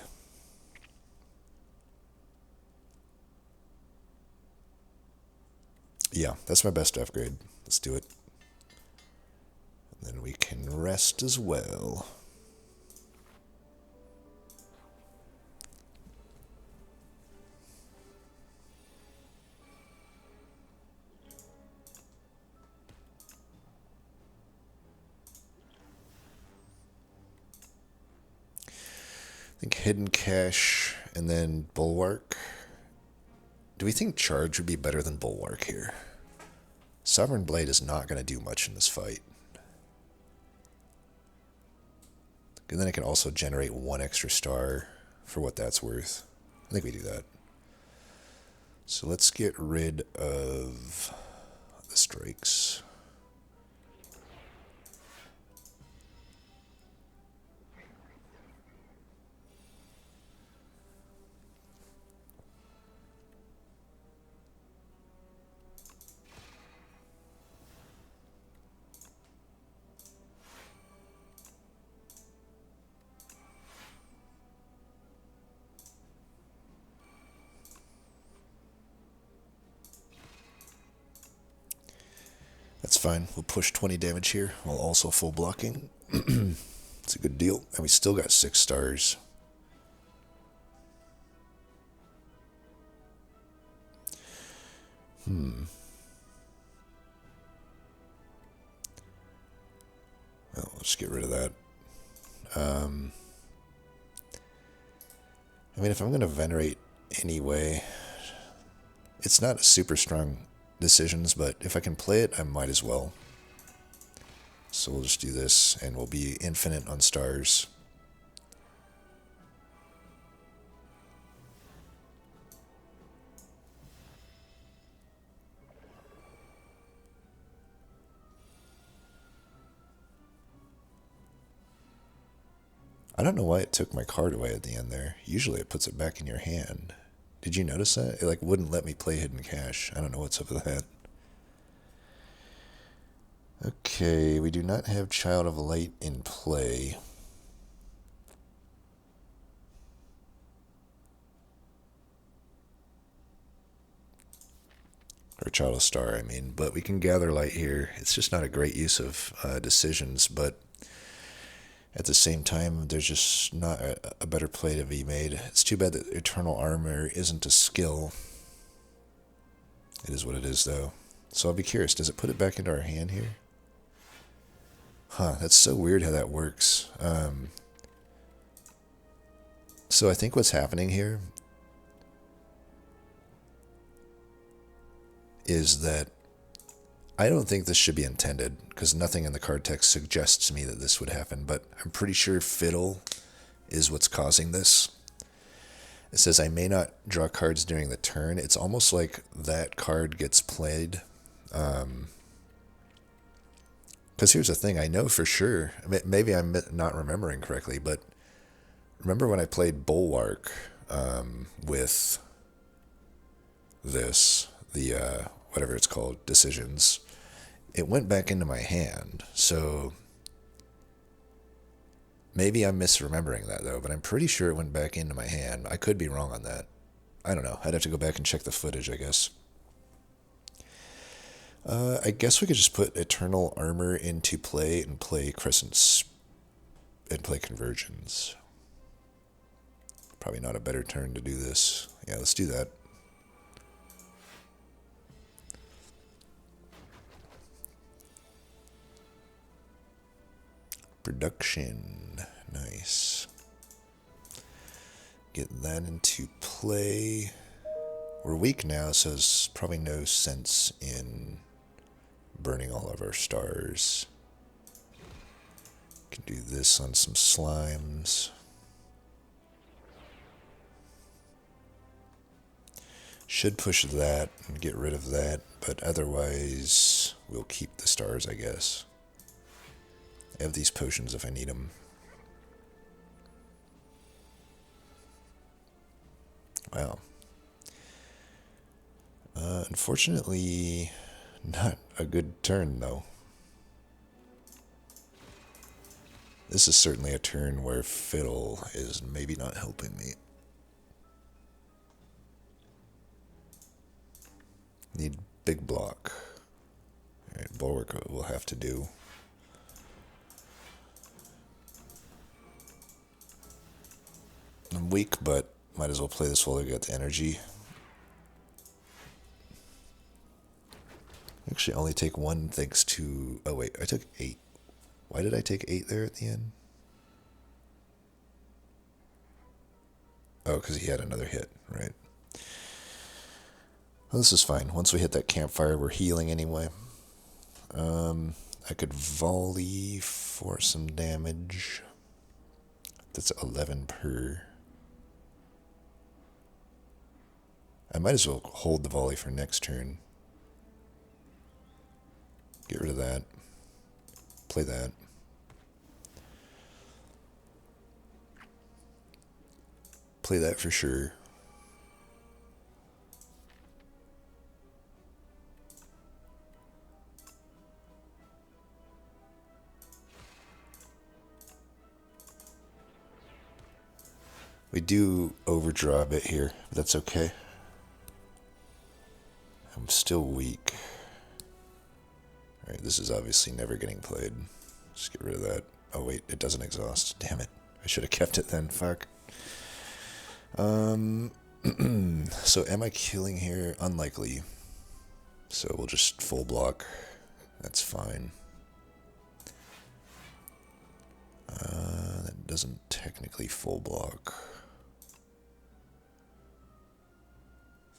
Yeah, that's my best upgrade. Let's do it. And then we can rest as well. I think Hidden Cache and then Bulwark. Do we think Charge would be better than Bulwark here? Sovereign Blade is not going to do much in this fight. And then I can also generate 1 extra star for what that's worth. I think we do that. So let's get rid of the strikes. That's fine. We'll push 20 damage here while also full blocking. It's a good deal. And we still got 6 stars. Well, let's get rid of that. I mean, if I'm going to venerate anyway, it's not a super strong decisions, but if I can play it, I might as well. So we'll just do this, and we'll be infinite on stars. I don't know why it took my card away at the end there. Usually it puts it back in your hand. Did you notice that? It like wouldn't let me play Hidden Cache. I don't know what's up with that. Okay, we do not have Child of Light in play. Or Child of Star, I mean. But we can gather light here. It's just not a great use of decisions, but at the same time, there's just not a better play to be made. It's too bad that Eternal Armor isn't a skill. It is what it is, though. So I'll be curious, does it put it back into our hand here? Huh, that's so weird how that works. So I think what's happening here is that I don't think this should be intended, because nothing in the card text suggests to me that this would happen, but I'm pretty sure fiddle is what's causing this. It says I may not draw cards during the turn. It's almost like that card gets played. Because here's the thing, I know for sure, maybe I'm not remembering correctly, but remember when I played Bulwark with this, the whatever it's called, decisions, it went back into my hand. So maybe I'm misremembering that though, but I'm pretty sure it went back into my hand. I could be wrong on that. I don't know. I'd have to go back and check the footage, I guess. I guess we could just put Eternal Armor into play and play Crescents and play Conversions. Probably not a better turn to do this. Yeah, let's do that. Production. Nice. Get that into play. We're weak now, so there's probably no sense in burning all of our stars. Can do this on some slimes. Should push that and get rid of that, but otherwise we'll keep the stars, I guess. I have these potions if I need them. Wow. Unfortunately, not a good turn, though. This is certainly a turn where Fiddle is maybe not helping me. Need big block. Alright, Bulwark will have to do. I'm weak, but might as well play this while I got the energy. Actually, I only take one thanks to... Oh, wait, I took 8. Why did I take 8 there at the end? Oh, because he had another hit, right? Well, this is fine. Once we hit that campfire, we're healing anyway. I could volley for some damage. That's 11 per. I might as well hold the volley for next turn. Get rid of that. Play that. Play that for sure. We do overdraw a bit here, but that's okay. I'm still weak. Alright, this is obviously never getting played. Just get rid of that. Oh wait, it doesn't exhaust. Damn it. I should have kept it then. Fuck. So am I killing here? Unlikely. So we'll just full block. That's fine. That doesn't technically full block.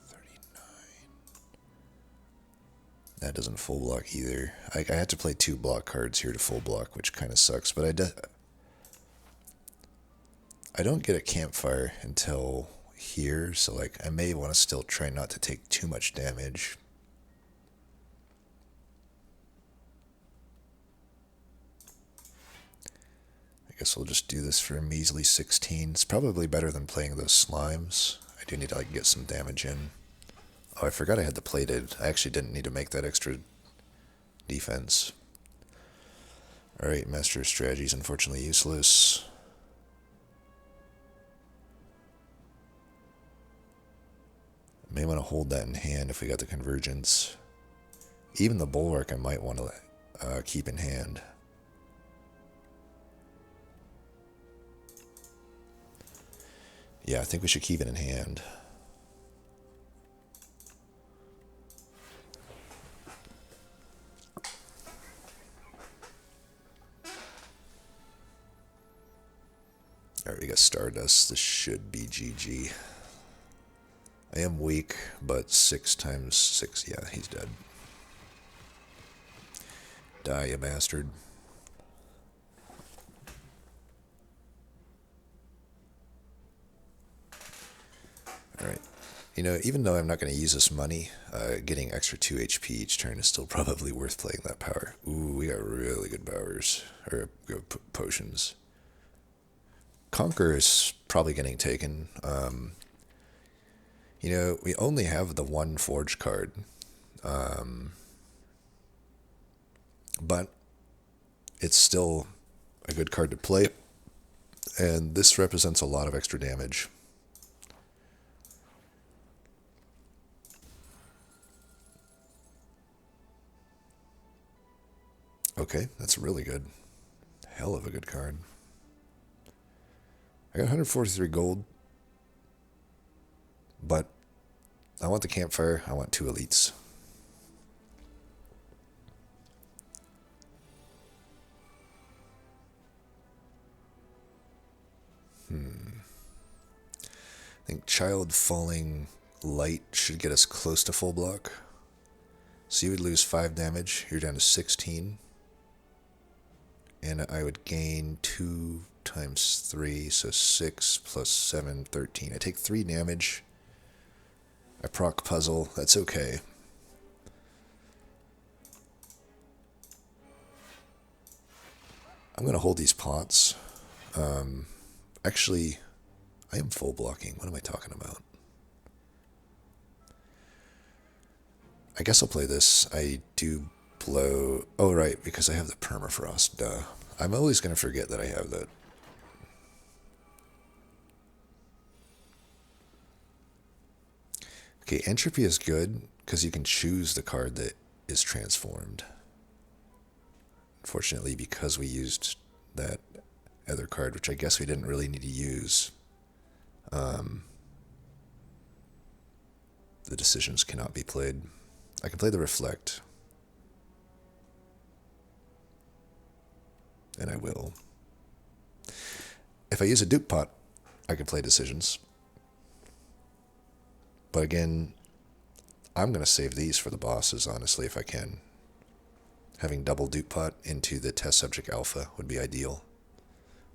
39. That doesn't full block either. I had to play 2 block cards here to full block, which kind of sucks. But I don't get a campfire until here, so like I may want to still try not to take too much damage. I guess we'll just do this for a measly 16. It's probably better than playing those slimes. I do need to like get some damage in. Oh, I forgot I had the plated. I actually didn't need to make that extra defense. Alright, Master of Strategy is unfortunately useless. May want to hold that in hand if we got the convergence. Even the bulwark I might want to keep in hand. Yeah, I think we should keep it in hand. Alright, we got Stardust. This should be GG. I am weak, but 6 times 6, yeah, he's dead. Die, you bastard. Alright. You know, even though I'm not going to use this money, getting extra 2 HP each turn is still probably worth playing that power. Ooh, we got really good powers. Or good potions. Conquer is probably getting taken. You know, we only have the one Forge card. But it's still a good card to play. And this represents a lot of extra damage. Okay, that's really good. Hell of a good card. I got 143 gold. But I want the campfire. I want 2 elites. I think Child Falling Light should get us close to full block. So you would lose 5 damage. You're down to 16. And I would gain 2 times 3, so 6 plus 7, 13. I take 3 damage. I proc puzzle. That's okay. I'm going to hold these pots. Actually, I am full blocking. What am I talking about? I guess I'll play this. I do blow... Oh, right, because I have the permafrost. Duh. I'm always going to forget that I have that. Okay, entropy is good because you can choose the card that is transformed. Unfortunately, because we used that other card, which I guess we didn't really need to use, the decisions cannot be played. I can play the Reflect. And I will. If I use a dupe pot, I can play decisions. But again, I'm going to save these for the bosses, honestly, if I can. Having double dupe pot into the test subject alpha would be ideal.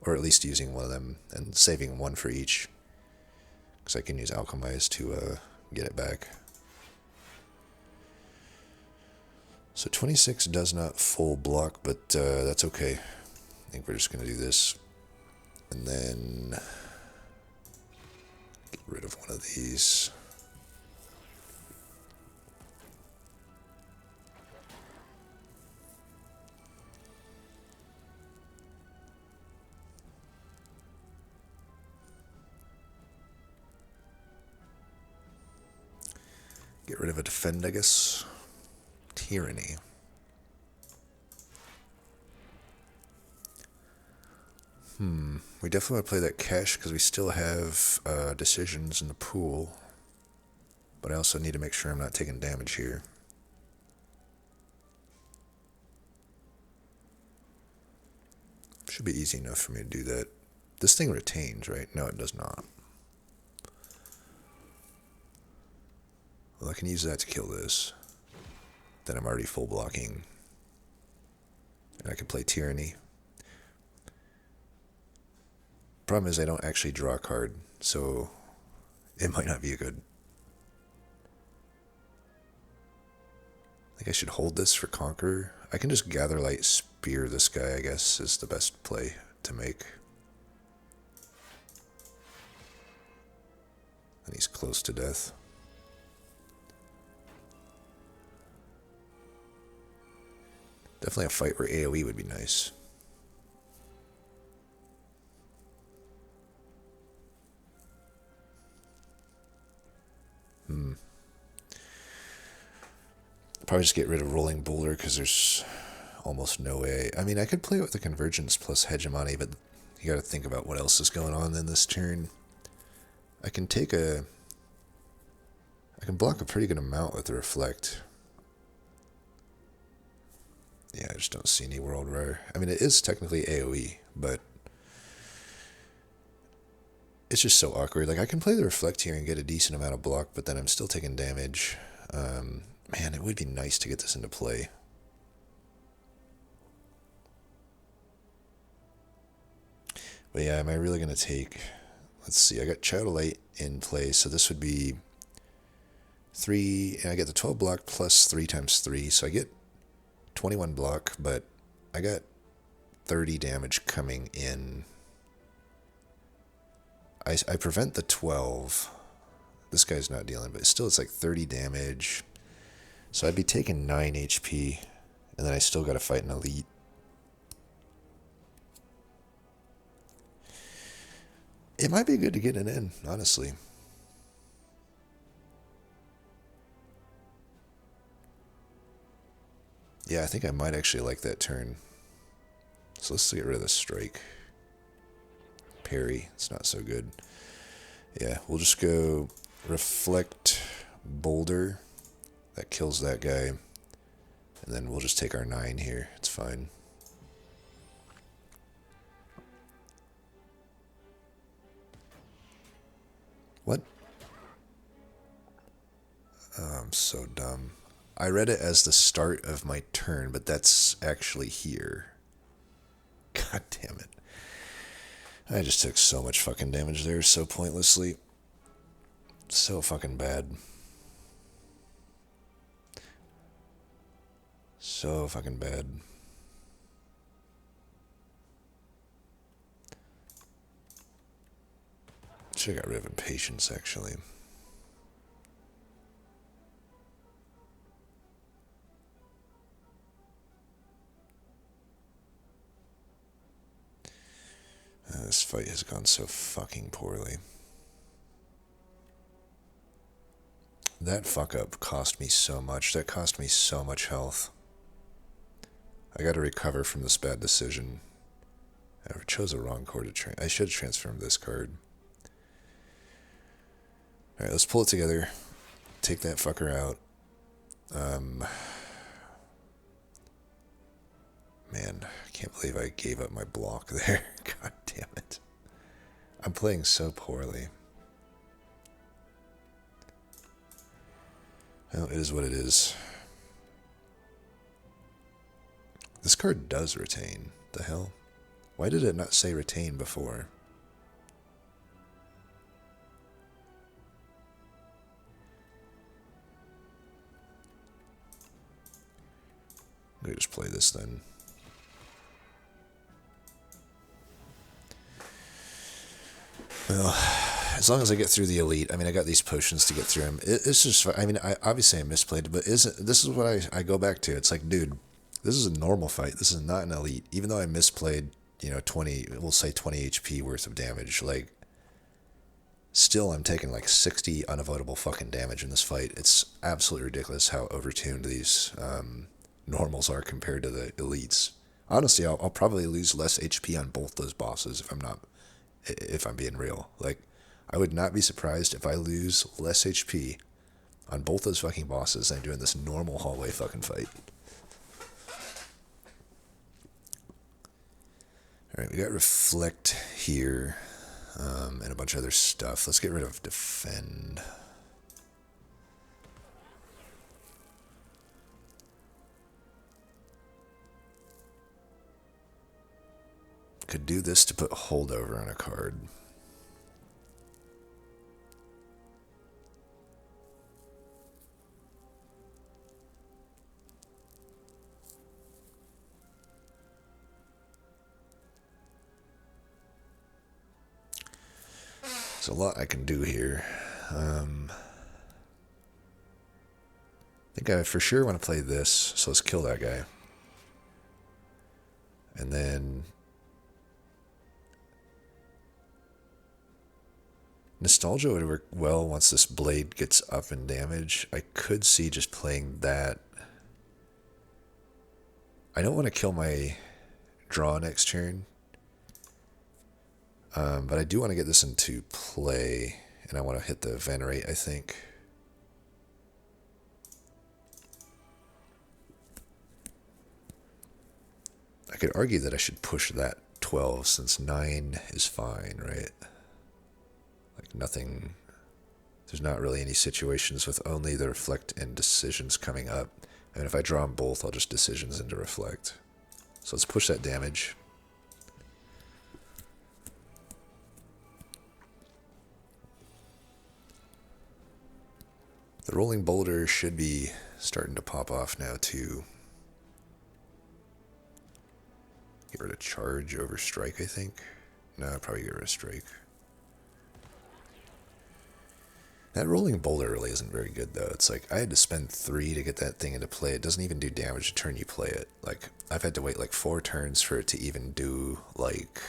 Or at least using one of them and saving one for each. Because I can use Alchemize to get it back. So 26 does not full block, but that's okay. I think we're just going to do this. And then get rid of one of these. Get rid of a defend, I guess. Tyranny. We definitely want to play that cash because we still have decisions in the pool. But I also need to make sure I'm not taking damage here. Should be easy enough for me to do that. This thing retains, right? No, it does not. Well, I can use that to kill this. Then I'm already full blocking. And I can play Tyranny. Problem is I don't actually draw a card, so it might not be a good... I think I should hold this for Conqueror. I can just Gather Light Spear this guy, I guess, is the best play to make. And he's close to death. Definitely a fight where AoE would be nice. Probably just get rid of Rolling Boulder because there's almost no way. I mean, I could play with the Convergence plus Hegemony, but you gotta think about what else is going on in this turn. I can block a pretty good amount with the Reflect. Yeah, I just don't see any World Rare. I mean, it is technically AoE, but it's just so awkward. Like, I can play the Reflect here and get a decent amount of block, but then I'm still taking damage. Man, it would be nice to get this into play. But yeah, am I really going to take... Let's see, I got Shadow Light in play, so this would be 3, and I get the 12 block plus 3 times 3, so I get 21 block, but I got 30 damage coming in. I prevent the 12. This guy's not dealing, but still it's like 30 damage. So I'd be taking 9 HP, and then I still got to fight an elite. It might be good to get it in, honestly. Yeah, I think I might actually like that turn. So let's get rid of the strike. Parry, it's not so good. Yeah, we'll just go reflect boulder. That kills that guy. And then we'll just take our 9 here. It's fine. What? Oh, I'm so dumb. I read it as the start of my turn, but that's actually here. God damn it. I just took so much fucking damage there so pointlessly. So fucking bad. So fucking bad. Should have got rid of impatience, actually. This fight has gone so fucking poorly. That fuck up cost me so much. That cost me so much health. I gotta recover from this bad decision. I chose the wrong card to I should have transformed this card. Alright, let's pull it together. Take that fucker out. Man, I can't believe I gave up my block there. God damn it. I'm playing so poorly. Well, it is what it is. This card does retain. The hell? Why did it not say retain before? I'm gonna just play this then. Well, as long as I get through the elite, I mean, I got these potions to get through them. It's just, I mean, obviously I misplayed, but this is what I go back to. It's like, dude, this is a normal fight. This is not an elite. Even though I misplayed, 20, we'll say 20 HP worth of damage, like, still I'm taking like 60 unavoidable fucking damage in this fight. It's absolutely ridiculous how overtuned these normals are compared to the elites. Honestly, I'll probably lose less HP on both those bosses if I'm being real. Like, I would not be surprised if I lose less HP on both those fucking bosses than doing this normal hallway fucking fight. Alright, we got reflect here, and a bunch of other stuff. Let's get rid of defend. Could do this to put holdover on a card. There's a lot I can do here. I think I for sure want to play this, so let's kill that guy. And then Nostalgia would work well once this blade gets up in damage. I could see just playing that. I don't want to kill my draw next turn. But I do want to get this into play. And I want to hit the venerate, I think. I could argue that I should push that 12 since 9 is fine, right? Like nothing, there's not really any situations with only the reflect and decisions coming up. I mean, if I draw them both, I'll just decisions into reflect. So let's push that damage. The rolling boulder should be starting to pop off now too. Get rid of charge over strike, I think. No, I'll probably get rid of strike. That rolling boulder really isn't very good though. It's like I had to spend 3 to get that thing into play. It doesn't even do damage the turn you play it. Like I've had to wait like 4 turns for it to even do like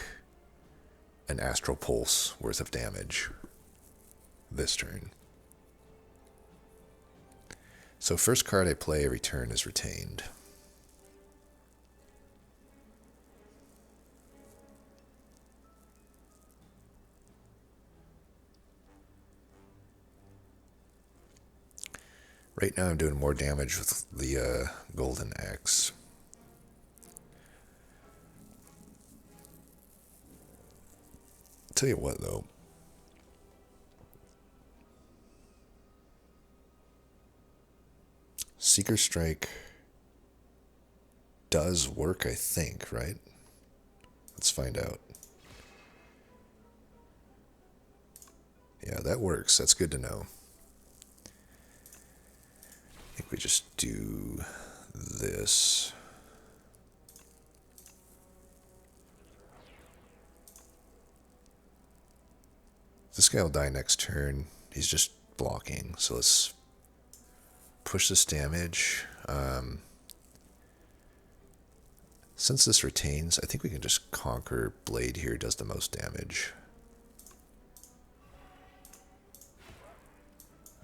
an astral pulse worth of damage this turn. So first card I play every turn is retained. Right now I'm doing more damage with the golden axe. Tell you what though. Seeker Strike does work, I think, right? Let's find out. Yeah, that works. That's good to know. I think we just do this. This guy will die next turn. He's just blocking. So let's push this damage. Since this retains, I think we can just conquer Blade here. Does the most damage.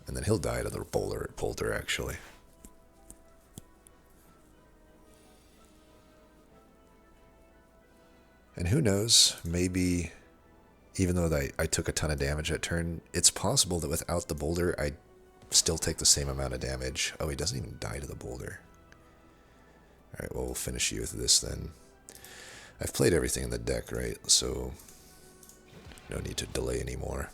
And then he'll die to the boulder actually. And who knows, maybe even though I took a ton of damage that turn, it's possible that without the boulder, I'd still take the same amount of damage. Oh, he doesn't even die to the boulder. Alright, well, we'll finish you with this then. I've played everything in the deck, right? So, no need to delay anymore.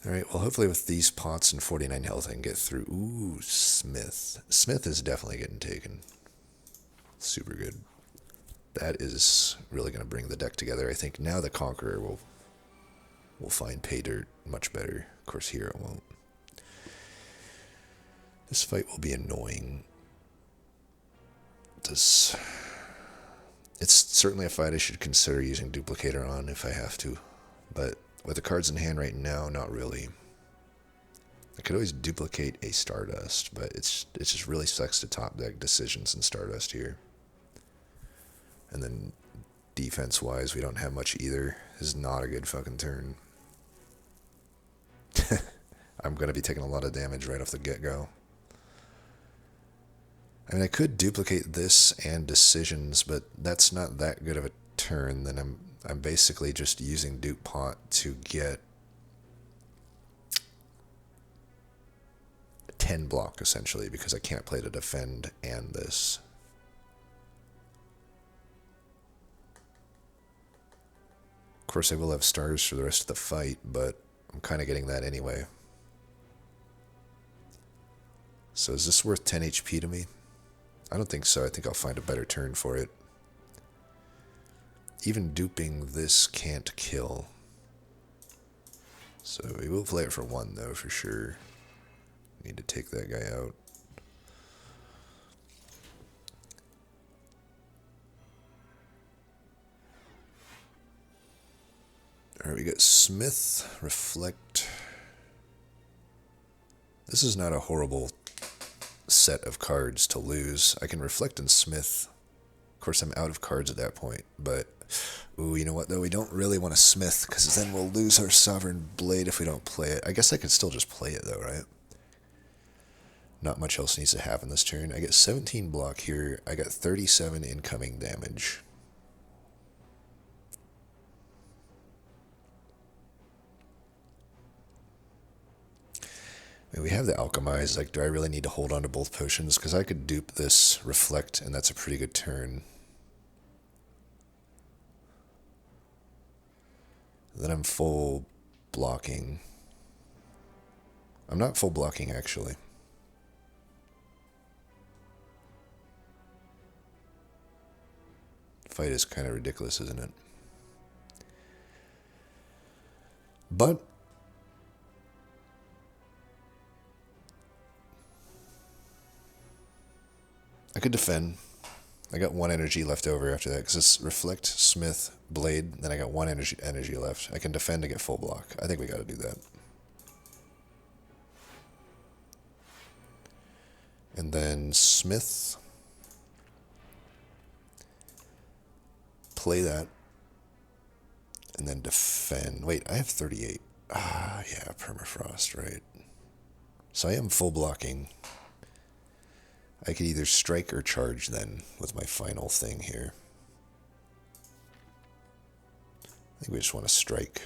Alright, well, hopefully with these pots and 49 health, I can get through. Ooh, Smith. Smith is definitely getting taken. Super good. That is really going to bring the deck together. I think now the Conqueror will find pay dirt much better. Of course, here it won't. This fight will be annoying. It's certainly a fight I should consider using Duplicator on if I have to. But with the cards in hand right now, not really. I could always duplicate a Stardust, but it just really sucks to top deck decisions in Stardust here. And then defense-wise, we don't have much either. This is not a good fucking turn. I'm going to be taking a lot of damage right off the get-go. I mean, I could duplicate this and decisions, but that's not that good of a turn. Then I'm basically just using Dupe Pot to get 10 block, essentially, because I can't play to defend and this. Of course, I will have stars for the rest of the fight, but I'm kind of getting that anyway. So is this worth 10 HP to me? I don't think so. I think I'll find a better turn for it. Even duping this can't kill. So we will play it for 1, though, for sure. Need to take that guy out. Alright, we got Smith, Reflect. This is not a horrible set of cards to lose. I can Reflect and Smith. Of course, I'm out of cards at that point, but ooh, you know what though? We don't really want to Smith because then we'll lose our Sovereign Blade if we don't play it. I guess I could still just play it though, right? Not much else needs to happen this turn. I get 17 block here. I got 37 incoming damage. I mean, we have the Alchemize. Like, do I really need to hold on to both potions? Because I could dupe this Reflect, and that's a pretty good turn. Then I'm full blocking. I'm not full blocking, actually. Fight is kind of ridiculous, isn't it? But I could defend. I got 1 energy left over after that because it's reflect, smith, blade. Then I got 1 energy left. I can defend to get full block. I think we got to do that. And then smith. Play that. And then defend. Wait, I have 38. Ah, yeah, permafrost, right. So I am full blocking. I could either strike or charge then with my final thing here. I think we just want to strike.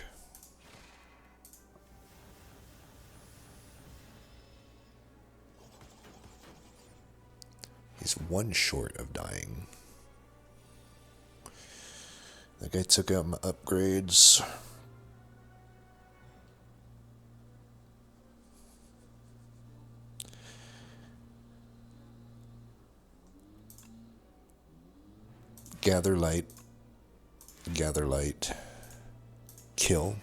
He's 1 short of dying. That guy took out my upgrades. Gather light, kill,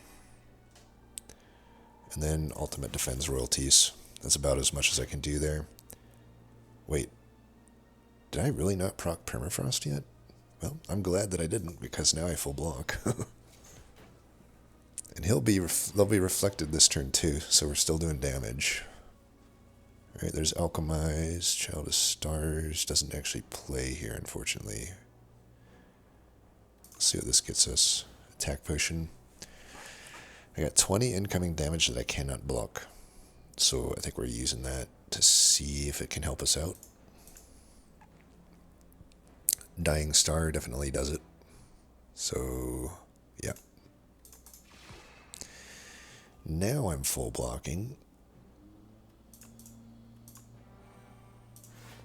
and then ultimate defense royalties. That's about as much as I can do there. Wait, did I really not proc permafrost yet? Well, I'm glad that I didn't because now I full block. And they'll be reflected this turn too, so we're still doing damage. All right, there's Alchemize, Child of Stars, doesn't actually play here unfortunately. Let's see what this gets us. Attack potion. I got 20 incoming damage that I cannot block. So I think we're using that to see if it can help us out. Dying Star definitely does it. So, yeah. Now I'm full blocking.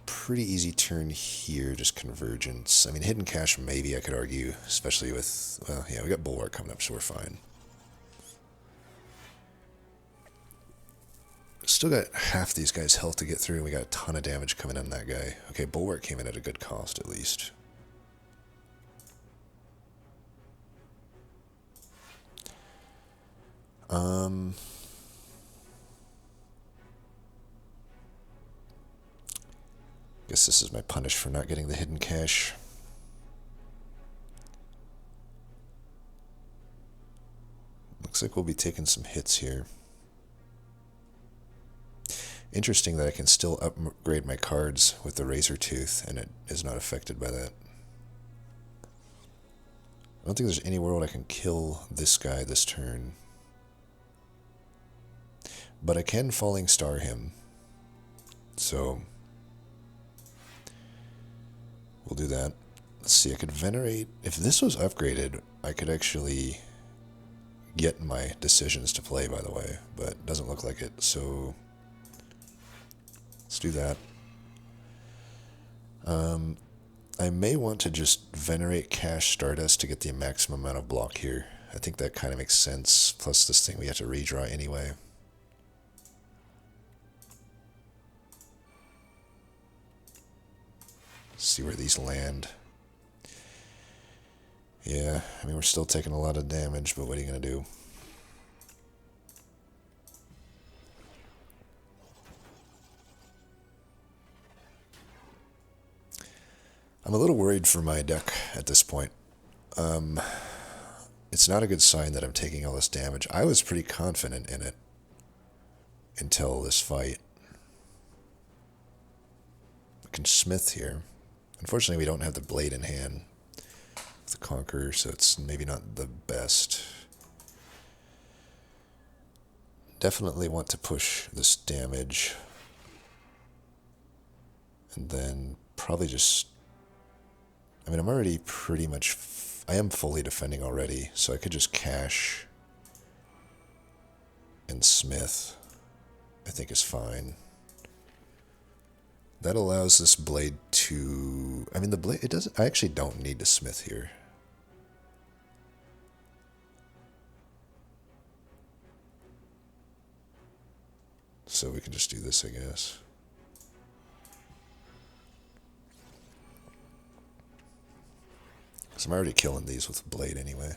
Pretty easy turn here, just convergence. I mean, hidden cache maybe I could argue, especially with, well, yeah, we got bulwark coming up, so we're fine. Still got half these guys' health to get through, and we got a ton of damage coming on that guy. Okay, bulwark came in at a good cost, at least. Guess this is my punish for not getting the hidden cache. Looks like we'll be taking some hits here. Interesting that I can still upgrade my cards with the Razor Tooth, and it is not affected by that. I don't think there's any world I can kill this guy this turn. But I can Falling Star him. So we'll do that. Let's see, I could Venerate. If this was upgraded, I could actually get my decisions to play, by the way. But it doesn't look like it, so let's do that. I may want to just Venerate Cache Stardust to get the maximum amount of block here. I think that kind of makes sense. Plus this thing we have to redraw anyway. See where these land. Yeah, I mean, we're still taking a lot of damage, but what are you going to do? I'm a little worried for my deck at this point. It's not a good sign that I'm taking all this damage. I was pretty confident in it until this fight. I can Smith here. Unfortunately, we don't have the blade in hand with the Conqueror, so it's maybe not the best. Definitely want to push this damage. And then probably just... I mean, I'm already pretty much... I am fully defending already, so I could just cash and Smith, I think is fine. That allows this blade to... I mean, the blade... It doesn't... I actually don't need to Smith here. So we can just do this, I guess. Because I'm already killing these with the blade anyway.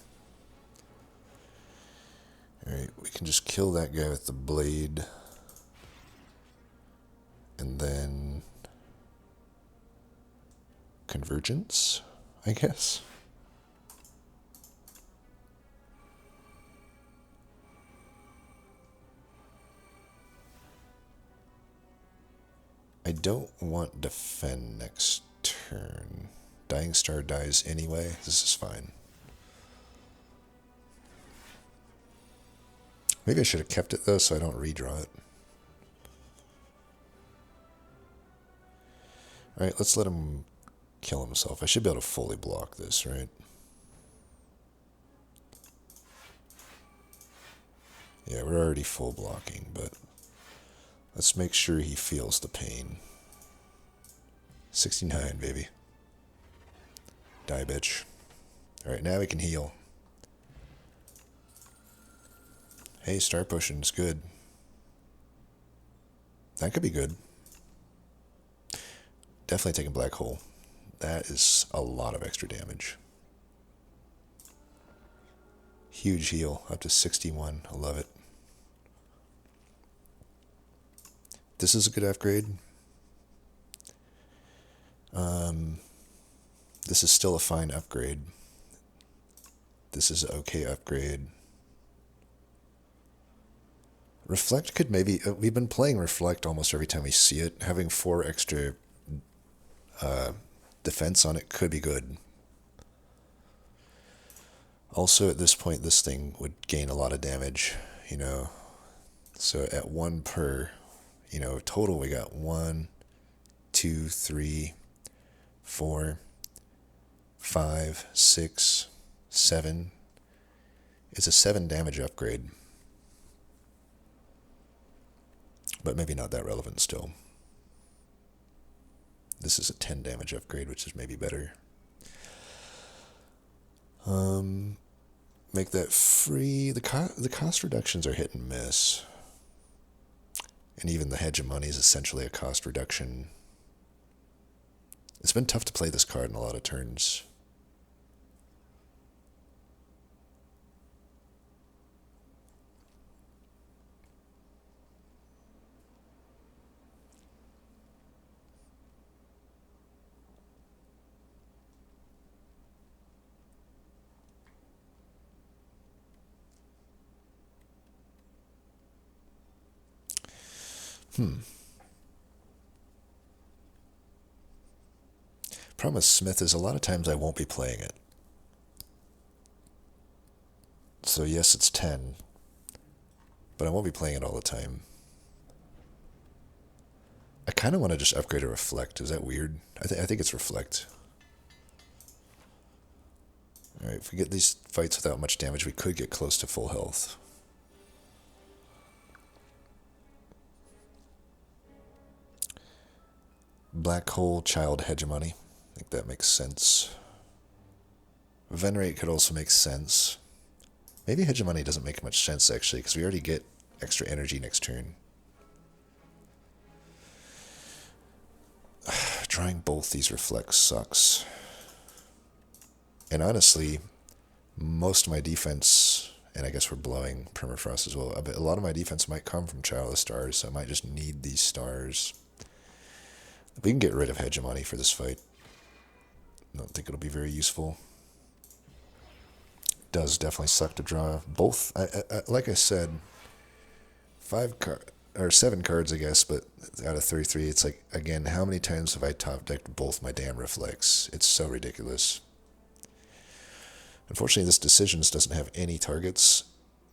Alright, we can just kill that guy with the blade. And then... convergence, I guess. I don't want defend next turn. Dying Star dies anyway. This is fine. Maybe I should have kept it though so I don't redraw it. Alright, let's let him kill himself. I should be able to fully block this, right? Yeah, we're already full blocking, but let's make sure he feels the pain. 69, baby. Die, bitch. Alright, now we can heal. Hey, Star Potion's good. That could be good. Definitely taking Black Hole. That is a lot of extra damage. Huge heal, up to 61. I love it. This is a good upgrade. This is still a fine upgrade. This is an okay upgrade. Reflect could maybe... we've been playing Reflect almost every time we see it. Having 4 extra defense on it could be good. Also, at this point, this thing would gain a lot of damage, you know. So at 1 per, you know, total we got 1, 2, 3, 4, 5, 6, 7. It's a 7 damage upgrade. But maybe not that relevant still. This is a 10 damage upgrade, which is maybe better. Make that free. The cost reductions are hit and miss. And even the hegemony is essentially a cost reduction. It's been tough to play this card in a lot of turns. Problem with Smith is a lot of times I won't be playing it. So yes, it's 10. But I won't be playing it all the time. I kind of want to just upgrade a Reflect. Is that weird? I think it's Reflect. Alright, if we get these fights without much damage, we could get close to full health. Black Hole, Child Hegemony. I think that makes sense. Venerate could also make sense. Maybe Hegemony doesn't make much sense, actually, because we already get extra energy next turn. Drawing both these Reflects sucks. And honestly, most of my defense, and I guess we're blowing Permafrost as well, a lot of my defense might come from Childless Stars, so I might just need these stars. We can get rid of Hegemony for this fight. I don't think it'll be very useful. It does definitely suck to draw both. Like I said, 7 cards, I guess, but out of 33, it's like, again, how many times have I top decked both my damn Reflects? It's so ridiculous. Unfortunately, this Decisions doesn't have any targets.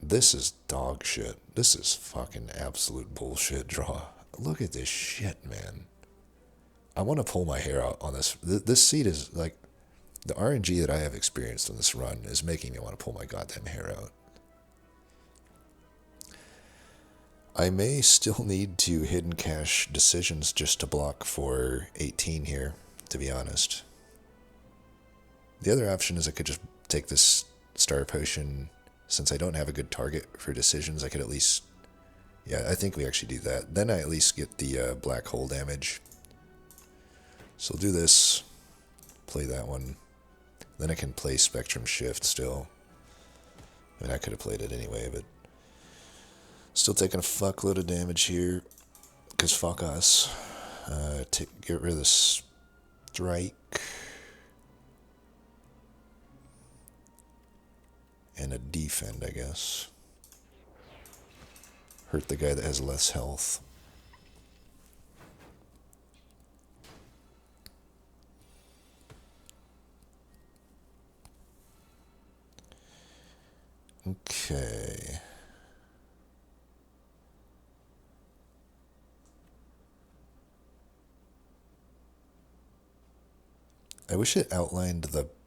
This is dog shit. This is fucking absolute bullshit draw. Look at this shit, man. I want to pull my hair out on this. This seed is like, the RNG that I have experienced on this run is making me want to pull my goddamn hair out. I may still need to hidden cache Decisions just to block for 18 here, to be honest. The other option is I could just take this Star Potion. Since I don't have a good target for Decisions, I could at least... Yeah, I think we actually do that. Then I at least get the Black Hole damage. So I'll do this, play that one, then I can play Spectrum Shift still. I mean, I could have played it anyway, but still taking a fuckload of damage here, because fuck us. Get rid of the Strike. defend, I guess. Hurt the guy that has less health. Okay. I wish it outlined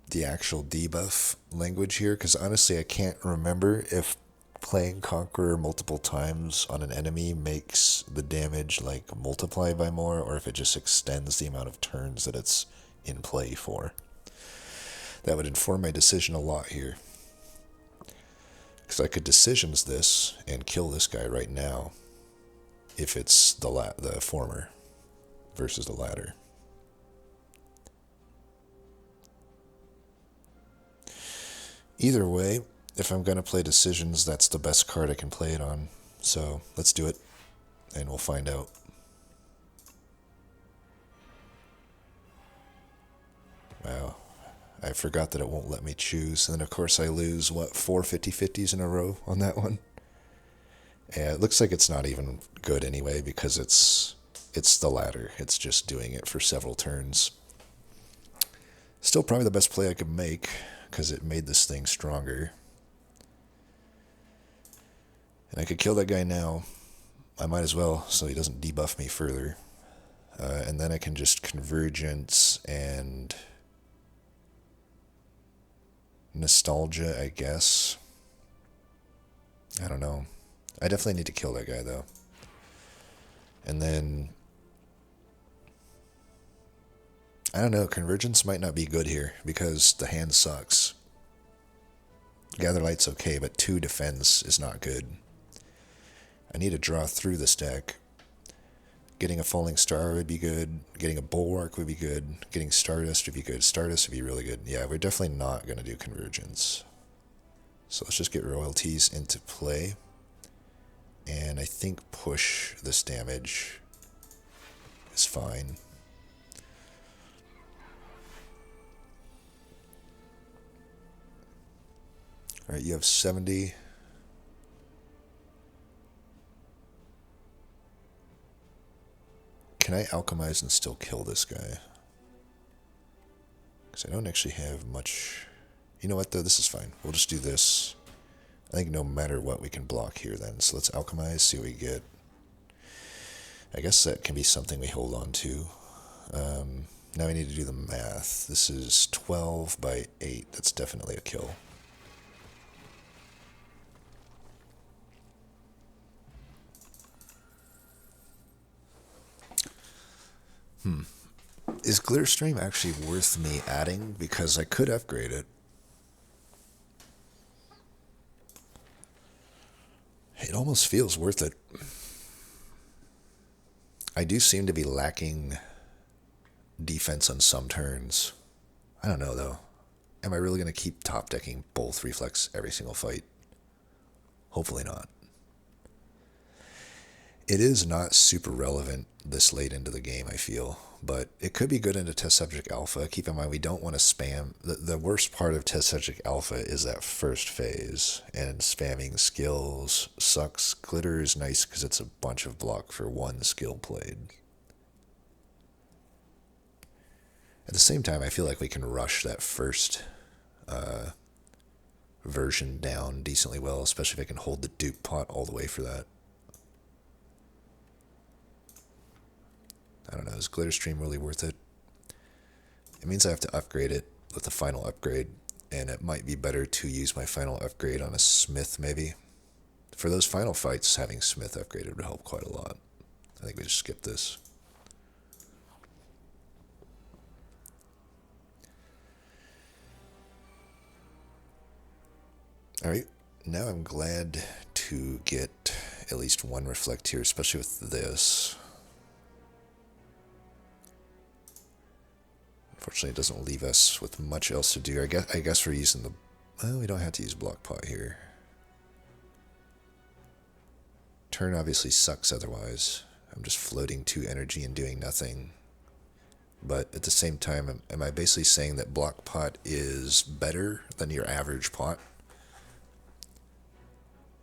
the actual debuff language here, because honestly I can't remember if playing Conqueror multiple times on an enemy makes the damage like multiply by more, or if it just extends the amount of turns that it's in play for. That would inform my decision a lot here. Because I could decisions this and kill this guy right now if it's the former versus the latter. Either way, if I'm going to play decisions, that's the best card I can play it on. So let's do it, and we'll find out. Wow, I forgot that it won't let me choose. And then, of course, I lose, what, 4 50-50s in a row on that one? Yeah, it looks like it's not even good anyway, because it's the latter. It's just doing it for several turns. Still probably the best play I could make, because it made this thing stronger. And I could kill that guy now. I might as well, so he doesn't debuff me further. And then I can just Convergence and Nostalgia, I guess. I don't know. I definitely need to kill that guy, though. And then I don't know, Convergence might not be good here, because the hand sucks. Gather Light's okay, but 2 defense is not good. I need to draw through this deck. Getting a Falling Star would be good. Getting a Bulwark would be good. Getting Stardust would be good. Stardust would be really good. Yeah, we're definitely not going to do Convergence. So let's just get royalties into play. And I think push this damage is fine. Alright, you have 70. Can I alchemize and still kill this guy? Because I don't actually have much. You know what, though? This is fine. We'll just do this. I think no matter what, we can block here then. So let's alchemize, see what we get. I guess that can be something we hold on to. Now we need to do the math. This is 12 by 8. That's definitely a kill. Is Glitterstream actually worth me adding? Because I could upgrade it. It almost feels worth it. I do seem to be lacking defense on some turns. I don't know, though. Am I really going to keep top decking both Reflex every single fight? Hopefully not. It is not super relevant this late into the game, I feel, but it could be good into Test Subject Alpha. Keep in mind, we don't want to spam. The worst part of Test Subject Alpha is that first phase, and spamming skills sucks. Glitter is nice because it's a bunch of block for one skill played. At the same time, I feel like we can rush that first version down decently well, especially if I can hold the dupe pot all the way for that. I don't know, is Glitterstream really worth it? It means I have to upgrade it with the final upgrade, and it might be better to use my final upgrade on a Smith, maybe. For those final fights, having Smith upgraded would help quite a lot. I think we just skip this. Alright, now I'm glad to get at least one Reflect here, especially with this. Unfortunately, it doesn't leave us with much else to do. I guess we're using the... Well, we don't have to use Block Pot here. Turn obviously sucks otherwise. I'm just floating 2 energy and doing nothing. But at the same time, am I basically saying that Block Pot is better than your average pot?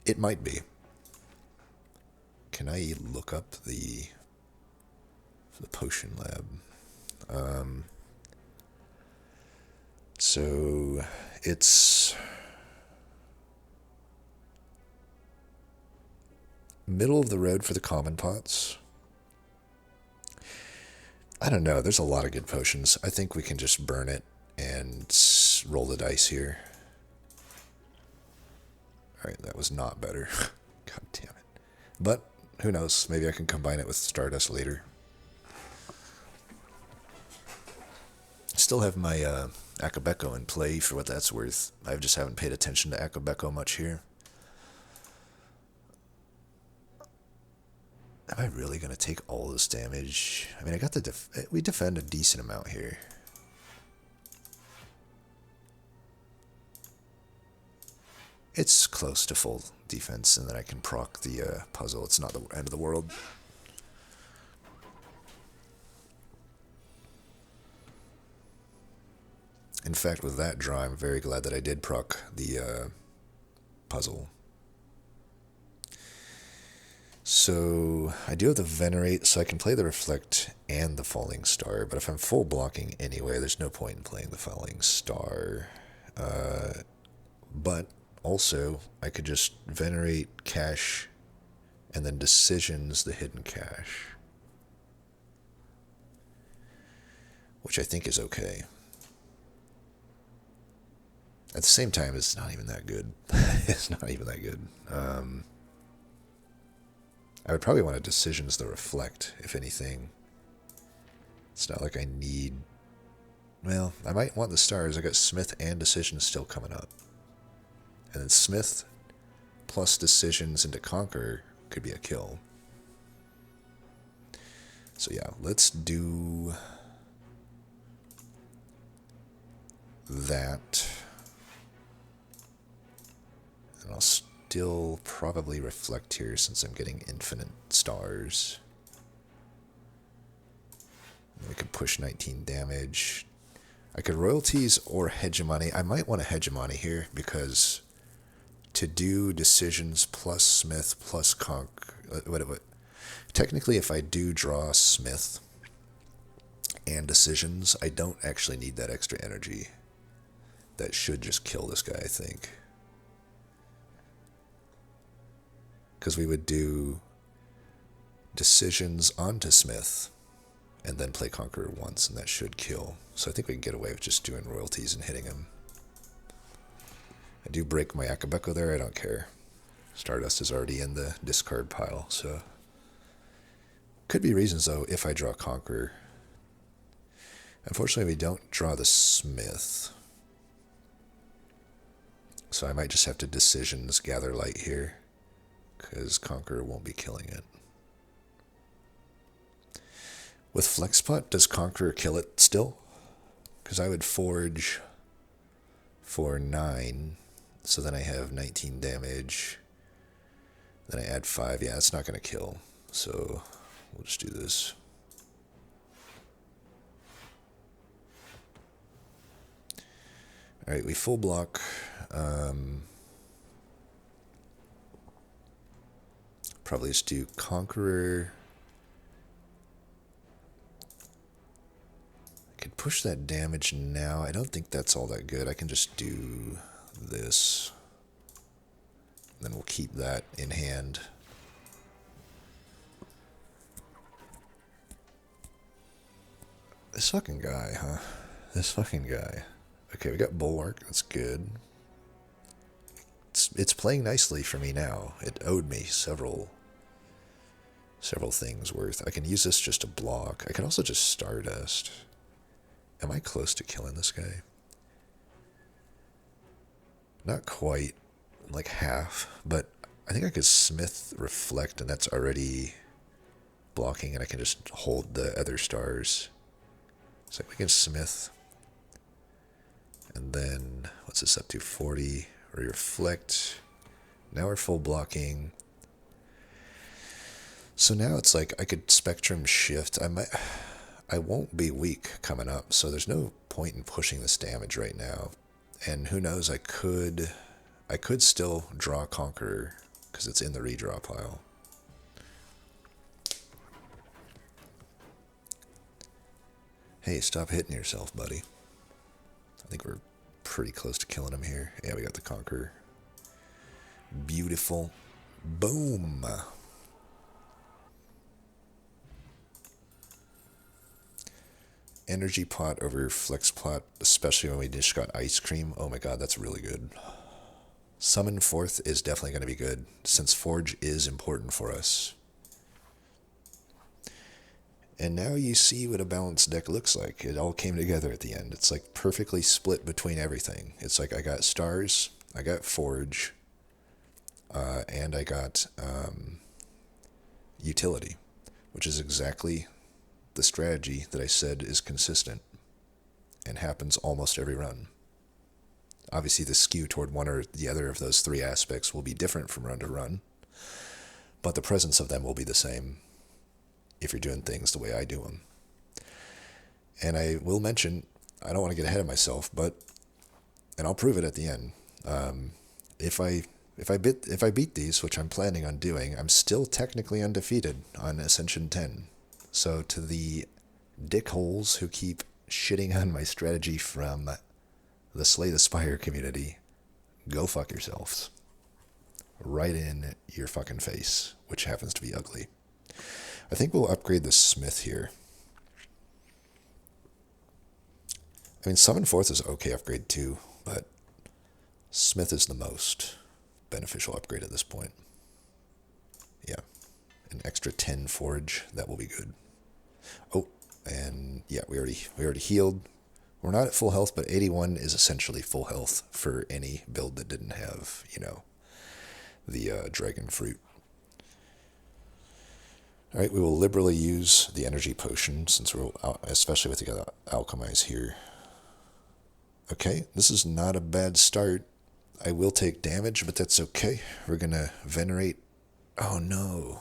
It might be. Can I look up the potion lab? So it's middle of the road for the common pots. I don't know. There's a lot of good potions. I think we can just burn it and roll the dice here. Alright, that was not better. God damn it. But, who knows? Maybe I can combine it with Stardust later. Still have my Akabeko in play for what that's worth. I just haven't paid attention to Akabeko much here. Am I really going to take all this damage? I mean, I got the we defend a decent amount here. It's close to full defense, and then I can proc the puzzle. It's not the end of the world. In fact, with that draw, I'm very glad that I did proc the puzzle. So I do have the Venerate, so I can play the Reflect and the Falling Star, but if I'm full blocking anyway, there's no point in playing the Falling Star. But also, I could just Venerate, Cache, and then Decisions the Hidden Cache, which I think is okay. At the same time, it's not even that good. It's not even that good. I would probably want a Decisions the Reflect, if anything. It's not like I need... Well, I might want the stars. I got Smith and Decisions still coming up. And then Smith plus Decisions into Conquer could be a kill. So yeah, let's do that. And I'll still probably Reflect here since I'm getting infinite stars. And we could push 19 damage. I could Royalties or Hegemony. I might want a Hegemony here because to do Decisions plus Smith plus what? Technically, if I do draw Smith and Decisions, I don't actually need that extra energy. That should just kill this guy, I think. Because we would do Decisions onto Smith and then play Conqueror once, and that should kill. So I think we can get away with just doing Royalties and hitting him. I do break my Akabeko there, I don't care. Stardust is already in the discard pile, so... Could be reasons, though, if I draw Conqueror. Unfortunately, we don't draw the Smith. So I might just have to Decisions Gather Light here, because Conqueror won't be killing it. With Flexpot, does Conqueror kill it still? Because I would Forge for 9, so then I have 19 damage. Then I add 5. Yeah, it's not going to kill, so we'll just do this. Alright, we full block. Probably just do Conqueror. I could push that damage now. I don't think that's all that good. I can just do this. Then we'll keep that in hand. This fucking guy, huh? This fucking guy. Okay, we got Bulwark. That's good. It's playing nicely for me now. It owed me several things worth. I can use this just to block. I can also just Stardust. Am I close to killing this guy? Not quite. Like half. But I think I could Smith Reflect, and that's already blocking, and I can just hold the other stars. So we can Smith. And then, what's this up to? 40. Reflect. Now we're full blocking. So now it's like I could Spectrum Shift. I won't be weak coming up, so there's no point in pushing this damage right now. And who knows, I could still draw Conqueror because it's in the redraw pile. Hey, stop hitting yourself, buddy. I think we're pretty close to killing him here. Yeah, we got the Conqueror. Beautiful. Boom. Energy pot over flex pot, especially when we just got ice cream. Oh my god, that's really good. Summon fourth is definitely going to be good, since Forge is important for us. And now you see what a balanced deck looks like. It all came together at the end. It's like perfectly split between everything. It's like I got stars, I got Forge, and I got utility, which is exactly the strategy that I said is consistent and happens almost every run. Obviously, the skew toward one or the other of those three aspects will be different from run to run, but the presence of them will be the same if you're doing things the way I do them. And I will mention, I don't want to get ahead of myself, and I'll prove it at the end. If I beat these, which I'm planning on doing, I'm still technically undefeated on Ascension 10. So to the dickholes who keep shitting on my strategy from the Slay the Spire community, go fuck yourselves. Right in your fucking face, which happens to be ugly. I think we'll upgrade the Smith here. I mean, Summon Fourth is okay upgrade too, but Smith is the most beneficial upgrade at this point. Yeah, an extra 10 Forge, that will be good. Oh, and yeah, we already healed. We're not at full health, but 81 is essentially full health for any build that didn't have, the dragon fruit. All right, we will liberally use the energy potion, since we're, especially with the alchemize here. Okay, this is not a bad start. I will take damage, but that's okay. We're gonna venerate. Oh no.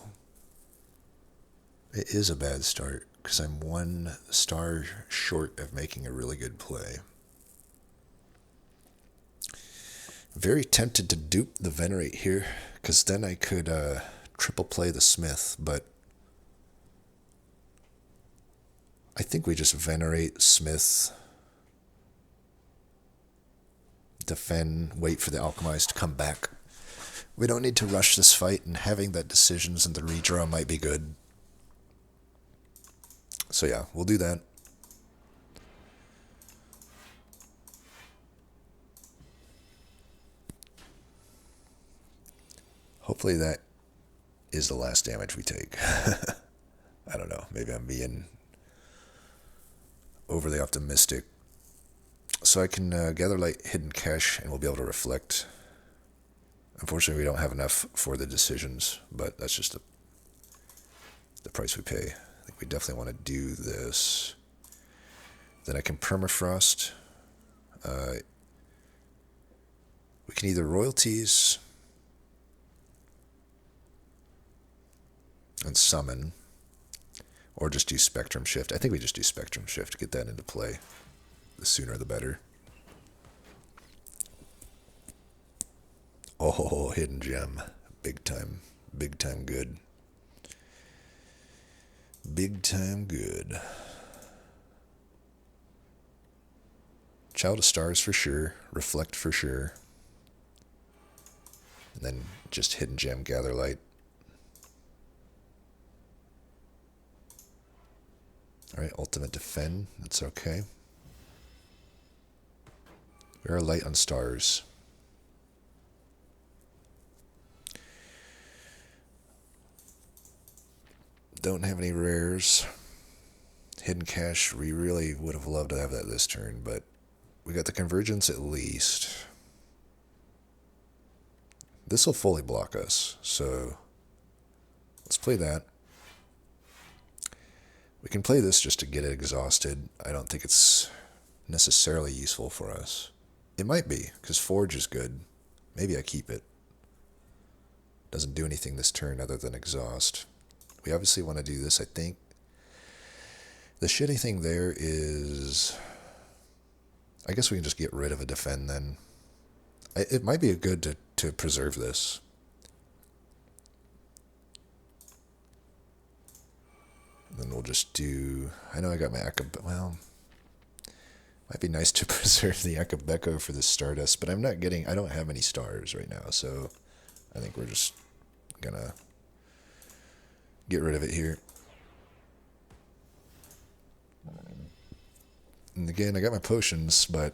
It is a bad start, because I'm 1 star short of making a really good play. Very tempted to dupe the venerate here, because then I could triple play the Smith, but I think we just venerate Smith, defend, wait for the alchemize to come back. We don't need to rush this fight, and having that decisions in the redraw might be good. So yeah, we'll do that. Hopefully that is the last damage we take. I don't know, maybe I'm being overly optimistic. So I can gather light, hidden cache, and we'll be able to reflect. Unfortunately, we don't have enough for the decisions, but that's just the price we pay. I think we definitely want to do this. Then I can permafrost. We can either royalties and summon, or just do spectrum shift. I think we just do spectrum shift to get that into play. The sooner the better. Oh, hidden gem. Big time good. Big time good. Child of Stars for sure. Reflect for sure. And then just hidden gem, gather light. Alright, ultimate defend. That's okay. We are light on stars. Don't have any rares. Hidden cache, we really would have loved to have that this turn, but we got the convergence at least. This will fully block us, so let's play that. We can play this just to get it exhausted. I don't think it's necessarily useful for us. It might be, because Forge is good. Maybe I keep it. Doesn't do anything this turn other than exhaust. We obviously want to do this, I think. The shitty thing there is, I guess we can just get rid of a defend then. It might be good to preserve this. Then we'll just do... I know I got my well... Might be nice to preserve the Akabeko for the Stardust, but I'm not getting... I don't have any stars right now, so I think we're just gonna get rid of it here. And again, I got my potions, but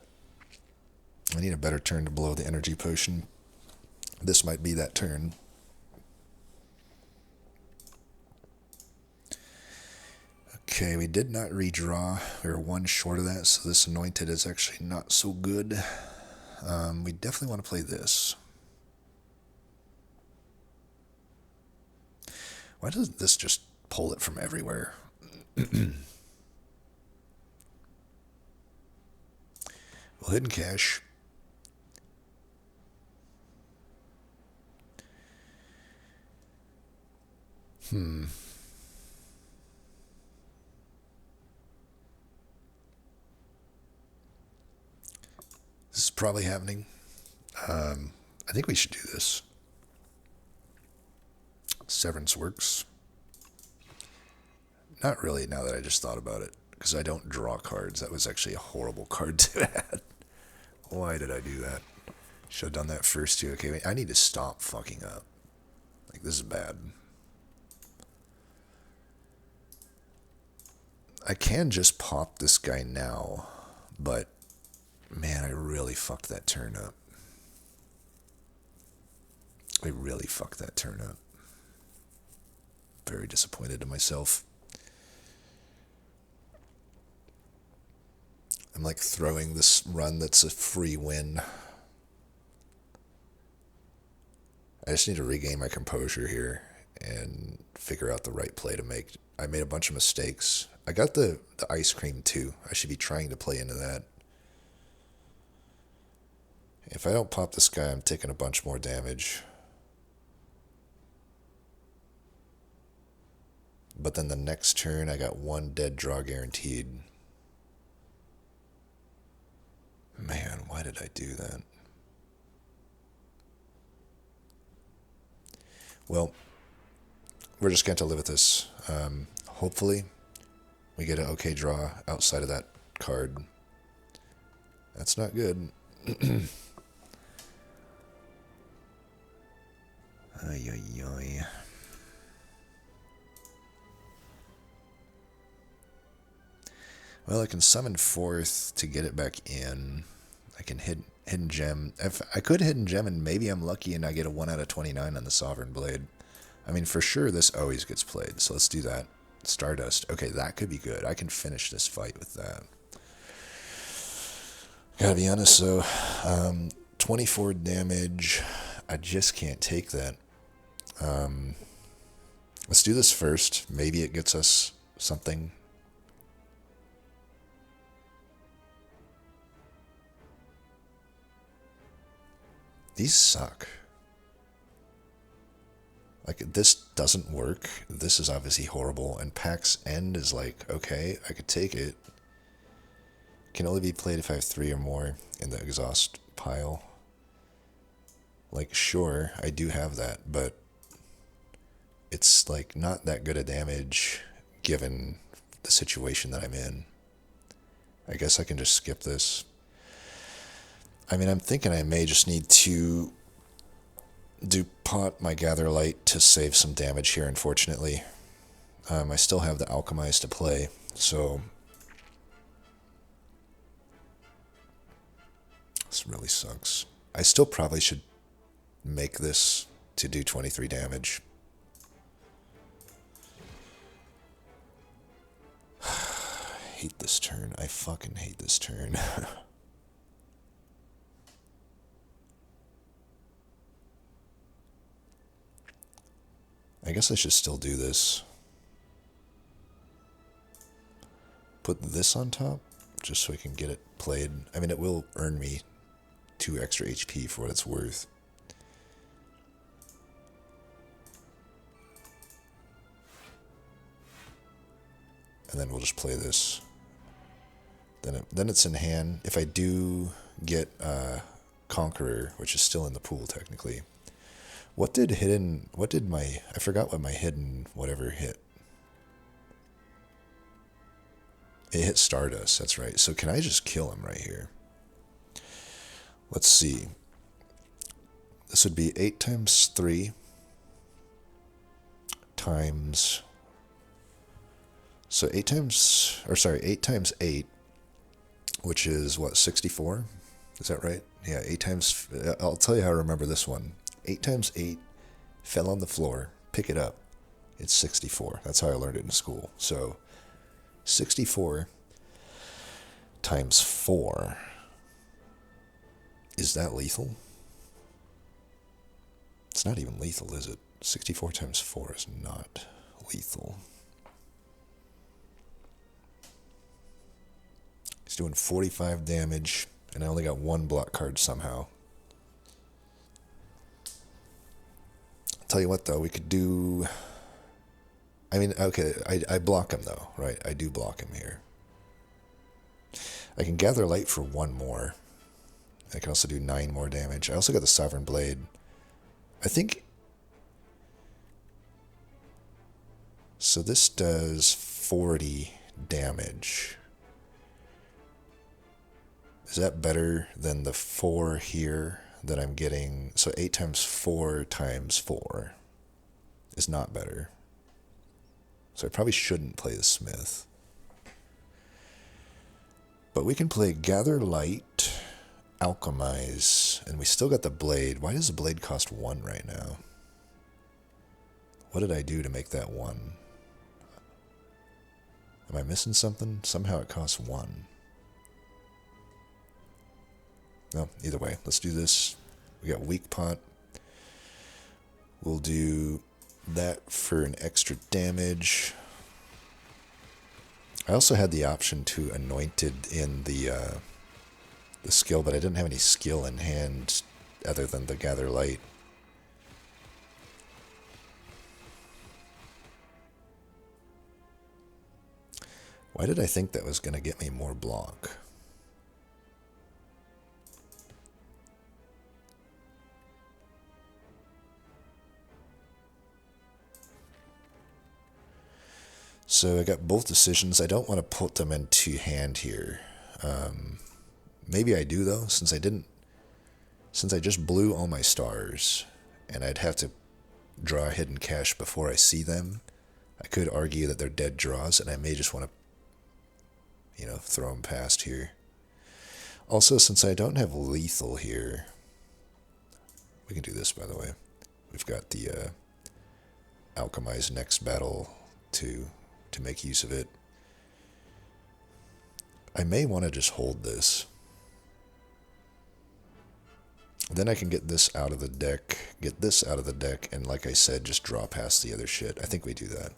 I need a better turn to blow the energy potion. This might be that turn. Okay, we did not redraw. We were one short of that, so this Anointed is actually not so good. We definitely want to play this. Why doesn't this just pull it from everywhere? Well, Hidden Cache. This is probably happening. I think we should do this. Severance works. Not really, now that I just thought about it, because I don't draw cards. That was actually a horrible card to add. Why did I do that? Should have done that first too. Okay, wait, I need to stop fucking up. Like, this is bad. I can just pop this guy now, but man, I really fucked that turn up. I really fucked that turn up. Very disappointed in myself. I'm like throwing this run that's a free win. I just need to regain my composure here and figure out the right play to make. I made a bunch of mistakes. I got the ice cream too. I should be trying to play into that. If I don't pop this guy, I'm taking a bunch more damage. But then the next turn, I got one dead draw guaranteed. Man, why did I do that? Well, we're just going to live with this. Hopefully, we get an okay draw outside of that card. That's not good. Ay, ay, ay. Well, I can summon forth to get it back in. I can hidden gem. If I could hidden gem, and maybe I'm lucky and I get a 1 out of 29 on the Sovereign Blade. I mean, for sure this always gets played, so let's do that. Stardust. Okay, that could be good. I can finish this fight with that. Gotta be honest, though. 24 damage. I just can't take that. Let's do this first. Maybe it gets us something. These suck. Like, this doesn't work. This is obviously horrible. And Pax End is like, okay, I could take it. Can only be played if I have 3 or more in the exhaust pile. Like, sure, I do have that, but it's, like, not that good a damage given the situation that I'm in. I guess I can just skip this. I mean, I'm thinking I may just need to do pot my Gather Light to save some damage here, unfortunately. I still have the Alchemize to play, so this really sucks. I still probably should make this to do 23 damage. I hate this turn. I fucking hate this turn. I guess I should still do this. Put this on top, just so I can get it played. I mean, it will earn me 2 extra HP for what it's worth. And then we'll just play this. Then it's in hand. If I do get Conqueror, which is still in the pool technically. I forgot what my hidden whatever hit. It hit Stardust, that's right. So can I just kill him right here? Let's see. This would be 8 times 3 times... So 8 times... Or sorry, 8 times 8, which is, what, 64? Is that right? Yeah, 8 times... I'll tell you how I remember this one. 8 times 8 fell on the floor. Pick it up. It's 64. That's how I learned it in school. So 64 times 4. Is that lethal? It's not even lethal, is it? 64 times 4 is not lethal. He's doing 45 damage, and I only got 1 block card somehow. I'll tell you what, though, we could do... I mean, okay, I block him, though, right? I do block him here. I can gather light for 1 more. I can also do 9 more damage. I also got the Sovereign Blade. I think... So this does 40 damage. Is that better than the 4 here that I'm getting? So 8 times 4 times 4 is not better. So I probably shouldn't play the Smith. But we can play Gather Light, Alchemize, and we still got the Blade. Why does the Blade cost 1 right now? What did I do to make that 1? Am I missing something? Somehow it costs 1. No, either way, let's do this. We got Weak Pot. We'll do that for an extra damage. I also had the option to Anointed in the skill, but I didn't have any skill in hand other than the Gather Light. Why did I think that was going to get me more block? So I got both decisions. I don't want to put them into hand here. Maybe I do, though, since I just blew all my stars, and I'd have to draw a hidden cache before I see them. I could argue that they're dead draws, and I may just want to, throw them past here. Also, since I don't have lethal here, we can do this, by the way. We've got the Alchemize next battle to make use of it. I may want to just hold this. Then I can get this out of the deck, and like I said, just draw past the other shit. I think we do that.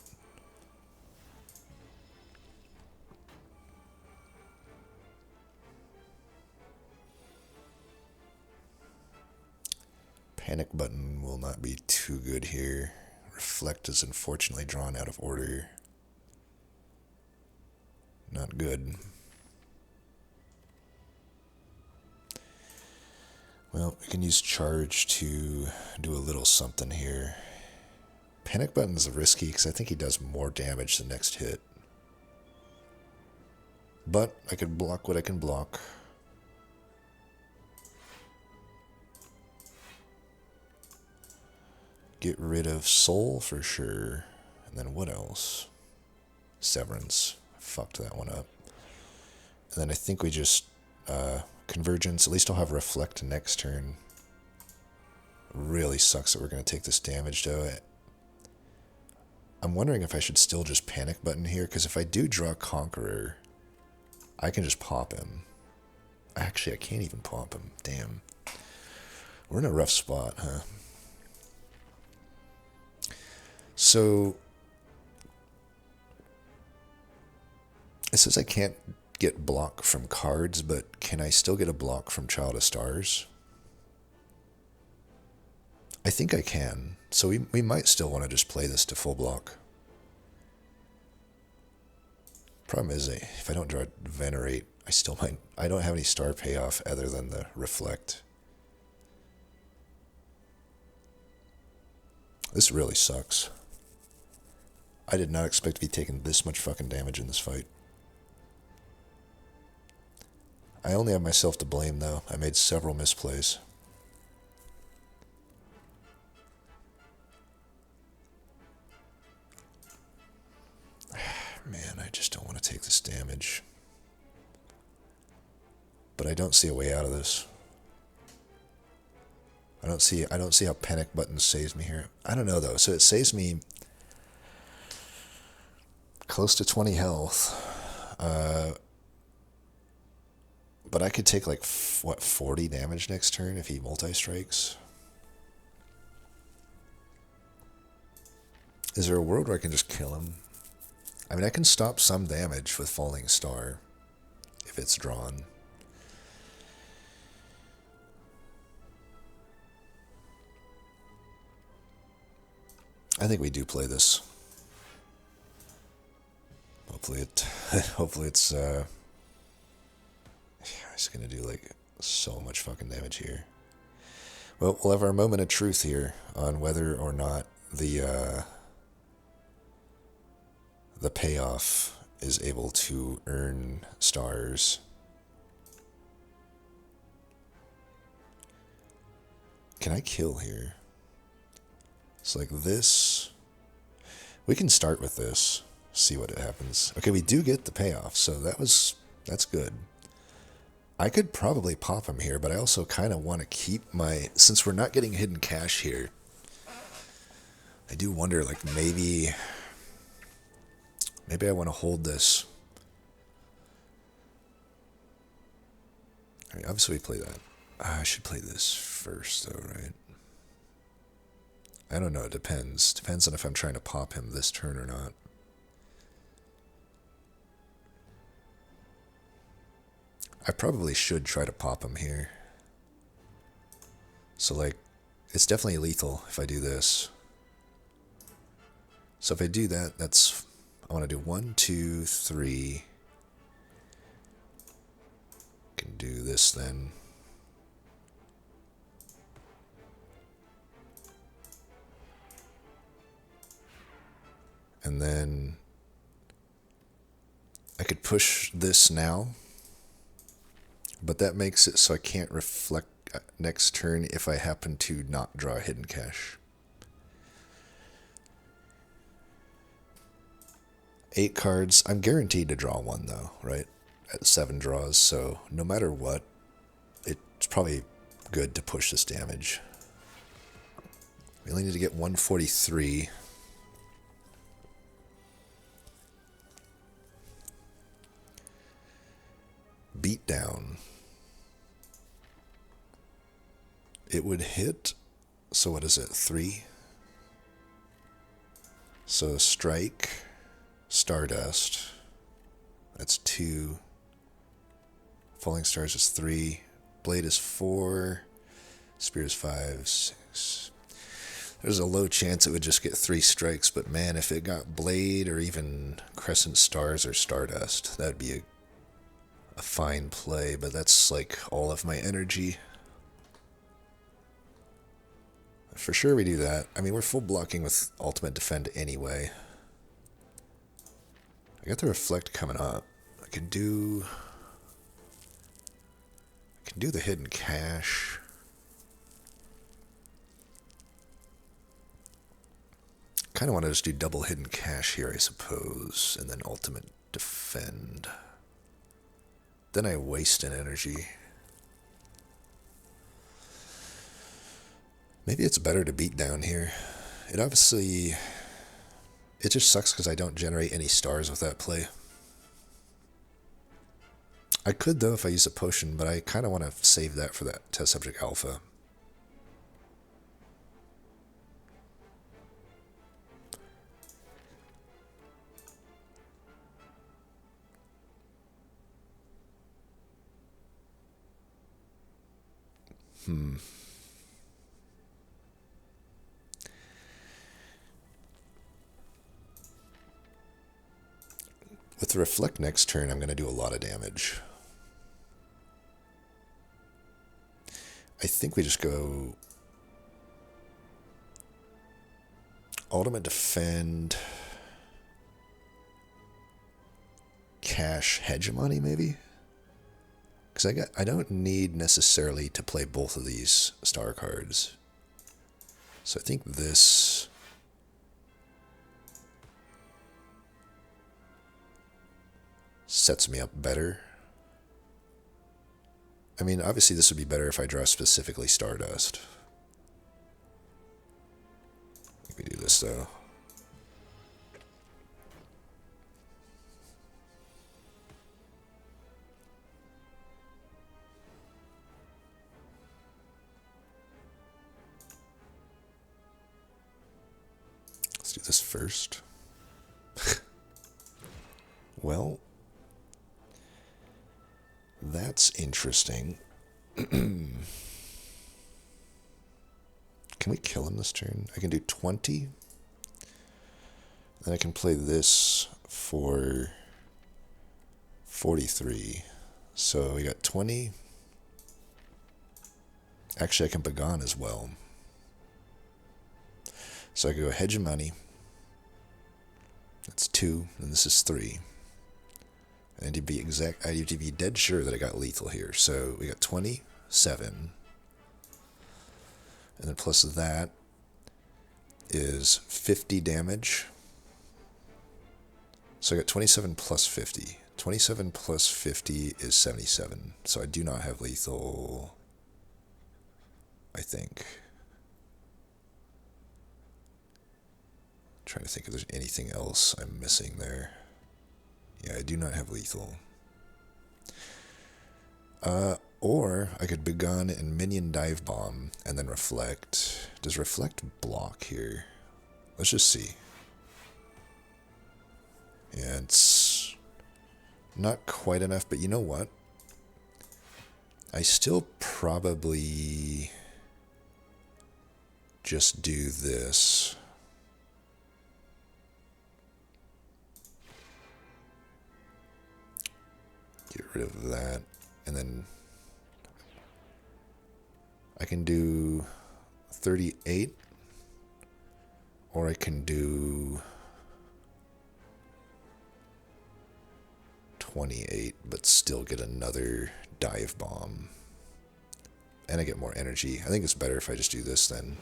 Panic button will not be too good here. Reflect is unfortunately drawn out of order. Not good. Well, we can use charge to do a little something here. Panic button's risky because I think he does more damage the next hit. But I can block what I can block. Get rid of soul for sure. And then what else? Severance. Fucked that one up. And then I think we just convergence. At least I'll have reflect next turn. Really sucks that we're going to take this damage though. I'm wondering if I should still just panic button here, because if I do draw Conqueror, I can just pop him. Actually, I can't even pop him. Damn. We're in a rough spot, huh? So it says I can't get block from cards, but can I still get a block from Child of Stars? I think I can. So we might still want to just play this to full block. Problem is, if I don't draw Venerate, I still might... I don't have any star payoff other than the Reflect. This really sucks. I did not expect to be taking this much fucking damage in this fight. I only have myself to blame, though. I made several misplays. Man, I just don't want to take this damage. But I don't see a way out of this. I don't see how panic button saves me here. I don't know though. So it saves me close to 20 health. But I could take like, what, 40 damage next turn if he multi-strikes? Is there a world where I can just kill him? I mean, I can stop some damage with Falling Star if it's drawn. I think we do play this. Hopefully it's it's gonna do like so much fucking damage here. Well, we'll have our moment of truth here on whether or not the payoff is able to earn stars. Can I kill here? It's like this. We can start with this, see what happens. Okay, we do get the payoff, so that's good. I could probably pop him here, but I also kind of want to keep my, since we're not getting hidden cash here, I do wonder, like, maybe I want to hold this. I mean, obviously we play that. I should play this first, though, right? I don't know, it depends. Depends on if I'm trying to pop him this turn or not. I probably should try to pop him here. So, like, it's definitely lethal if I do this. So if I do that, that's, I want to do 1, 2, 3. Can do this then. And then I could push this now, but that makes it so I can't reflect next turn if I happen to not draw a hidden cache. 8 cards. I'm guaranteed to draw one though, right? At 7 draws, so no matter what, it's probably good to push this damage. We only need to get 143. Beat down. It would hit, so what is it, 3? So strike, Stardust, that's 2. Falling Stars is 3. Blade is 4. Spear is 5, 6. There's a low chance it would just get 3 strikes, but man, if it got Blade or even Crescent Stars or Stardust, that'd be a fine play, but that's like all of my energy. For sure we do that. I mean, we're full blocking with Ultimate Defend anyway. I got the Reflect coming up. I can do the Hidden Cache. Kind of want to just do double Hidden Cache here, I suppose, and then Ultimate Defend. Then I waste an energy. Maybe it's better to beat down here. It obviously, it just sucks because I don't generate any stars with that play. I could though if I use a potion, but I kind of want to save that for that test subject alpha. With the Reflect next turn, I'm going to do a lot of damage. I think we just go Ultimate Defend, Cache Hegemony maybe? Because I don't need necessarily to play both of these star cards. So I think this sets me up better. I mean, obviously this would be better if I draw specifically Stardust. We do this though. Let's do this first. Well, that's interesting. Can we kill him this turn? I can do 20. Then I can play this for 43. So we got 20. Actually, I can begone as well. So I go hegemony. That's 2, and this is 3. I need to be exact. I need to be dead sure that I got lethal here. So we got 27. And then plus that is 50 damage. So I got 27 plus 50. 27 plus 50 is 77. So I do not have lethal, I think. Trying to think if there's anything else I'm missing there. Yeah, I do not have lethal. Or I could begone and minion dive bomb and then reflect. Does reflect block here? Let's just see. Yeah, it's not quite enough, but you know what? I still probably just do this. Get rid of that, and then I can do 38, or I can do 28, but still get another dive bomb. And I get more energy. I think it's better if I just do this then.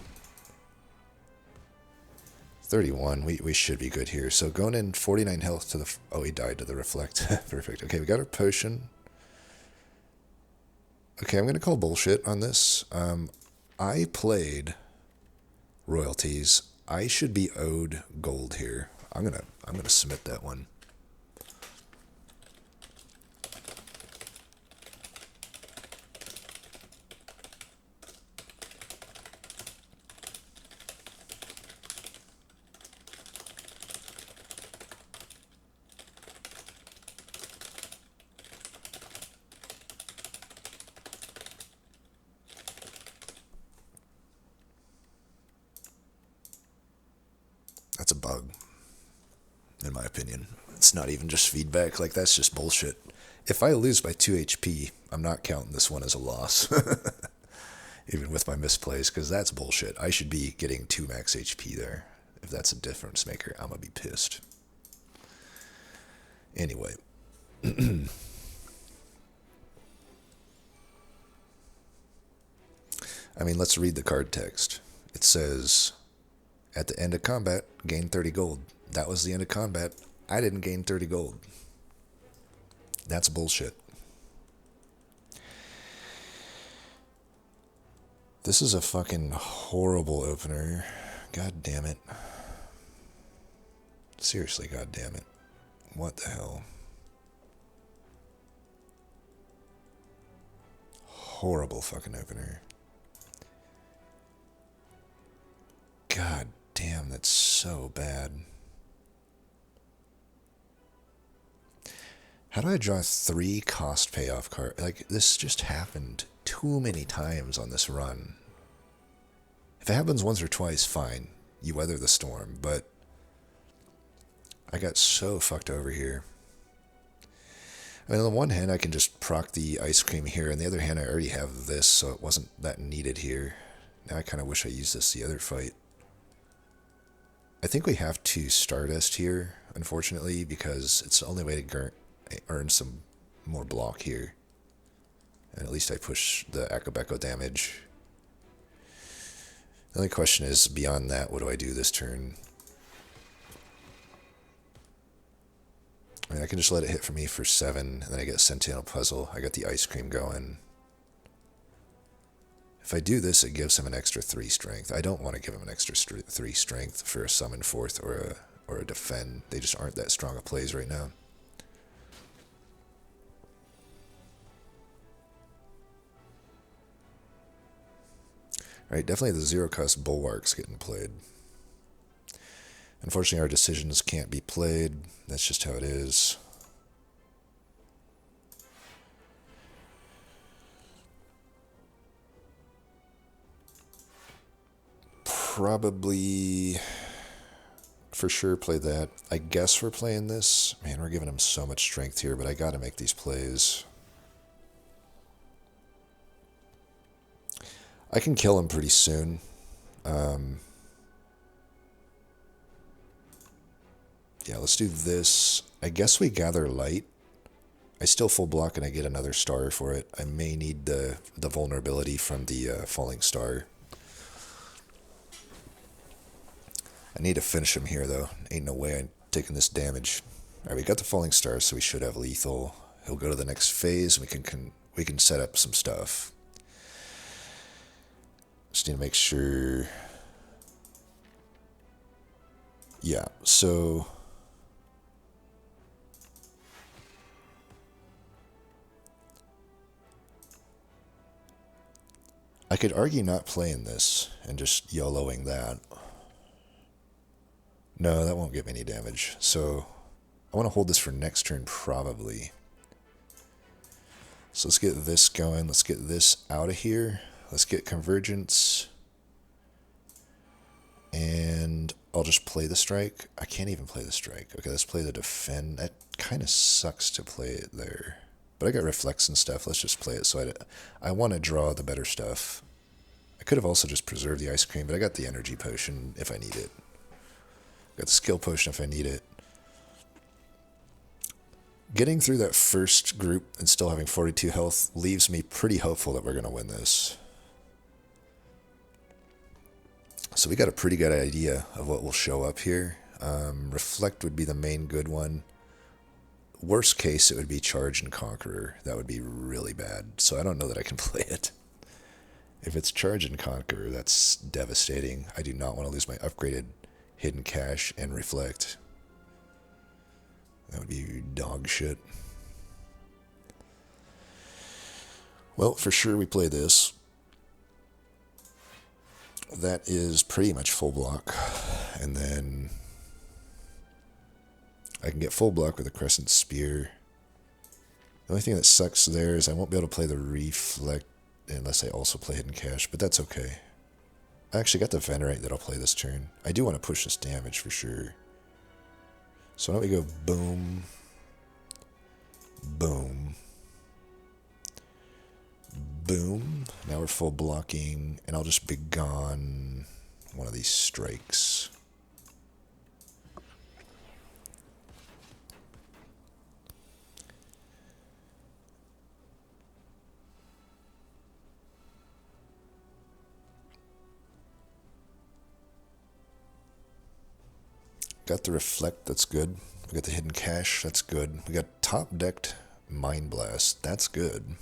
31, we should be good here. So going in 49 health to the... Oh, he died to the reflect. Perfect. Okay, we got our potion. Okay, I'm going to call bullshit on this. I played royalties. I should be owed gold here. I'm gonna submit that one. That's a bug, in my opinion. It's not even just feedback. Like, that's just bullshit. If I lose by 2 HP, I'm not counting this one as a loss. Even with my misplays, because that's bullshit. I should be getting 2 max HP there. If that's a difference maker, I'm going to be pissed. Anyway. I mean, let's read the card text. It says... At the end of combat, gain 30 gold. That was the end of combat. I didn't gain 30 gold. That's bullshit. This is a fucking horrible opener. God damn it. Seriously, god damn it. What the hell? Horrible fucking opener. God damn, that's so bad. How do I draw 3 cost payoff cards? Like, this just happened too many times on this run. If it happens once or twice, fine. You weather the storm, but I got so fucked over here. I mean, on the one hand, I can just proc the ice cream here, and the other hand, I already have this, so it wasn't that needed here. Now I kind of wish I used this the other fight. I think we have to Stardust here, unfortunately, because it's the only way to earn some more block here. And at least I push the Akabeko damage. The only question is, beyond that, what do I do this turn? I mean, I can just let it hit for me for 7, and then I get Sentinel Puzzle. I got the Ice Cream going. If I do this, it gives him an extra 3 strength. I don't want to give him an extra 3 strength for a Summon Fourth or a Defend. They just aren't that strong of plays right now. Alright, definitely the 0-cost Bulwark's getting played. Unfortunately, our decisions can't be played. That's just how it is. Probably, for sure, play that. I guess we're playing this. Man, we're giving him so much strength here, but I gotta make these plays. I can kill him pretty soon. Yeah, let's do this. I guess we gather light. I still full block and I get another star for it. I may need the vulnerability from the falling star. I need to finish him here though. Ain't no way I'm taking this damage. Alright, we got the falling star, so we should have lethal. He'll go to the next phase and we can set up some stuff. Just need to make sure. Yeah, so I could argue not playing this and just YOLOing that. No, that won't give me any damage. So I want to hold this for next turn probably. So let's get this going. Let's get this out of here. Let's get Convergence. And I'll just play the strike. I can't even play the strike. Okay, let's play the defend. That kind of sucks to play it there. But I got reflex and stuff. Let's just play it. So I want to draw the better stuff. I could have also just preserved the ice cream, but I got the energy potion if I need it. Got the skill potion if I need it. Getting through that first group and still having 42 health leaves me pretty hopeful that we're going to win this. So we got a pretty good idea of what will show up here. Reflect would be the main good one. Worst case, it would be Charge and Conqueror. That would be really bad. So I don't know that I can play it. If it's Charge and Conqueror, that's devastating. I do not want to lose my upgraded Hidden Cache and Reflect. That would be dog shit. Well, for sure we play this. That is pretty much full block. And then I can get full block with a Crescent Spear. The only thing that sucks there is I won't be able to play the Reflect unless I also play Hidden Cache, but that's okay. I actually got the Venerate that I'll play this turn. I do want to push this damage for sure. So why don't we go boom, boom, boom. Now we're full blocking, and I'll just begone one of these strikes. Got the Reflect, that's good. We got the Hidden Cache, that's good. We got top decked Mind Blast, that's good.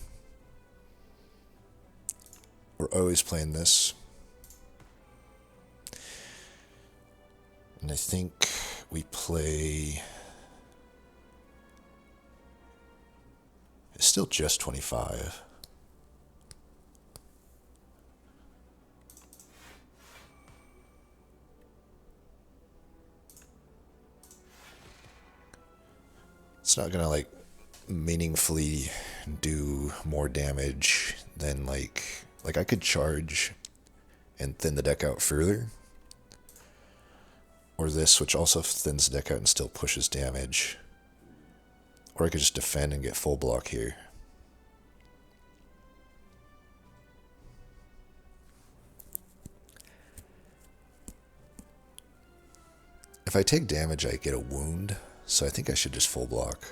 We're always playing this. And I think we play... It's still just 25. It's not gonna like meaningfully do more damage than like I could charge and thin the deck out further, or this, which also thins the deck out and still pushes damage, or I could just defend and get full block here. If I take damage, I get a wound. So I think I should just full block.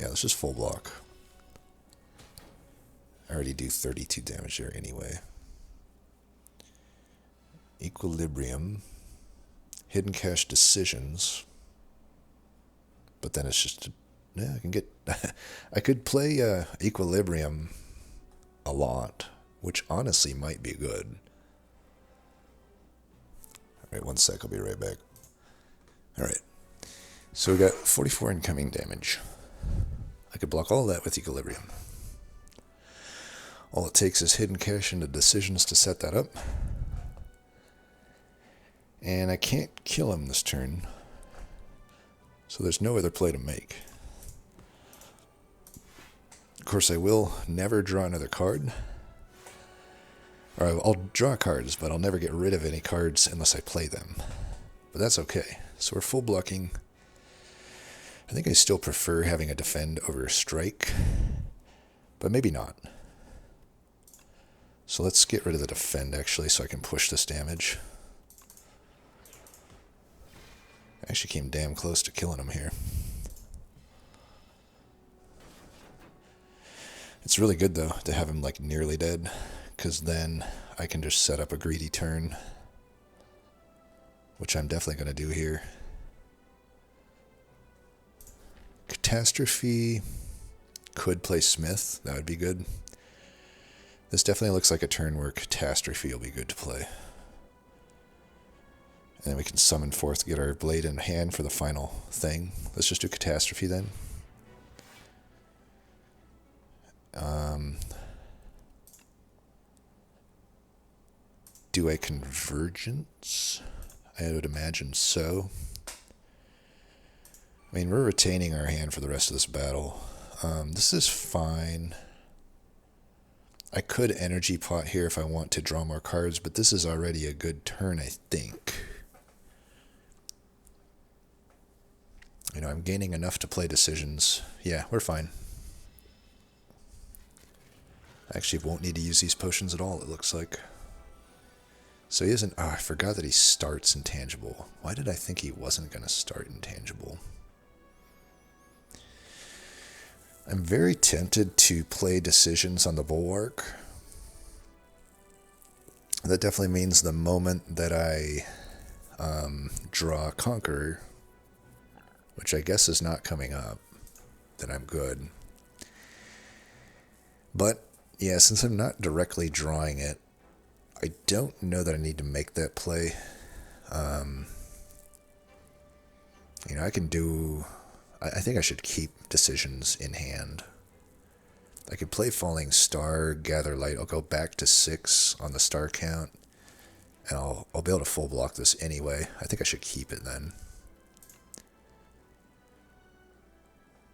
Yeah, let's just full block. I already do 32 damage there anyway. Equilibrium. Hidden Cache Decisions. But then it's just... Yeah, I can get... I could play Equilibrium a lot, which honestly might be good. Alright, 1 sec, I'll be right back. Alright. So we got 44 incoming damage. I could block all that with Equilibrium. All it takes is Hidden Cache into Decisions to set that up. And I can't kill him this turn. So there's no other play to make. Of course, I will never draw another card. Or I'll draw cards, but I'll never get rid of any cards unless I play them. But that's okay. So we're full blocking. I think I still prefer having a defend over a strike. But maybe not. So let's get rid of the defend, actually, so I can push this damage. I actually came damn close to killing him here. It's really good, though, to have him, like, nearly dead, because then I can just set up a greedy turn, which I'm definitely going to do here. Catastrophe could play Smith. That would be good. This definitely looks like a turn where Catastrophe will be good to play. And then we can summon forth to get our blade in hand for the final thing. Let's just do Catastrophe then. Do a Convergence? I would imagine so. I mean, we're retaining our hand for the rest of this battle. This is fine. I could Energy Pot here if I want to draw more cards, but this is already a good turn, I think. You know, I'm gaining enough to play Decisions. Yeah, we're fine. I actually won't need to use these potions at all, it looks like. So he isn't... Oh, I forgot that he starts Intangible. Why did I think he wasn't going to start Intangible? I'm very tempted to play Decisions on the Bulwark. That definitely means the moment that I draw Conqueror, which I guess is not coming up, then I'm good. But, yeah, since I'm not directly drawing it, I don't know that I need to make that play. You know, I can do... I think I should keep Decisions in hand. I could play Falling Star, Gather Light. I'll go back to 6 on the star count, and I'll be able to full block this anyway. I think I should keep it then.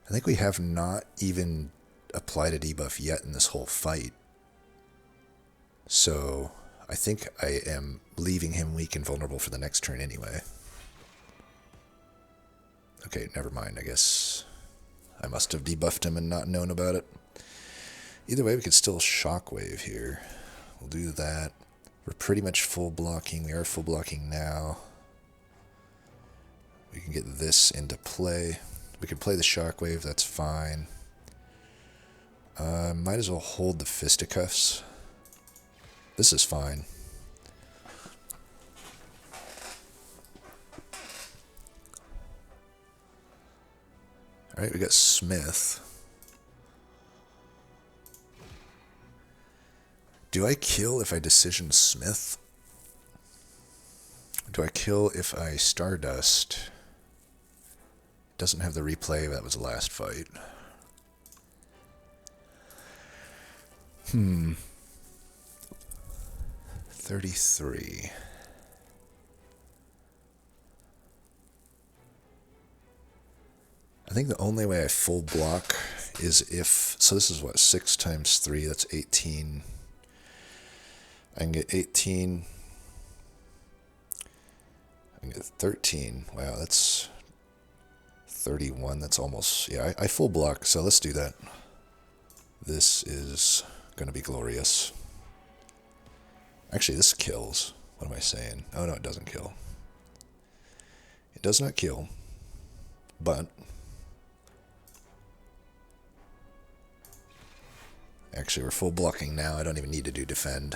I think we have not even applied a debuff yet in this whole fight. So I think I am leaving him weak and vulnerable for the next turn anyway. Okay, never mind. I guess I must have debuffed him and not known about it. Either way, we could still Shockwave here. We'll do that. We're pretty much full blocking. We are full blocking now. We can get this into play. We can play the Shockwave. That's fine. Might as well hold the Fisticuffs. This is fine. Alright, we got Smith. Do I kill if I Decision Smith? Do I kill if I Stardust? Doesn't have the replay, that was the last fight. 33. I think the only way I full block is if... So this is what, 6 times 3, that's 18. I can get 18. I can get 13. Wow, that's 31. That's almost... Yeah, I full block, so let's do that. This is going to be glorious. Actually, this kills. What am I saying? Oh, no, it doesn't kill. It does not kill, but... Actually, we're full blocking now. I don't even need to do defend.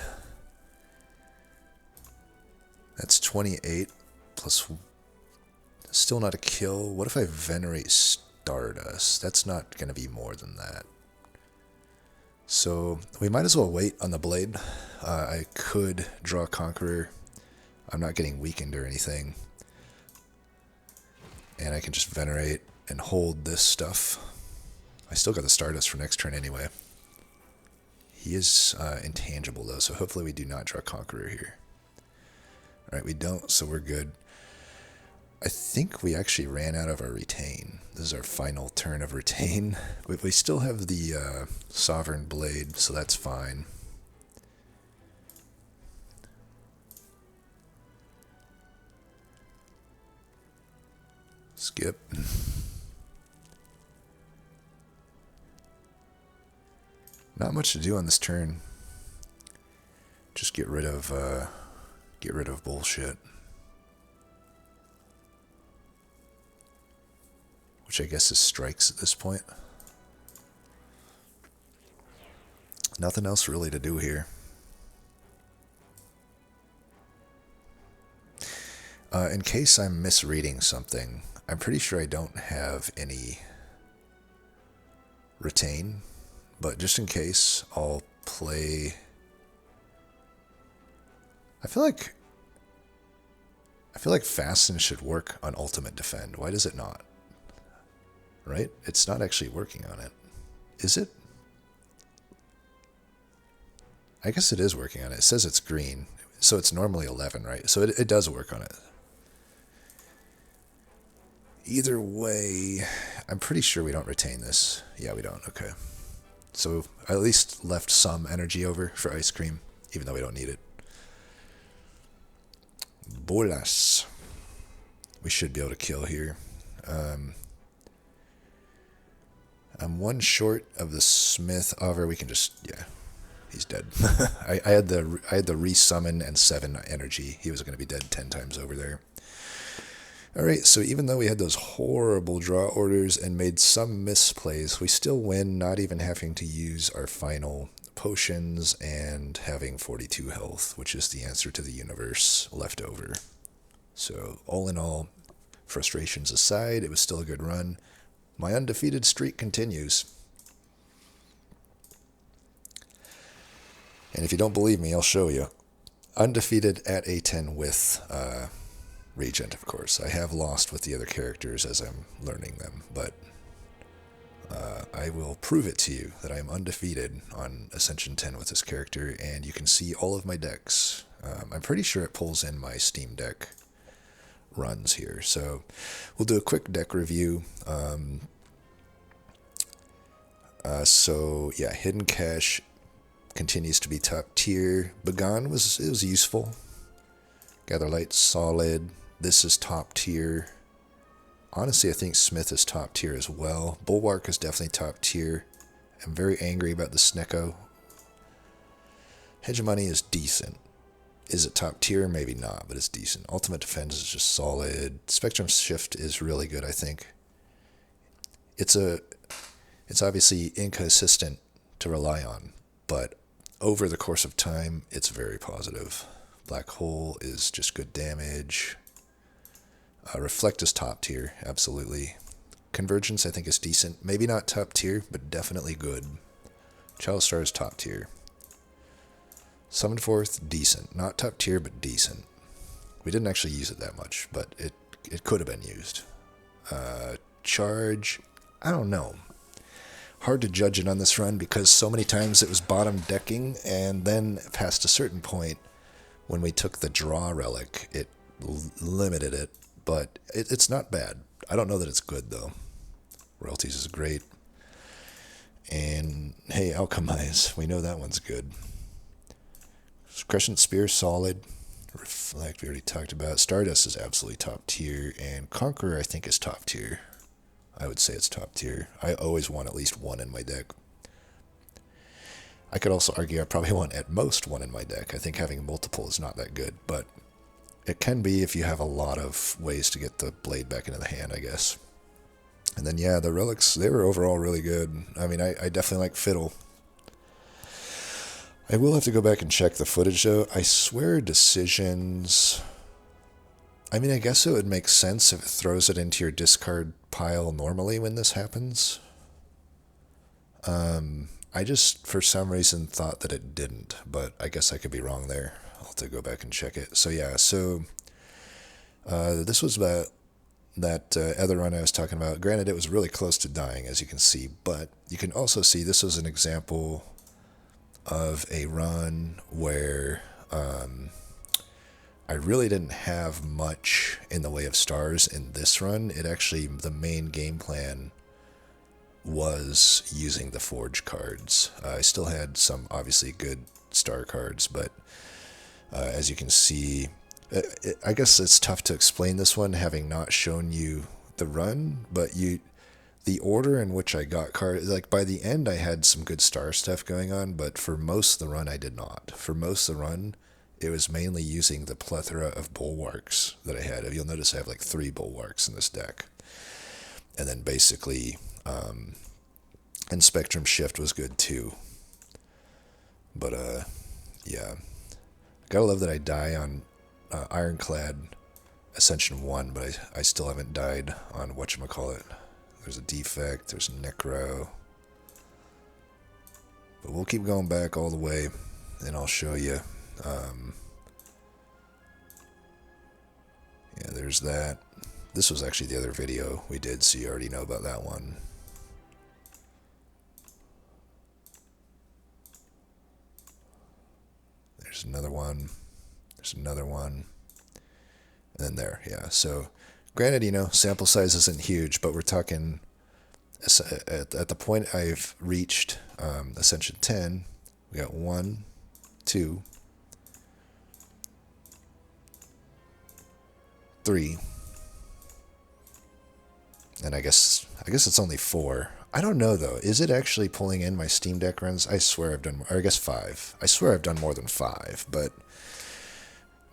That's 28 plus... Still not a kill. What if I venerate Stardust? That's not going to be more than that. So we might as well wait on the blade. I could draw Conqueror. I'm not getting weakened or anything. And I can just venerate and hold this stuff. I still got the Stardust for next turn anyway. He is intangible though, so hopefully we do not draw Conqueror here. Alright, we don't, so we're good. I think we actually ran out of our retain. This is our final turn of retain. We still have the Sovereign Blade, so that's fine. Skip. Not much to do on this turn. Just get rid of bullshit. Which I guess is strikes at this point. Nothing else really to do here. In case I'm misreading something, I'm pretty sure I don't have any retain, but just in case, I'll play... I feel like Fasten should work on Ultimate Defend. Why does it not? Right? It's not actually working on it. Is it? I guess it is working on it. It says it's green. So it's normally 11, right? So it does work on it. Either way, I'm pretty sure we don't retain this. Yeah, we don't. Okay. So I at least left some energy over for Ice Cream, even though we don't need it. Bolas. We should be able to kill here. I'm one short of the Smith over. We can just, yeah, he's dead. I had the resummon and 7 energy. He was going to be dead 10 times over there. All right, so even though we had those horrible draw orders and made some misplays, we still win, not even having to use our final potions and having 42 health, which is the answer to the universe left over. So all in all, frustrations aside, it was still a good run. My undefeated streak continues. And if you don't believe me, I'll show you. Undefeated at A10 with Regent, of course. I have lost with the other characters as I'm learning them, but I will prove it to you that I am undefeated on Ascension 10 with this character, and you can see all of my decks. I'm pretty sure it pulls in my Steam Deck runs here. So we'll do a quick deck review. So yeah, Hidden Cache continues to be top tier. Begon was useful. Gather Light solid. This is top tier. Honestly, I think Smith is top tier as well. Bulwark is definitely top tier. I'm very angry about the Snecko. Hegemony is decent. Is it top tier? Maybe not, but it's decent. Ultimate Defense is just solid. Spectrum Shift is really good, I think. It's obviously inconsistent to rely on, but over the course of time, it's very positive. Black Hole is just good damage. Reflect is top tier, absolutely. Convergence, I think, is decent. Maybe not top tier, but definitely good. Child Star is top tier. Summoned Forth, decent. Not top tier, but decent. We didn't actually use it that much, but it could have been used. Charge, I don't know. Hard to judge it on this run because so many times it was bottom decking, and then past a certain point, when we took the draw relic, it limited it, but it's not bad. I don't know that it's good, though. Royalties is great. And, hey, Alchemize. We know that one's good. Crescent Spear, solid. Reflect, we already talked about. Stardust is absolutely top tier. And Conqueror, I think, is top tier. I would say it's top tier. I always want at least 1 in my deck. I could also argue I probably want at most 1 in my deck. I think having multiple is not that good, but it can be if you have a lot of ways to get the blade back into the hand, I guess. And then, yeah, the relics, they were overall really good. I mean, I definitely like Fiddle. I will have to go back and check the footage though. I swear decisions. I mean, I guess it would make sense if it throws it into your discard pile normally when this happens. I just, for some reason, thought that it didn't, but I guess I could be wrong there. I'll have to go back and check it. So yeah, this was that other run I was talking about. Granted, it was really close to dying, as you can see, but you can also see this was an example of a run where I really didn't have much in the way of stars in this run. It actually, the main game plan was using the forge cards. I still had some obviously good star cards, but as you can see, I guess it's tough to explain this one having not shown you the run, but the order in which I got cards, like by the end I had some good star stuff going on, but for most of the run I did not. For most of the run, it was mainly using the plethora of bulwarks that I had. You'll notice I have like 3 bulwarks in this deck. And then basically, and Spectrum Shift was good too. But yeah. Gotta love that I die on Ironclad Ascension 1, but I still haven't died on whatchamacallit. There's a defect, there's Necro. But we'll keep going back all the way, and I'll show you. Yeah, there's that. This was actually the other video we did, so you already know about that one. There's another one. There's another one. And then there, yeah. So, granted, sample size isn't huge, but we're talking at the point I've reached Ascension 10, we got 1, 2, 3, and I guess it's only 4. I don't know though. Is it actually pulling in my Steam Deck runs? I swear I've done more, or I guess 5. I swear I've done more than 5, but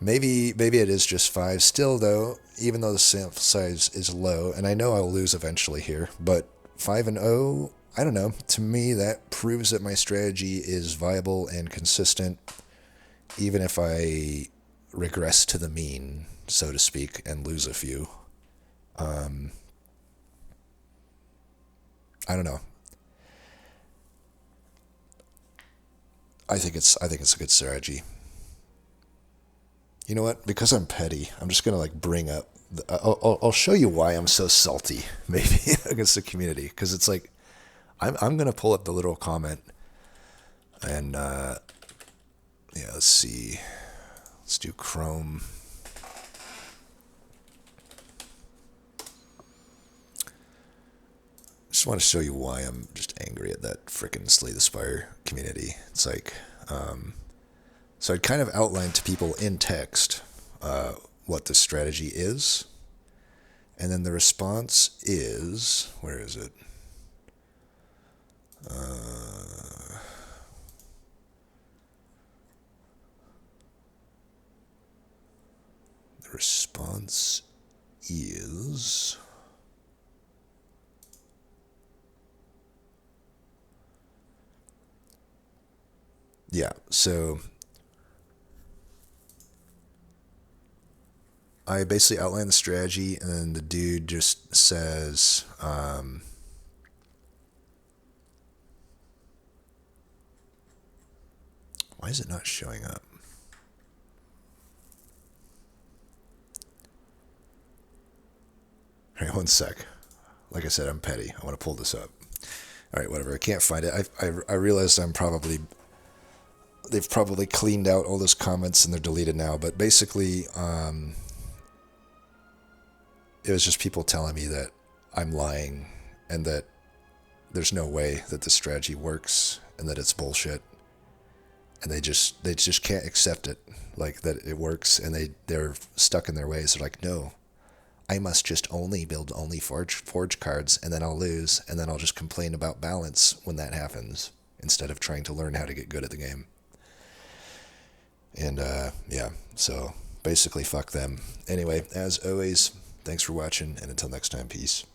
maybe it is just 5. Still though, even though the sample size is low, and I know I'll lose eventually here, but 5-0, I don't know. To me, that proves that my strategy is viable and consistent, even if I regress to the mean, so to speak, and lose a few. I don't know. I think it's a good strategy. You know what? Because I'm petty, I'm just gonna bring up. I'll show you why I'm so salty, maybe against the community, because it's like I'm gonna pull up the literal comment, and yeah, let's see. Let's do Chrome. Just want to show you why I'm just angry at that frickin' Slay the Spire community. It's like, so I'd kind of outlined to people in text what the strategy is, and then the response is, where is it? The response is... Yeah, so I basically outline the strategy, and then the dude just says, why is it not showing up? All right, one sec. Like I said, I'm petty. I want to pull this up. All right, whatever. I can't find it. I realized they've probably cleaned out all those comments and they're deleted now. But basically, it was just people telling me that I'm lying and that there's no way that this strategy works and that it's bullshit. And they just can't accept it, like that it works, and they're stuck in their ways. They're like, no, I must just build only forge cards, and then I'll lose, and then I'll just complain about balance when that happens, instead of trying to learn how to get good at the game. And yeah, so basically fuck them. Anyway, as always, thanks for watching, and until next time, peace.